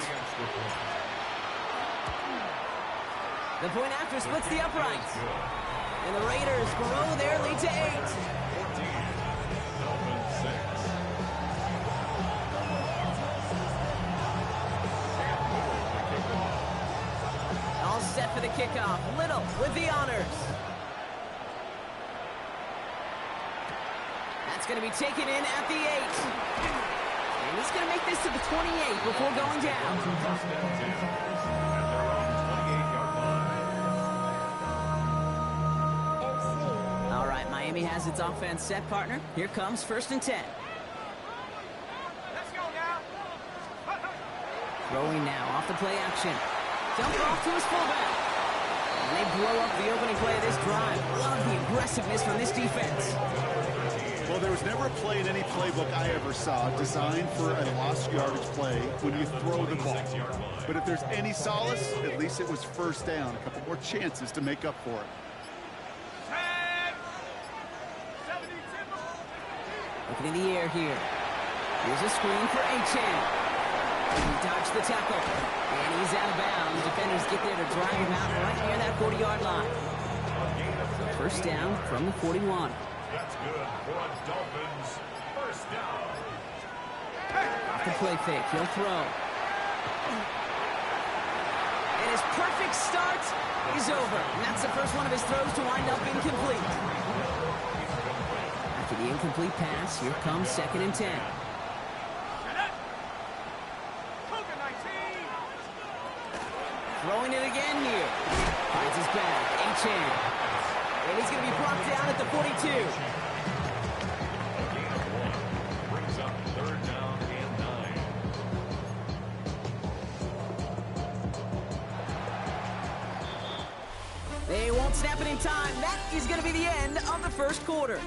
The point after splits the uprights. And the Raiders grow their lead to 8. All set for the kickoff. Little with the honors. That's going to be taken in at the 8. And he's going to make this to the 28 before going down. All right, Miami has its offense set, partner. Here comes first and 10. Let's go now. Throwing now off the play action. Dump off to his fullback. And they blow up the opening play of this drive. Love the aggressiveness from this defense. Well, there was never a play in any playbook I ever saw designed for a lost yardage play when you throw the ball. But if there's any solace, at least it was first down. A couple more chances to make up for it. Looking in the air here. Here's a screen for Achane. He dodged the tackle. And he's out of bounds. Defenders get there to drive him out right near that 40-yard line. So first down from the 41. That's good for a Dolphins first down. Off the play fake, he'll throw. And his perfect start is over. And that's the first one of his throws to wind up incomplete. After the incomplete pass, here comes 2nd and 10. Throwing it again here. Finds his back. Achane. And he's going to be brought down at the 42. Brings up 3rd down and 9. They won't snap it in time. That is going to be the end of the first quarter.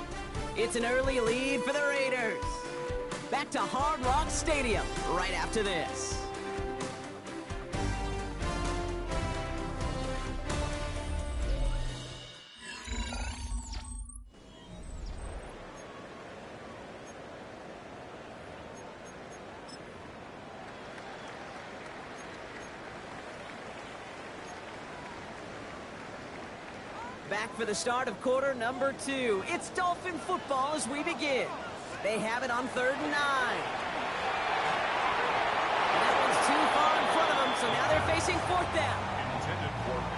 It's an early lead for the Raiders. Back to Hard Rock Stadium right after this. Back for the start of quarter number 2. It's Dolphin football as we begin. They have it on 3rd and 9. And that one's too far in front of them, so now they're facing 4th down.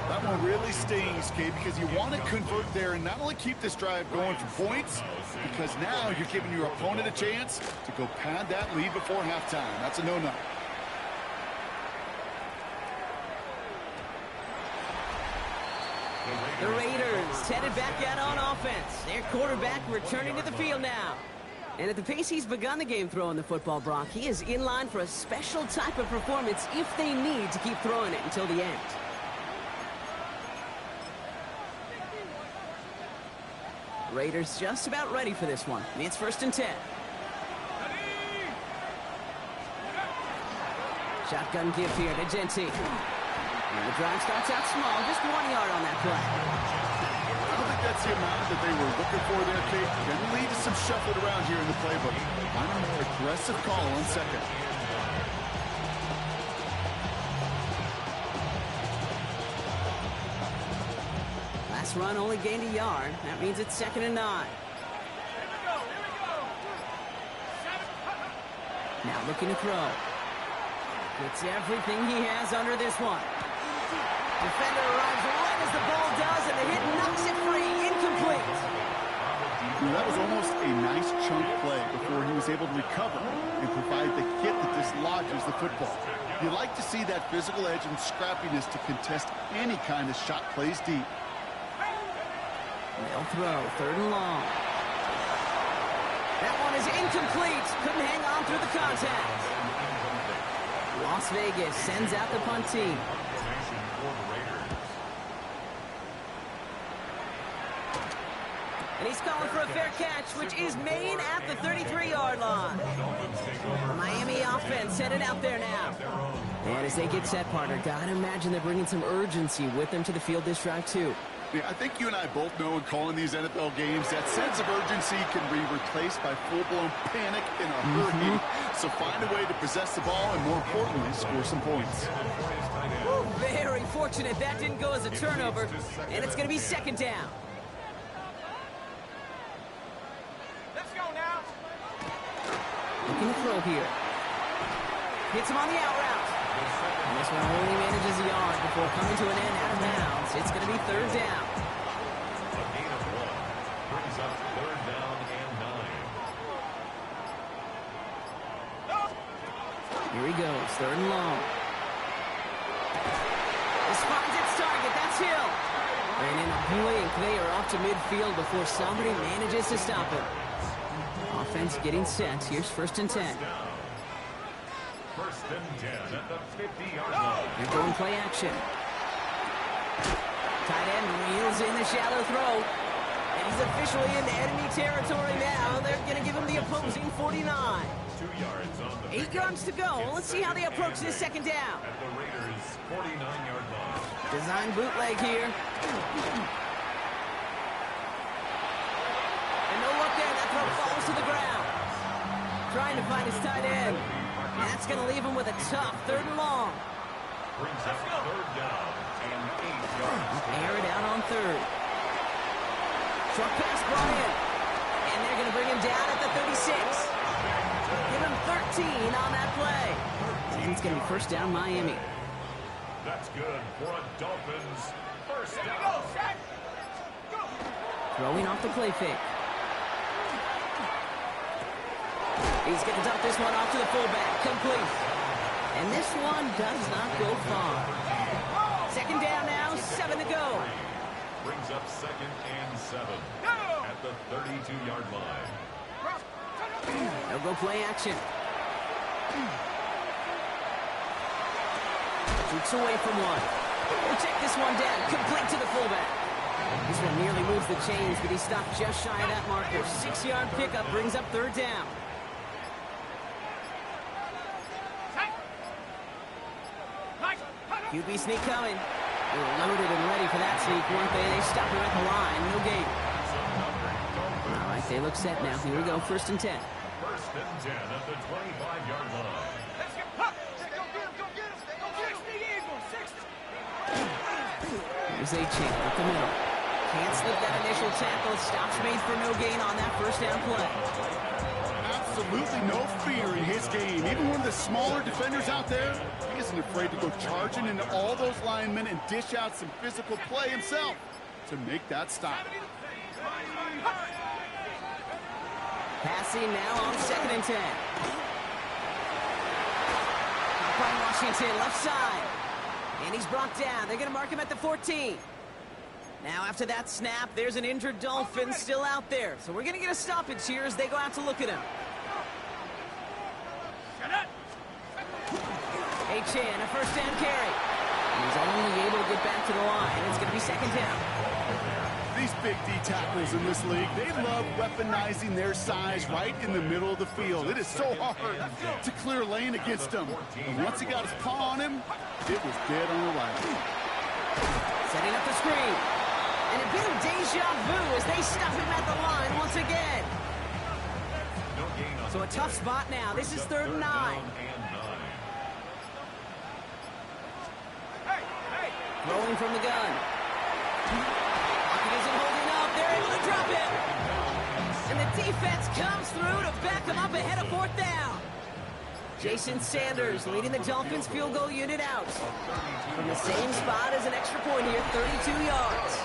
That one really stings, Kate, because you want to convert there and not only keep this drive going for points, because now you're giving your opponent a chance to go pad that lead before halftime. That's a no-no. The Raiders headed back out on offense. Their quarterback returning to the field now. And at the pace he's begun the game throwing the football, Brock, he is in line for a special type of performance if they need to keep throwing it until the end. Raiders just about ready for this one. It's 1st and 10. Shotgun give here to Genti. And the drive starts out small, just 1 yard on that play. I don't think that's the amount that they were looking for there, Kate. Can lead to some shuffling around here in the playbook. Find a more aggressive call on 2nd. Last run only gained a yard. That means it's 2nd and 9. Now looking to throw. Gets everything he has under this one. Defender arrives right as the ball does, and the hit knocks it free. Incomplete. That was almost a nice chunk play before he was able to recover and provide the hit that dislodges the football. You like to see that physical edge and scrappiness to contest any kind of shot plays deep. They'll throw, 3rd and long. That one is incomplete. Couldn't hang on through the contact. Las Vegas sends out the punt team. And he's calling for a fair catch, which is made at the 33-yard line. Miami offense headed out there now. And as they get set, partner, gotta imagine they're bringing some urgency with them to the field this drive, too. Yeah, I think you and I both know in calling these NFL games that sense of urgency can be replaced by full-blown panic in a hurry. So find a way to possess the ball and, more importantly, score some points. Ooh, very fortunate that didn't go as a turnover, and it's going to be 2nd down. Let's go now. Looking to throw here. Hits him on the out route. And this one only manages a yard before coming to an end out of bounds. It's going to be 3rd down. A gain of 1 brings up 3rd down and 9. Here he goes, 3rd and long. This finds its target. That's Hill. And in a blink, they are off to midfield before somebody manages to stop him. Offense getting set. Here's 1st and 10. 1st and 10 at the 50-yard line. They're going play action. Tight end reels in the shallow throw. And He's officially into enemy territory now. They're going to give him the opposing 49. 2 yards on the 8 yards to go. Let's see how they approach this second down. At the Raiders' 49-yard line. Design bootleg here. And no look there. That throw falls to the ground. Trying to find his tight end. And that's going to leave him with a tough 3rd and long. Brings up 3rd down and 8 yards. Air it out on 3rd. Short pass brought in. And they're going to bring him down at the 36. Give him 13 on that play. And it's going to be 1st down Miami. That's good for a Dolphins 1st down. Throwing off the play fake. He's going to dump this one off to the fullback. Complete. And this one does not go far. 2nd down now, 7 to go. Brings up 2nd and 7 at the 32-yard line. They'll go play action. Shoots away from one. We'll check this one down. Complete to the fullback. This one nearly moves the chains, but he stopped just shy of that marker. 6-yard pickup brings up 3rd down. QB sneak coming. They were loaded and ready for that sneak, weren't they? They stop him at the line. No gain. All right, they look set now. Here we go. 1st and 10. 1st and 10 at the 25-yard line. Here's A-Chain up the middle. Can't slip that initial tackle. Stops made for no gain on that 1st down play. Absolutely no fear in his game. Even one of the smaller defenders out there, he isn't afraid to go charging into all those linemen and dish out some physical play himself to make that stop. Passing now on 2nd and 10. By Washington, left side. And he's brought down. They're going to mark him at the 14. Now after that snap, there's an injured Dolphin still out there. So we're going to get a stoppage here as they go out to look at him. A-Chan, a 1st down carry. And he's only able to get back to the line. It's going to be 2nd down. These big D tackles in this league, they love weaponizing their size right in the middle of the field. It is so hard to clear lane against them. And once he got his paw on him, it was dead on arrival. Setting up the screen. And a bit of deja vu as they stop him at the line once again. So a tough spot now. This is 3rd and 9. Rolling from the gun. Pocket isn't holding up. They're able to drop it. And the defense comes through to back them up ahead of 4th down. Jason Sanders leading the Dolphins field goal unit out. From the same spot as an extra point here, 32 yards.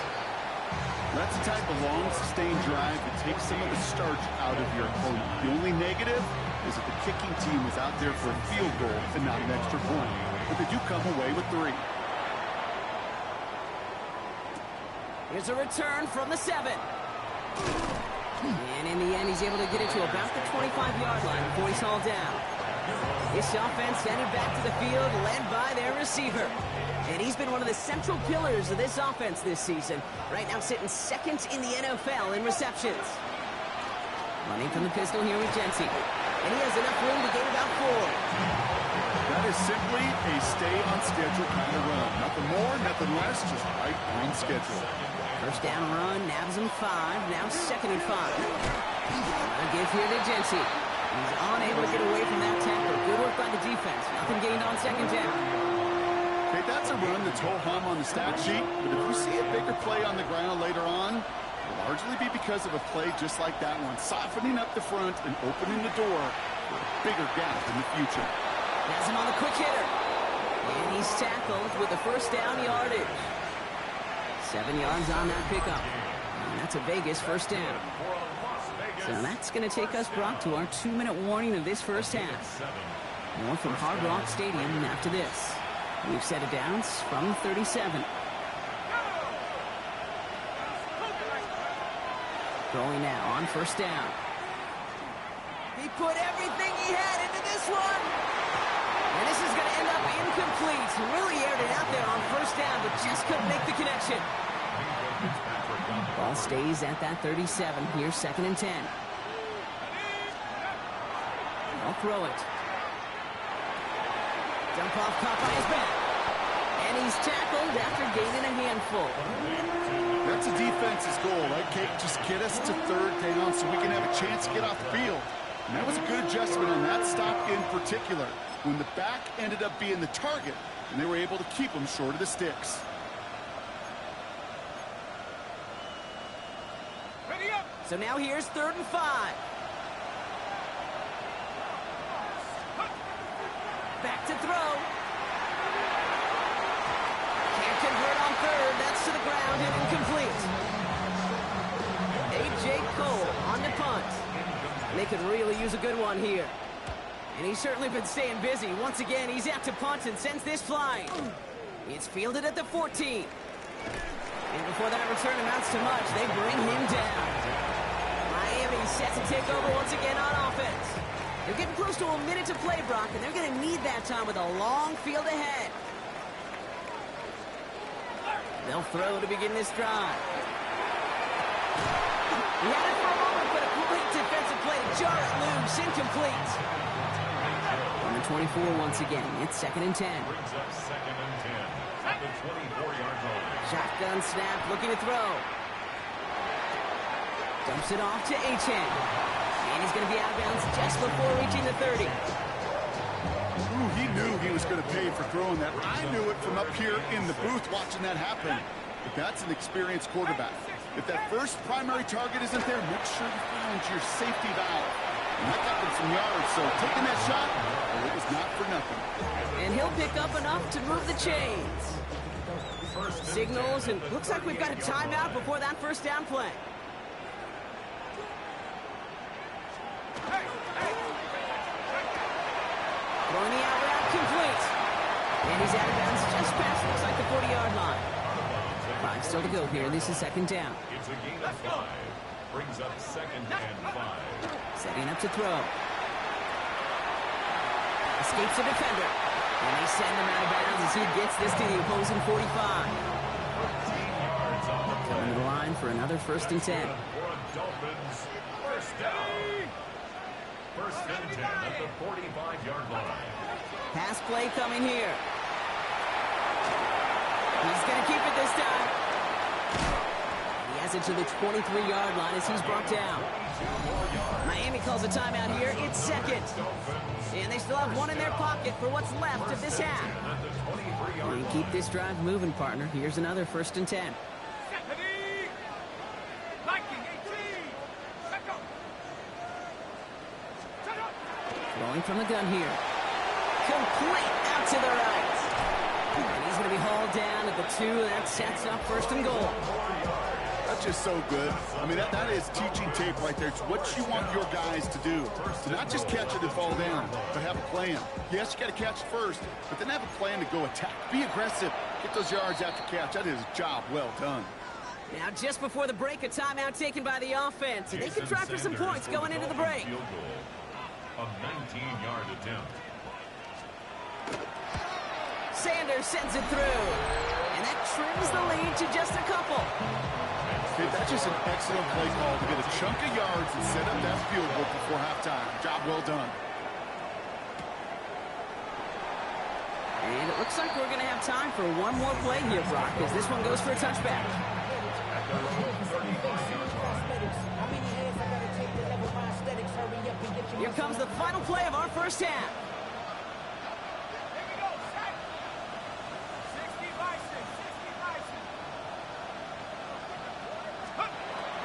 That's the type of long, sustained drive that takes some of the starch out of your opponent. The only negative is that the kicking team is out there for a field goal and not an extra point. But they do come away with 3. Here's a return from the 7. And in the end, he's able to get it to about the 25-yard line before he's hauled down. This offense headed back to the field, led by their receiver. And he's been one of the central pillars of this offense this season. Right now sitting 2nd in the NFL in receptions. Running from the pistol here with Jency. And he has enough room to gain about 4. That is simply a stay-on-schedule kind of run. Nothing more, nothing less, just right on schedule. 1st down run, nabs him 5, now 2nd and 5. A give here to Jency. He's unable to get away from that tackle. Good work by the defense. Nothing gained on 2nd down. Okay, that's a run that's ho-hum on the stat sheet, but if you see a bigger play on the ground later on, it'll largely be because of a play just like that one, softening up the front and opening the door for a bigger gap in the future. Has him on the quick hitter. And he's tackled with the 1st down yardage. 7 yards on that pickup. And that's a Vegas 1st down. So that's going to take us, Brock, to our 2-minute warning of this 1st half. More from Hard Rock Stadium after this. We've set it down from 37. Throwing now on 1st down. He put everything he had into this one. And this is going to end up incomplete. Really aired it out there on 1st down, but just couldn't make the connection. Ball stays at that 37. Here's 2nd and 10. I'll throw it. Dump off caught by his back. And he's tackled after gaining a handful. That's a defense's goal, right, Kate? Just get us to 3rd down so we can have a chance to get off the field. And that was a good adjustment on that stop in particular, when the back ended up being the target, and they were able to keep him short of the sticks. So now here's 3rd and 5. Back to throw. Can't convert on 3rd. That's to the ground and incomplete. A.J. Cole on the punt. And they could really use a good one here. And he's certainly been staying busy. Once again, he's out to punt and sends this flying. It's fielded at the 14. And before that return amounts to much, they bring him down. Miami set to take over once again on offense. They're getting close to a minute to play, Brock, and they're going to need that time with a long field ahead. They'll throw to begin this drive. He had it for a moment, but a great defensive play to jar it loose, incomplete. On the 24 once again, it's 2nd and 10. Brings up 2nd and 10 at the 24-yard line. Shotgun snap, looking to throw. Dumps it off to Achane. And he's going to be out of bounds just before reaching the 30. Ooh, he knew he was going to pay for throwing that. I knew it from up here in the booth watching that happen. But that's an experienced quarterback. If that first primary target isn't there, make sure you find your safety valve. And that got them some yards, so taking that shot, well, it was not for nothing. And he'll pick up enough to move the chains. Signals, and looks like we've got a timeout before that first down play. Throwing the out route complete. And he's out of bounds just past, looks like the 40-yard line. 5 still to go here. This is 2nd down. It's a gain of 5. Brings up 2nd and 5. Setting up to throw. Escapes a defender. And they send him out of bounds as he gets this to the opposing 45. Coming to the line for another 1st and 10. Dolphins, 1st down. 1st and 10 at the 45-yard line. Pass play coming here. He's going to keep it this time. He has it to the 23-yard line as he's brought down. Miami calls a timeout here. It's 2nd. And they still have one in their pocket for what's left of this half. And keep this drive moving, partner. Here's another 1st and 10. Throwing from the gun here. Complete out to the right. And he's going to be hauled down at the 2. That sets up 1st and goal. That's just so good. I mean, that is teaching tape right there. It's what you want your guys to do. To not just catch it and fall down, but have a plan. Yes, you got to catch it first, but then have a plan to go attack. Be aggressive. Get those yards after catch. That is a job well done. Now, just before the break, a timeout taken by the offense. And they can try for some points going into the break. A 19-yard attempt. Sanders sends it through. And that trims the lead to just a couple. Hey, that's just an excellent play call to get a chunk of yards and set up that field goal before halftime. Job well done. And it looks like we're going to have time for one more play here, Brock, as this one goes for a touchback. Here comes the final play of our first half.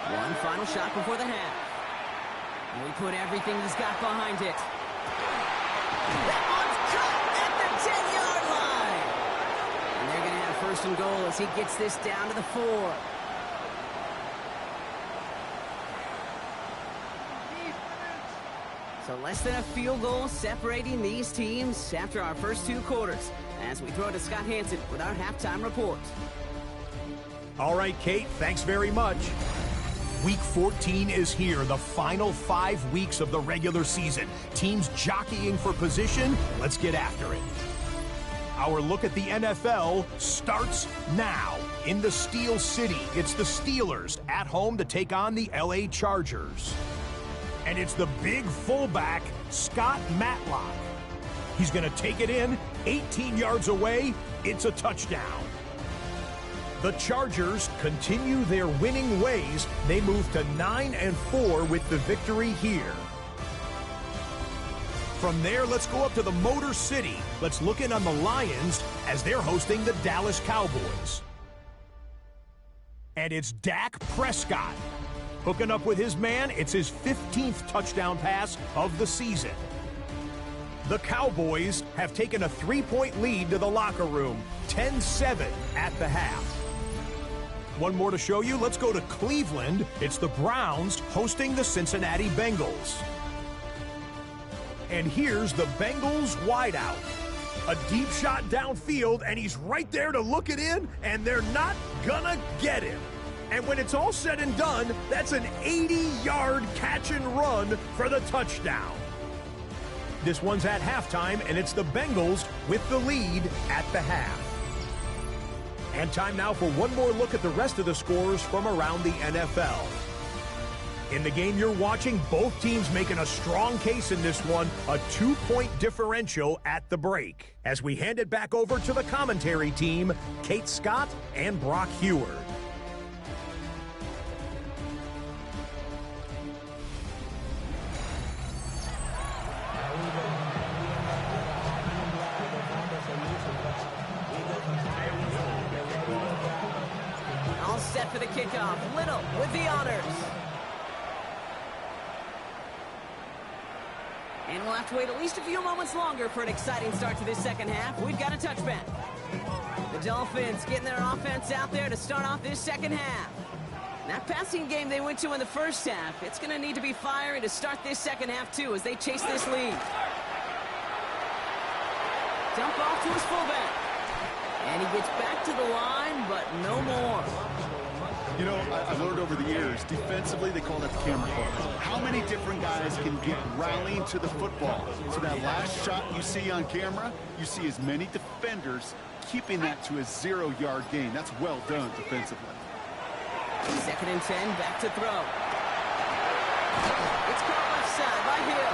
One final shot before the half. And we put everything he's got behind it. That one's cut at the 10-yard line. And they're going to have 1st and goal as he gets this down to the 4. So less than a field goal separating these teams after our first 2 quarters. As we throw to Scott Hansen with our halftime report. All right, Kate, thanks very much. Week 14 is here, the final 5 weeks of the regular season. Teams jockeying for position. Let's get after it. Our look at the NFL starts now. in the Steel City, it's the Steelers at home to take on the LA Chargers. And it's the big fullback, Scott Matlock. He's going to take it in, 18 yards away, it's a touchdown. The Chargers continue their winning ways. They move to 9-4 with the victory here. From there, let's go up to the Motor City. Let's look in on the Lions as they're hosting the Dallas Cowboys. And it's Dak Prescott. Hooking up with his man, it's his 15th touchdown pass of the season. The Cowboys have taken a 3-point lead to the locker room, 10-7 at the half. One more to show you. Let's go to Cleveland. It's the Browns hosting the Cincinnati Bengals. And here's the Bengals wideout. A deep shot downfield, and he's right there to look it in, and they're not gonna get him. And when it's all said and done, that's an 80-yard catch and run for the touchdown. This one's at halftime, and it's the Bengals with the lead at the half. And time now for one more look at the rest of the scores from around the NFL. In the game you're watching, both teams making a strong case in this one, a 2-point differential at the break. As we hand it back over to the commentary team, Kate Scott and Brock Heward. Set for the kickoff. Little with the honors. And we'll have to wait at least a few moments longer for an exciting start to this second half. We've got a touchback. The Dolphins getting their offense out there to start off this second half. That passing game they went to in the first half, it's going to need to be fiery to start this second half too as they chase this lead. Dump off to his fullback. And he gets back to the line, but no more. You know, I've learned over the years, defensively, they call that the camera club. How many different guys can get rallying to the football? So that last shot you see on camera, you see as many defenders keeping that to a 0-yard gain. That's well done defensively. 2nd and 10, back to throw. It's caught left side by Hill.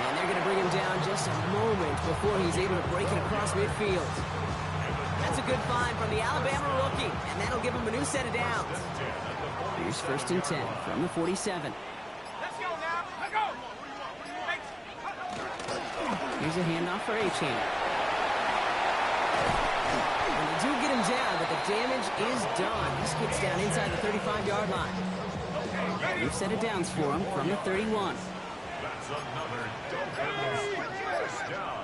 And they're going to bring him down just a moment before he's able to break it across midfield. That's a good find from the Alabama rookie, and that'll give him a new set of downs. Here's 1st and 10 from the 47. Let's go now. Let's go. Here's a handoff for Achane. And they do get him down, but the damage is done. This gets down inside the 35-yard line. New set of downs for him from the 31. That's another Dolphins first down.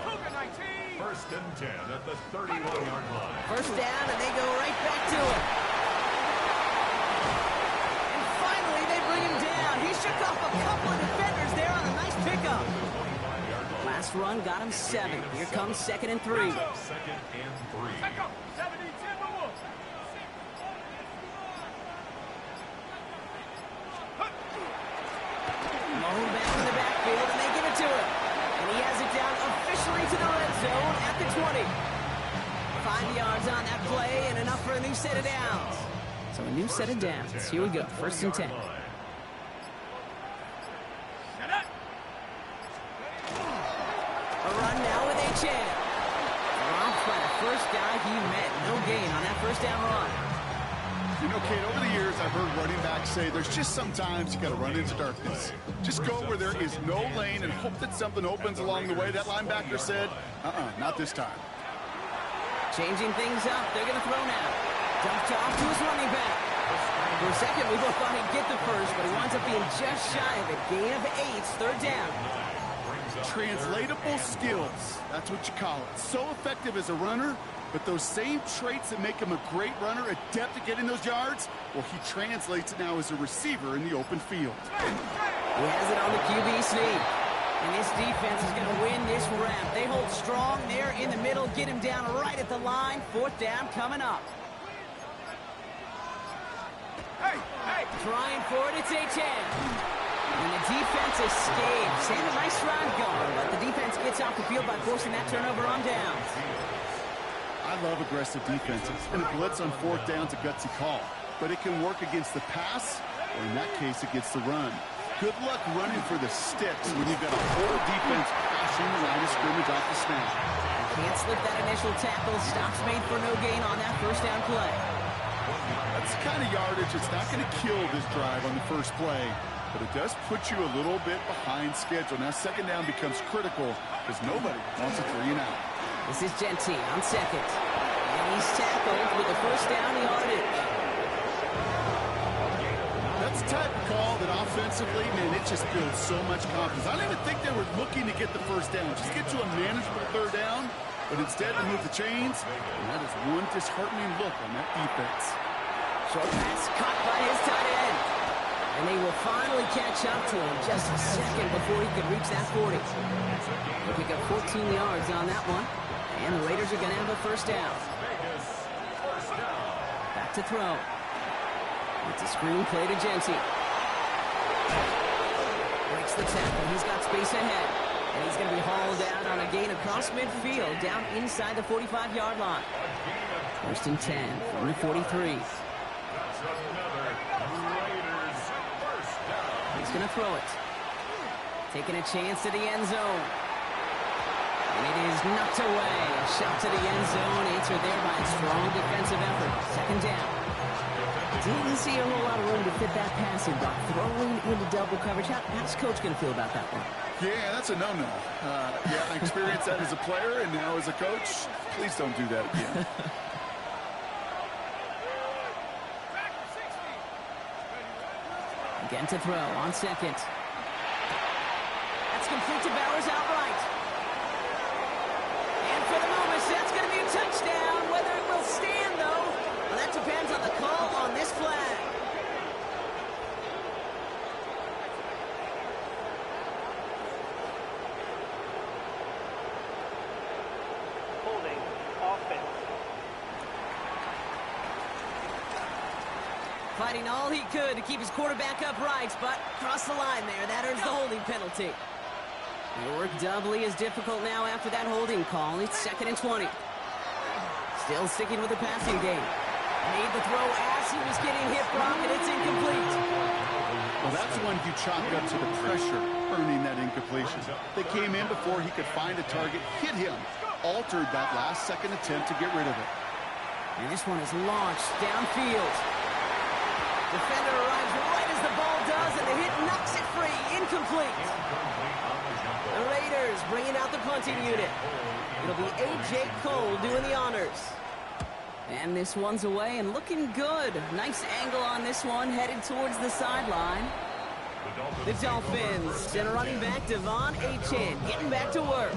1st and 10 at the 31-yard line. First down, and they go right back to it. And finally, they bring him down. He shook off a couple of defenders there on a nice pickup. Last run got him 7. Here comes 2nd and 3. 2nd and 3. Moan back in the backfield, and they give it to him. And he has it down officially to the red zone at the 20. 5 yards on that play and enough for a new set of downs. So a new set of downs. Here we go. 1st and 10. A run now with Achane. Dropped by the first guy he met. No gain on that first down run. You know, Kate, over the years, I've heard running backs say there's just sometimes you got to run into darkness. Just go where there is no lane and hope that something opens along the way. That linebacker said, not this time. Changing things up. They're going to throw now. Dumped off to his running back. For a second, we both thought he'd get the first, but he winds up being just shy of it. Gain of 8, 3rd down. Translatable skills. That's what you call it. So effective as a runner, but those same traits that make him a great runner, adept at getting those yards, well, he translates it now as a receiver in the open field. He has it on the QB sneak. And this defense is going to win this rep. They hold strong there in the middle, get him down right at the line. 4th down coming up. Trying for it, it's Achane. And the defense escapes. And a nice run going, but the defense gets off the field by forcing that turnover on downs. I I love aggressive defenses, and a blitz on fourth down's a gutsy call. But it can work against the pass, or in that case, against the run. Good luck running for the sticks when you've got a whole defense crashing the line of scrimmage off the snap. Can't slip that initial tackle. Stops made for no gain on that first down play. That's the kind of yardage that's not going to kill this drive on the first play, but it does put you a little bit behind schedule. Now second down becomes critical because nobody wants a 3 and out. This is Genty on second. And he's tackled with the first down yardage. That's the type of call that offensively, man, it just builds so much confidence. I don't even think they were looking to get the first down. Just get to a manageable third down, but instead they move the chains, and that is one disheartening look on that defense. Short pass caught by his tight end. And they will finally catch up to him just a second before he could reach that 40. They'll pick up 14 yards on that one. And the Raiders are going to have a first down. Back to throw. It's a screen play to Genty. Breaks the tackle. He's got space ahead. And he's going to be hauled down on a gain across midfield, down inside the 45-yard line. First and 10 from the 43. He's going to throw it. Taking a chance to the end zone. And it is knocked away. A shot to the end zone. Answered there by a strong defensive effort. Second down. Didn't see a whole lot of room to fit that passing block. Throwing into double coverage. How's Coach going to feel about that one? Yeah, that's a no-no. Yeah, I experienced that as a player and now as a coach. Please don't do that again. Again to throw on second. That's complete to Bowers outright. And for the moment, that's going to be a touchdown. Whether it will stand, though, well, that depends on the call on this flag. Holding offense. Fighting all he could to keep his quarterback upright, but crossed the line there. That earns the holding penalty. The work doubly is difficult now after that holding call. It's second and 20. Still sticking with the passing game. Made the throw as he was getting hit, Brock, and it's incomplete. Well, that's one you chalk up to the pressure earning that incompletion. They came in before he could find a target, hit him, altered that last-second attempt to get rid of it. And this one is launched downfield. Defender arrives right as the ball does, and the hit knocks it free. Incomplete. The Raiders bringing out the punting unit. It'll be A.J. Cole doing the honors. And this one's away and looking good. Nice angle on this one, headed towards the sideline. The Dolphins and running back Devon Achane getting back to work.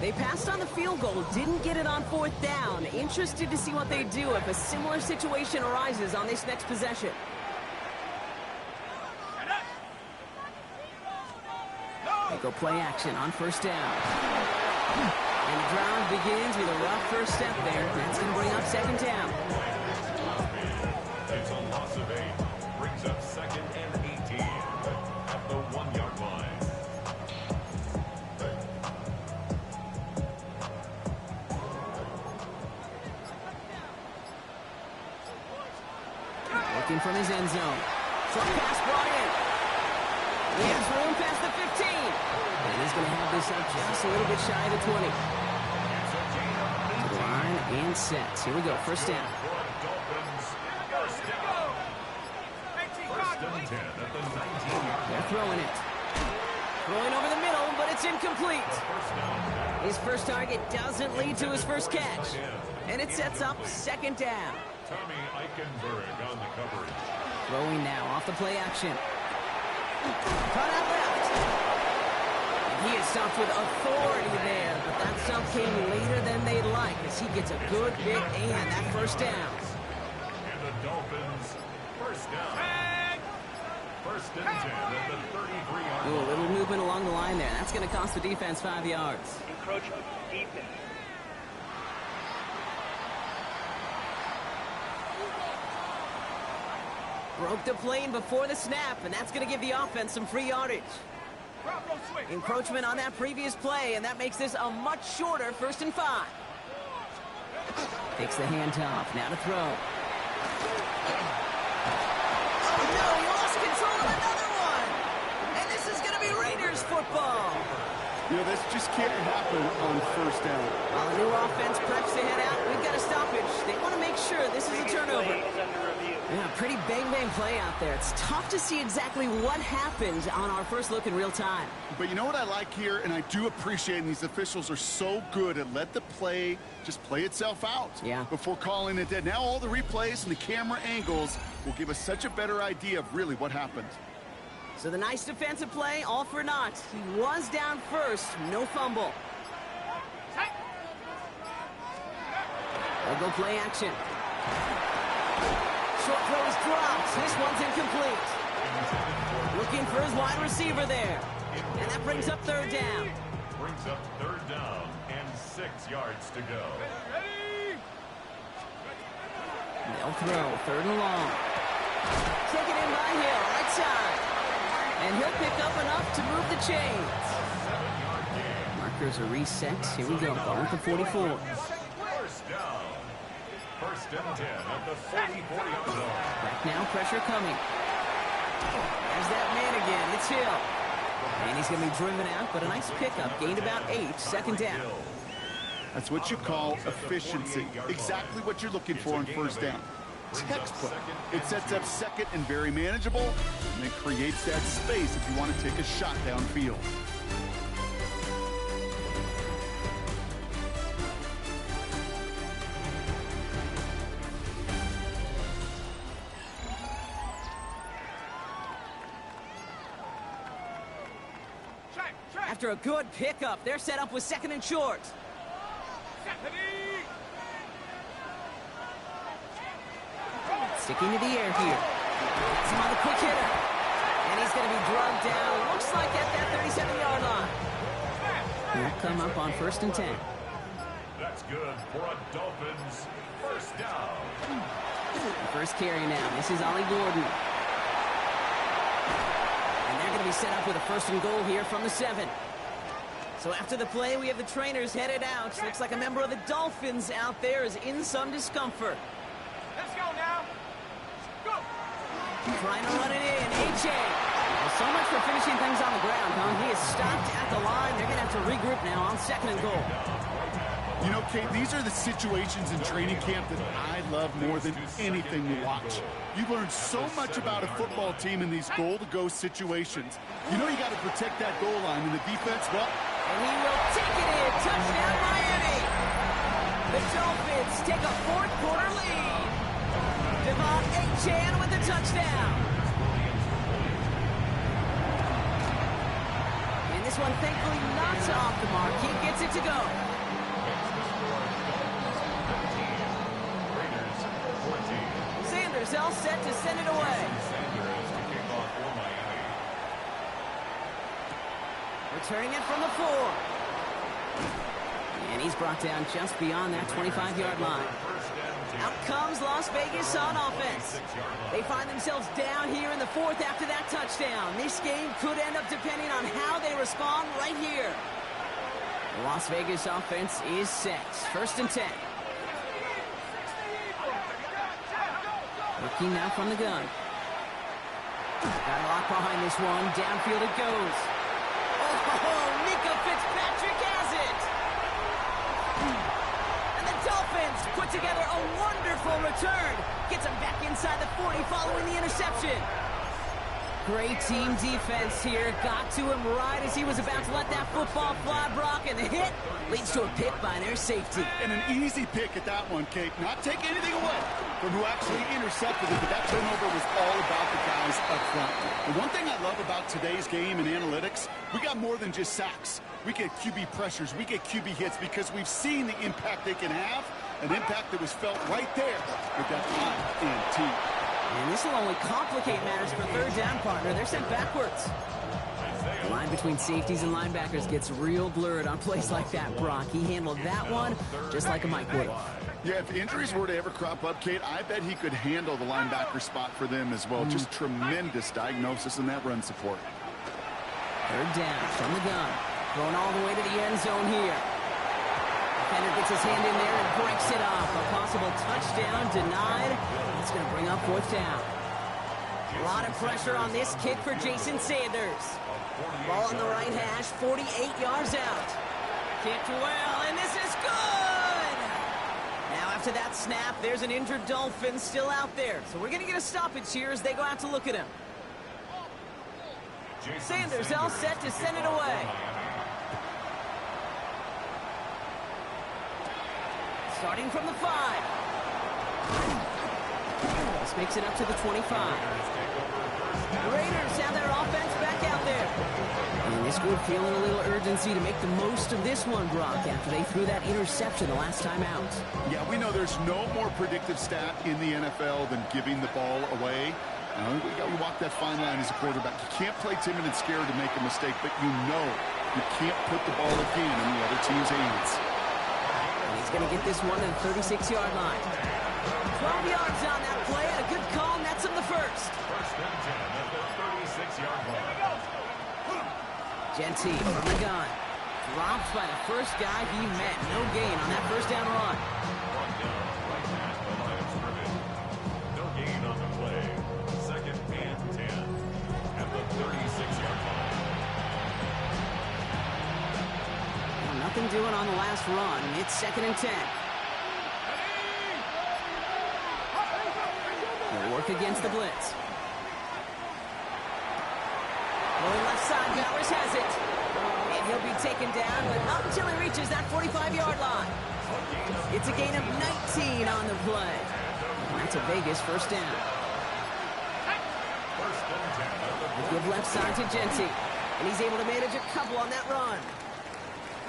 They passed on the field goal, didn't get it on fourth down. Interested to see what they do if a similar situation arises on this next possession. They go play action on first down. And the drive begins with a rough first step there. That's going to bring up second down. It's a loss of 8. Brings up second and 18 at the 1-yard line. Looking from his end zone. Short pass brought in. He has room past the 15. And he's going to have this up just a little bit shy of the 20. To the line and set. Here we go. First down. First and 10 at the 19-yard line. They're throwing it. Throwing over the middle, but it's incomplete. His first target doesn't lead to his first catch. And it sets up second down. Tommy Eichenberg on the coverage. Throwing now off the play action. Cut out left. And he is stopped with authority there, but that stop came later than they'd like as he gets a good bit and that first down. And the Dolphins, first down. First and 10 at the 33-yard line. Ooh, a little movement along the line there. That's going to cost the defense 5 yards. Encroachment defense. Broke the plane before the snap, and that's going to give the offense some free yardage. Encroachment on that previous play, and that makes this a much shorter 1st and 5. Takes the handoff. Now to throw. Oh, no. He lost control of another one. And this is going to be Raiders football. You know, this just can't happen on first down. While the new offense preps to head out, we've got a stoppage. They want to make sure this is a turnover. Yeah, pretty bang-bang play out there. It's tough to see exactly what happened on our first look in real time. But you know what I like here, and I do appreciate, and these officials are so good at let the play just play itself out before calling it dead. Now all the replays and the camera angles will give us such a better idea of really what happened. So the nice defensive play, all for naught. He was down first, no fumble. They'll go play action. Short throw is dropped. This one's incomplete. Looking for his wide receiver there. And that brings up third down. Brings up third down and 6 yards to go. They'll throw third and long. Taken in by Hill, right side. And he'll pick up enough to move the chains. Markers are reset. Here we go. Ball at the 44. First down. First and 10 at the 44-yard line. Back now, pressure coming. There's that man again. It's Hill. And he's going to be driven out, but a nice pickup. Gained about 8. Second down. That's what you call efficiency. Exactly what you're looking for on first down. Textbook. It sets up second and very manageable, and it creates that space if you want to take a shot downfield. After a good pickup, they're set up with second and short. Sticking to the air here. Some on the quick hitter. And he's going to be drugged down. Looks like at that 37-yard line. He'll come up on first and 10. That's good for a Dolphins first down. The first carry now. This is Ollie Gordon. And they're going to be set up with a first and goal here from the 7. So after the play, we have the trainers headed out. Looks like a member of the Dolphins out there is in some discomfort. Let's go now. Go. Trying to run it in. A.J. Well, so much for finishing things on the ground, huh? He is stopped at the line. They're going to have to regroup now on second and goal. You know, Kate, these are the situations in training camp that I love more than anything to watch. You learn so much about a football team in these goal-to-go situations. You know you got to protect that goal line, and the defense, well... And he will take it in. Touchdown, Miami. The Dolphins take a fourth-quarter lead. Devon Achane with the touchdown. And this one, thankfully, not off the mark. He gets it to go. Sanders all set to send it away. Returning it from the 4. And he's brought down just beyond that 25-yard line. Out comes Las Vegas on offense. They find themselves down here in the 4th after that touchdown. This game could end up depending on how they respond right here. The Las Vegas offense is set. First and 10. Working now from the gun. Got a lock behind this one. Downfield it goes. Oh, Mika Fitzpatrick has it. And the Dolphins put together a wonderful return. Gets him back inside the 40 following the interception. Great team defense here. Got to him right as he was about to let that football fly, Brock, and the hit leads to a pick by their safety. And an easy pick at that one, Kate. Not taking anything away from who actually intercepted it, but that turnover was all about the guys up front. The one thing I love about today's game and analytics, we got more than just sacks. We get QB pressures, we get QB hits because we've seen the impact they can have, an impact that was felt right there with that INT. And this will only complicate matters for third down, partner. They're sent backwards. The line between safeties and linebackers gets real blurred on plays like that, Brock. He handled that one just like a Mike would. Yeah, if injuries were to ever crop up, Kate, I bet he could handle the linebacker spot for them as well. Just tremendous diagnosis in that run support. Third down from the gun. Going all the way to the end zone here. Defender gets his hand in there and breaks it off. A possible touchdown denied. It's going to bring up 4th down. A lot of pressure on this kick for Jason Sanders. Ball on the right hash, 48 yards out. Kicked well, and this is good! Now after that snap, there's an injured Dolphin still out there. So we're going to get a stoppage here as they go out to look at him. Sanders all set to send it away. Starting from the 5. This makes it up to the 25. The Raiders have their offense back out there. And this group feeling a little urgency to make the most of this one, Brock, after they threw that interception the last time out. Yeah, we know there's no more predictive stat in the NFL than giving the ball away. You walk that fine line as a quarterback. You can't play timid and scared to make a mistake, but you know you can't put the ball again in the other team's hands. And he's going to get this one to the 36-yard line. 12 yards on that play, and a good call nets him the first. First and 10 at the 36-yard line. Genty from the gun. Dropped by the first guy he met. No gain on that first down run. Brought down right at the line of scrimmage. No gain on the play. Second and 10 at the 36-yard line. Well, nothing doing on the last run. It's 2nd and 10. They'll work against the blitz. Going left side, Bowers has it. And he'll be taken down, but not until he reaches that 45-yard line. It's a gain of 19 on the play. And that's a Vegas first down. They give left side to Genty. And he's able to manage a couple on that run.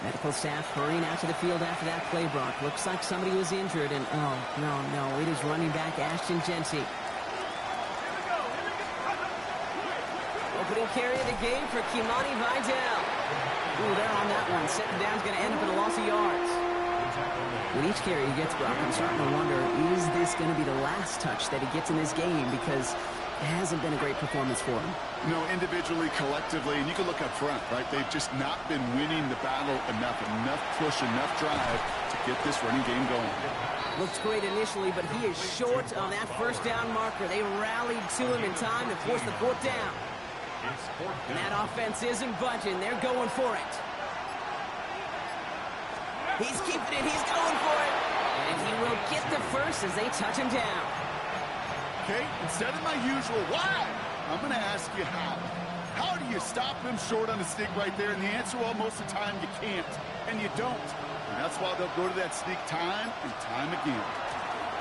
Medical staff hurrying out to the field after that play, Brock. Looks like somebody was injured, and oh, no, it is running back Ashton Genty. Opening carry of the game for Kimani Vidal. Ooh, they're on that one. Second down's going to end up in a loss of yards. With each carry he gets, Brock, I'm starting to wonder, is this going to be the last touch that he gets in this game? Because it hasn't been a great performance for him. No, individually, collectively, and you can look up front, right? They've just not been winning the battle enough push, enough drive to get this running game going. Looks great initially, but he is short on that first down marker. They rallied to him in time to force the 4th down. And that offense isn't budging. They're going for it. He's keeping it. He's going for it. And he will get the first as they touch him down. Okay, instead of my usual why, I'm going to ask you how. How do you stop them short on the stick right there? And the answer, well, most of the time you can't. And you don't. And that's why they'll go to that sneak time and time again.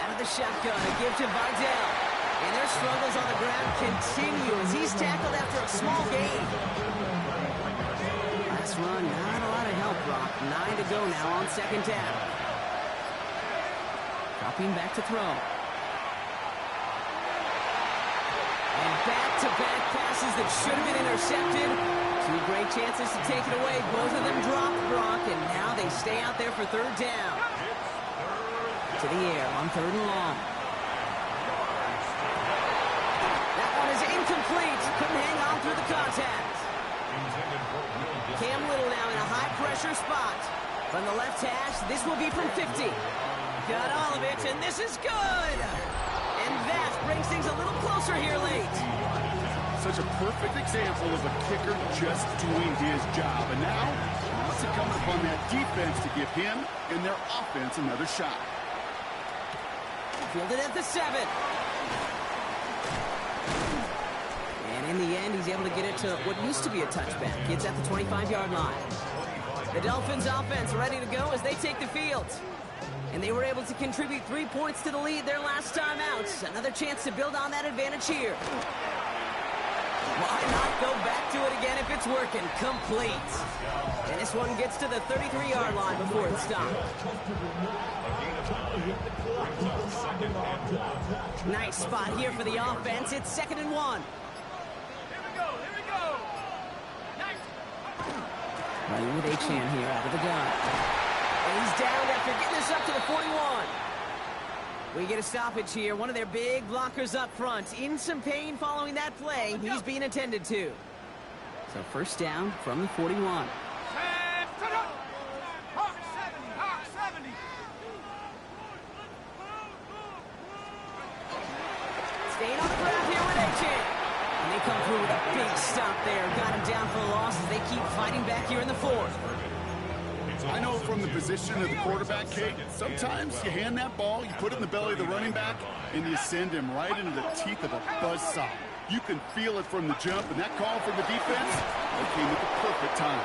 Out of the shotgun, a give to Vidal. And their struggles on the ground continue as he's tackled after a small gain. Last run, not a lot of help, Brock. 9 to go now on 2nd down. Dropping back to throw. And back-to-back passes that should have been intercepted. 2 great chances to take it away. Both of them dropped, Brock, and now they stay out there for 3rd down. To the air on 3rd and long. Incomplete. Couldn't hang on through the contact. Cam Little now in a high-pressure spot. From the left hash, this will be from 50. Got all of it, and this is good. And that brings things a little closer here late. Such a perfect example of a kicker just doing his job. And now it's incumbent upon that defense to give him and their offense another shot. Fielded at the 7. And in the end, he's able to get it to what used to be a touchback. It's at the 25-yard line. The Dolphins' offense ready to go as they take the field. And they were able to contribute 3 points to the lead their last time out. Another chance to build on that advantage here. Why not go back to it again if it's working? Complete. And this one gets to the 33-yard line before it's stopped. Nice spot here for the offense. It's 2nd and 1. Running with H-Man here out of the gun. And he's down after getting this up to the 41. We get a stoppage here. One of their big blockers up front. In some pain following that play. He's being attended to. So 1st down from the 41. stop there. Got him down for a loss as they keep fighting back here in the fourth. I know from the position of the quarterback, Kate, sometimes you hand that ball, you put it in the belly of the running back, and you send him right into the teeth of a buzzsaw. You can feel it from the jump, and that call from the defense, it came at the perfect time.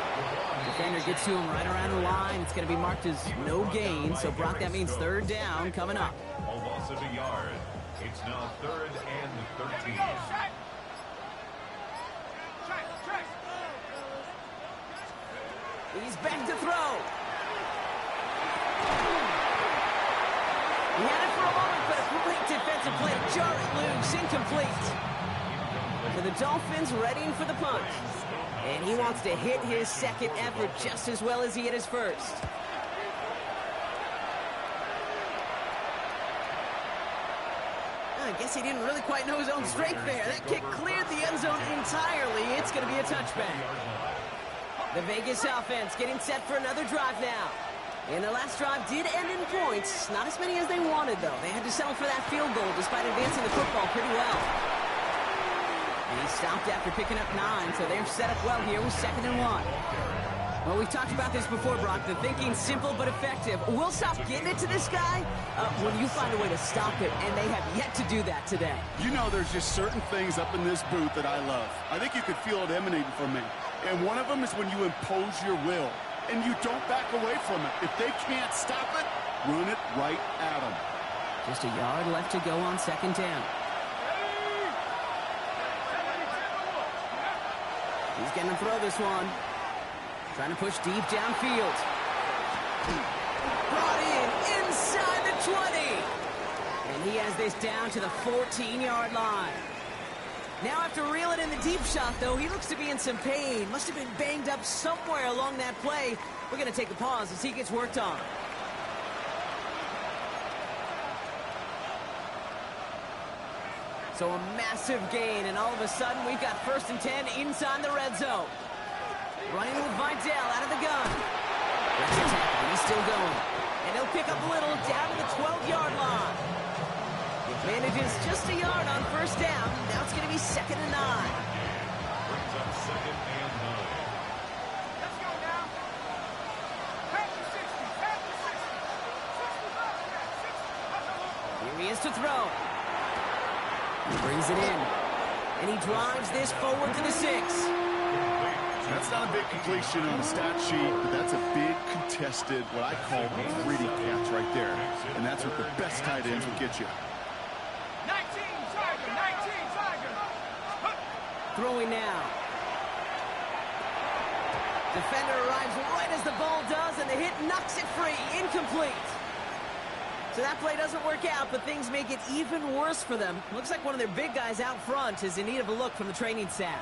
Defender gets to him right around the line. It's going to be marked as no gain, so Brock, that means third down coming up. A loss of a yard. It's now 3rd and 13. He's back to throw. He had it for a moment, but a great defensive play. Jar it loose, incomplete. So the Dolphins readying for the punt. And he wants to hit his second effort just as well as he hit his first. I guess he didn't really quite know his own strength there. That kick cleared the end zone entirely. It's going to be a touchback. The Vegas offense getting set for another drive now. And the last drive did end in points. Not as many as they wanted, though. They had to settle for that field goal despite advancing the football pretty well. And he stopped after picking up 9, so they're set up well here with 2nd and 1. Well, we've talked about this before, Brock. The thinking's simple but effective. We'll stop getting it to this guy when you find a way to stop it, and they have yet to do that today. You know, there's just certain things up in this booth that I love. I think you could feel it emanating from me. And one of them is when you impose your will, and you don't back away from it. If they can't stop it, run it right at them. Just a yard left to go on 2nd down. He's going to throw this one. Trying to push deep downfield. Brought in inside the 20. And he has this down to the 14-yard line. Now after reeling in the deep shot, though, he looks to be in some pain. Must have been banged up somewhere along that play. We're going to take a pause as he gets worked on. So a massive gain, and all of a sudden we've got 1st and 10 inside the red zone. Running with Vidal out of the gun. That's a tackle. He's still going. And he'll pick up Little down to the 12-yard line. Manages just a yard on 1st down. Now it's going to be 2nd and 9. Brings up 2nd and 9. Let's go now. Pass to 60. Pass to 60. 65. Here he is to throw. He brings it in. And he drives this forward to the 6. That's not a big completion on the stat sheet, but that's a big contested, what I call a gritty catch right there. And that's what the best tight ends will get you. 19 Tiger, 19 Tiger. Throwing now. Defender arrives right as the ball does, and the hit knocks it free. Incomplete. So that play doesn't work out, but things make it even worse for them. Looks like one of their big guys out front is in need of a look from the training staff.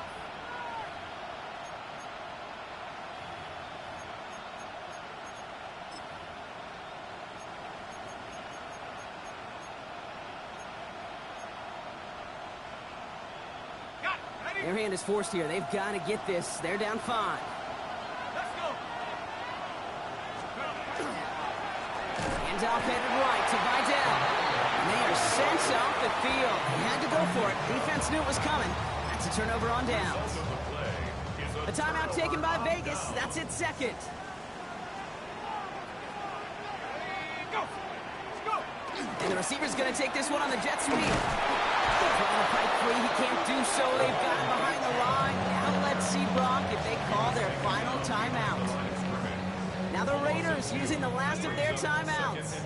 Their hand is forced here. They've got to get this. They're down 5. Let's go. Hands off headed right to Vidal. And they are sent off the field. They had to go for it. Defense knew it was coming. That's a turnover on downs. A timeout taken by Vegas. That's its 2nd. Go. Let's go. And the receiver's going to take this one on the jet sweep. Trying to fight free. He can't do so. They've got him behind the line. Now let's see, Brock, if they call their final timeout. Now the Raiders using the last of their timeouts.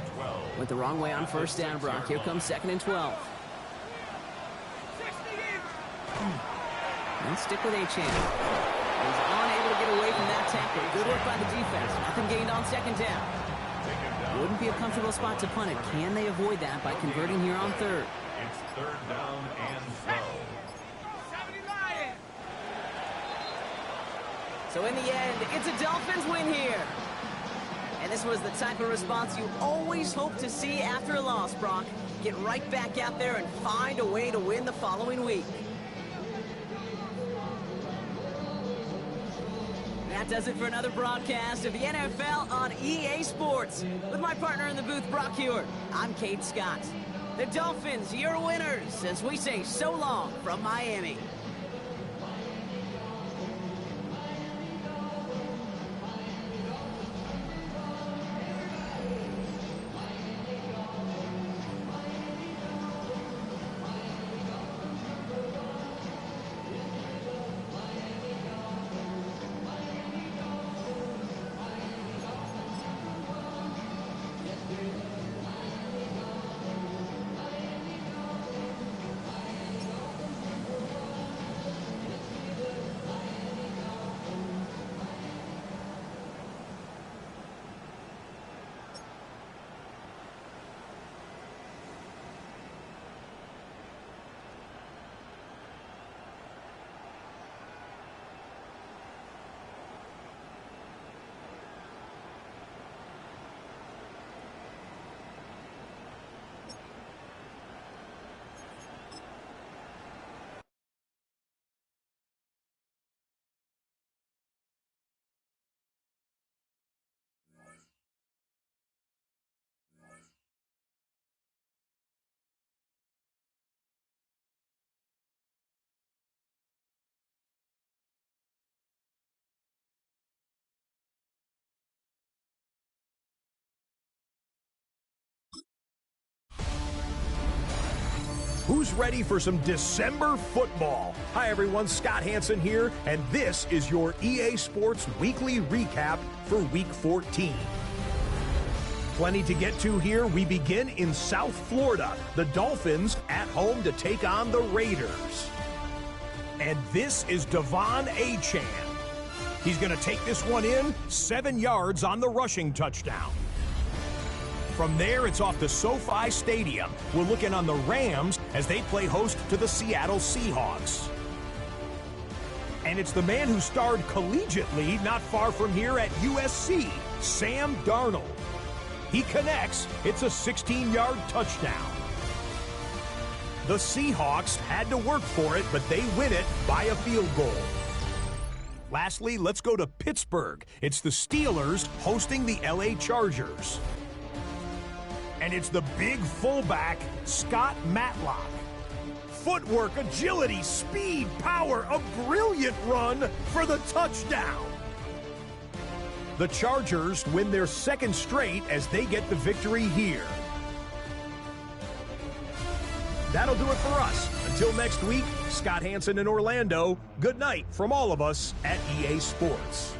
Went the wrong way on 1st down, Brock. Here comes 2nd and 12. And stick with A-Chain. He's unable to get away from that tackle. Good work by the defense. Nothing gained on 2nd down. Wouldn't be a comfortable spot to punt it. Can they avoid that by converting here on 3rd? It's 3rd down and 12. So in the end, it's a Dolphins win here. And this was the type of response you always hope to see after a loss, Brock. Get right back out there and find a way to win the following week. That does it for another broadcast of the NFL on EA Sports. With my partner in the booth, Brock Hewitt, I'm Kate Scott. The Dolphins, your winners, as we say so long from Miami. Who's ready for some December football? Hi everyone, Scott Hansen here, and this is your EA Sports Weekly Recap for Week 14. Plenty to get to here. We begin in South Florida. The Dolphins at home to take on the Raiders. And this is Devon Achane. He's going to take this one in, 7 yards on the rushing touchdown. From there, it's off to SoFi Stadium. We're looking on the Rams as they play host to the Seattle Seahawks. And it's the man who starred collegiately not far from here at USC, Sam Darnold. He connects. It's a 16-yard touchdown. The Seahawks had to work for it, but they win it by a field goal. Lastly, let's go to Pittsburgh. It's the Steelers hosting the LA Chargers. And it's the big fullback, Scott Matlock. Footwork, agility, speed, power, a brilliant run for the touchdown. The Chargers win their second straight as they get the victory here. That'll do it for us. Until next week, Scott Hansen in Orlando, good night from all of us at EA Sports.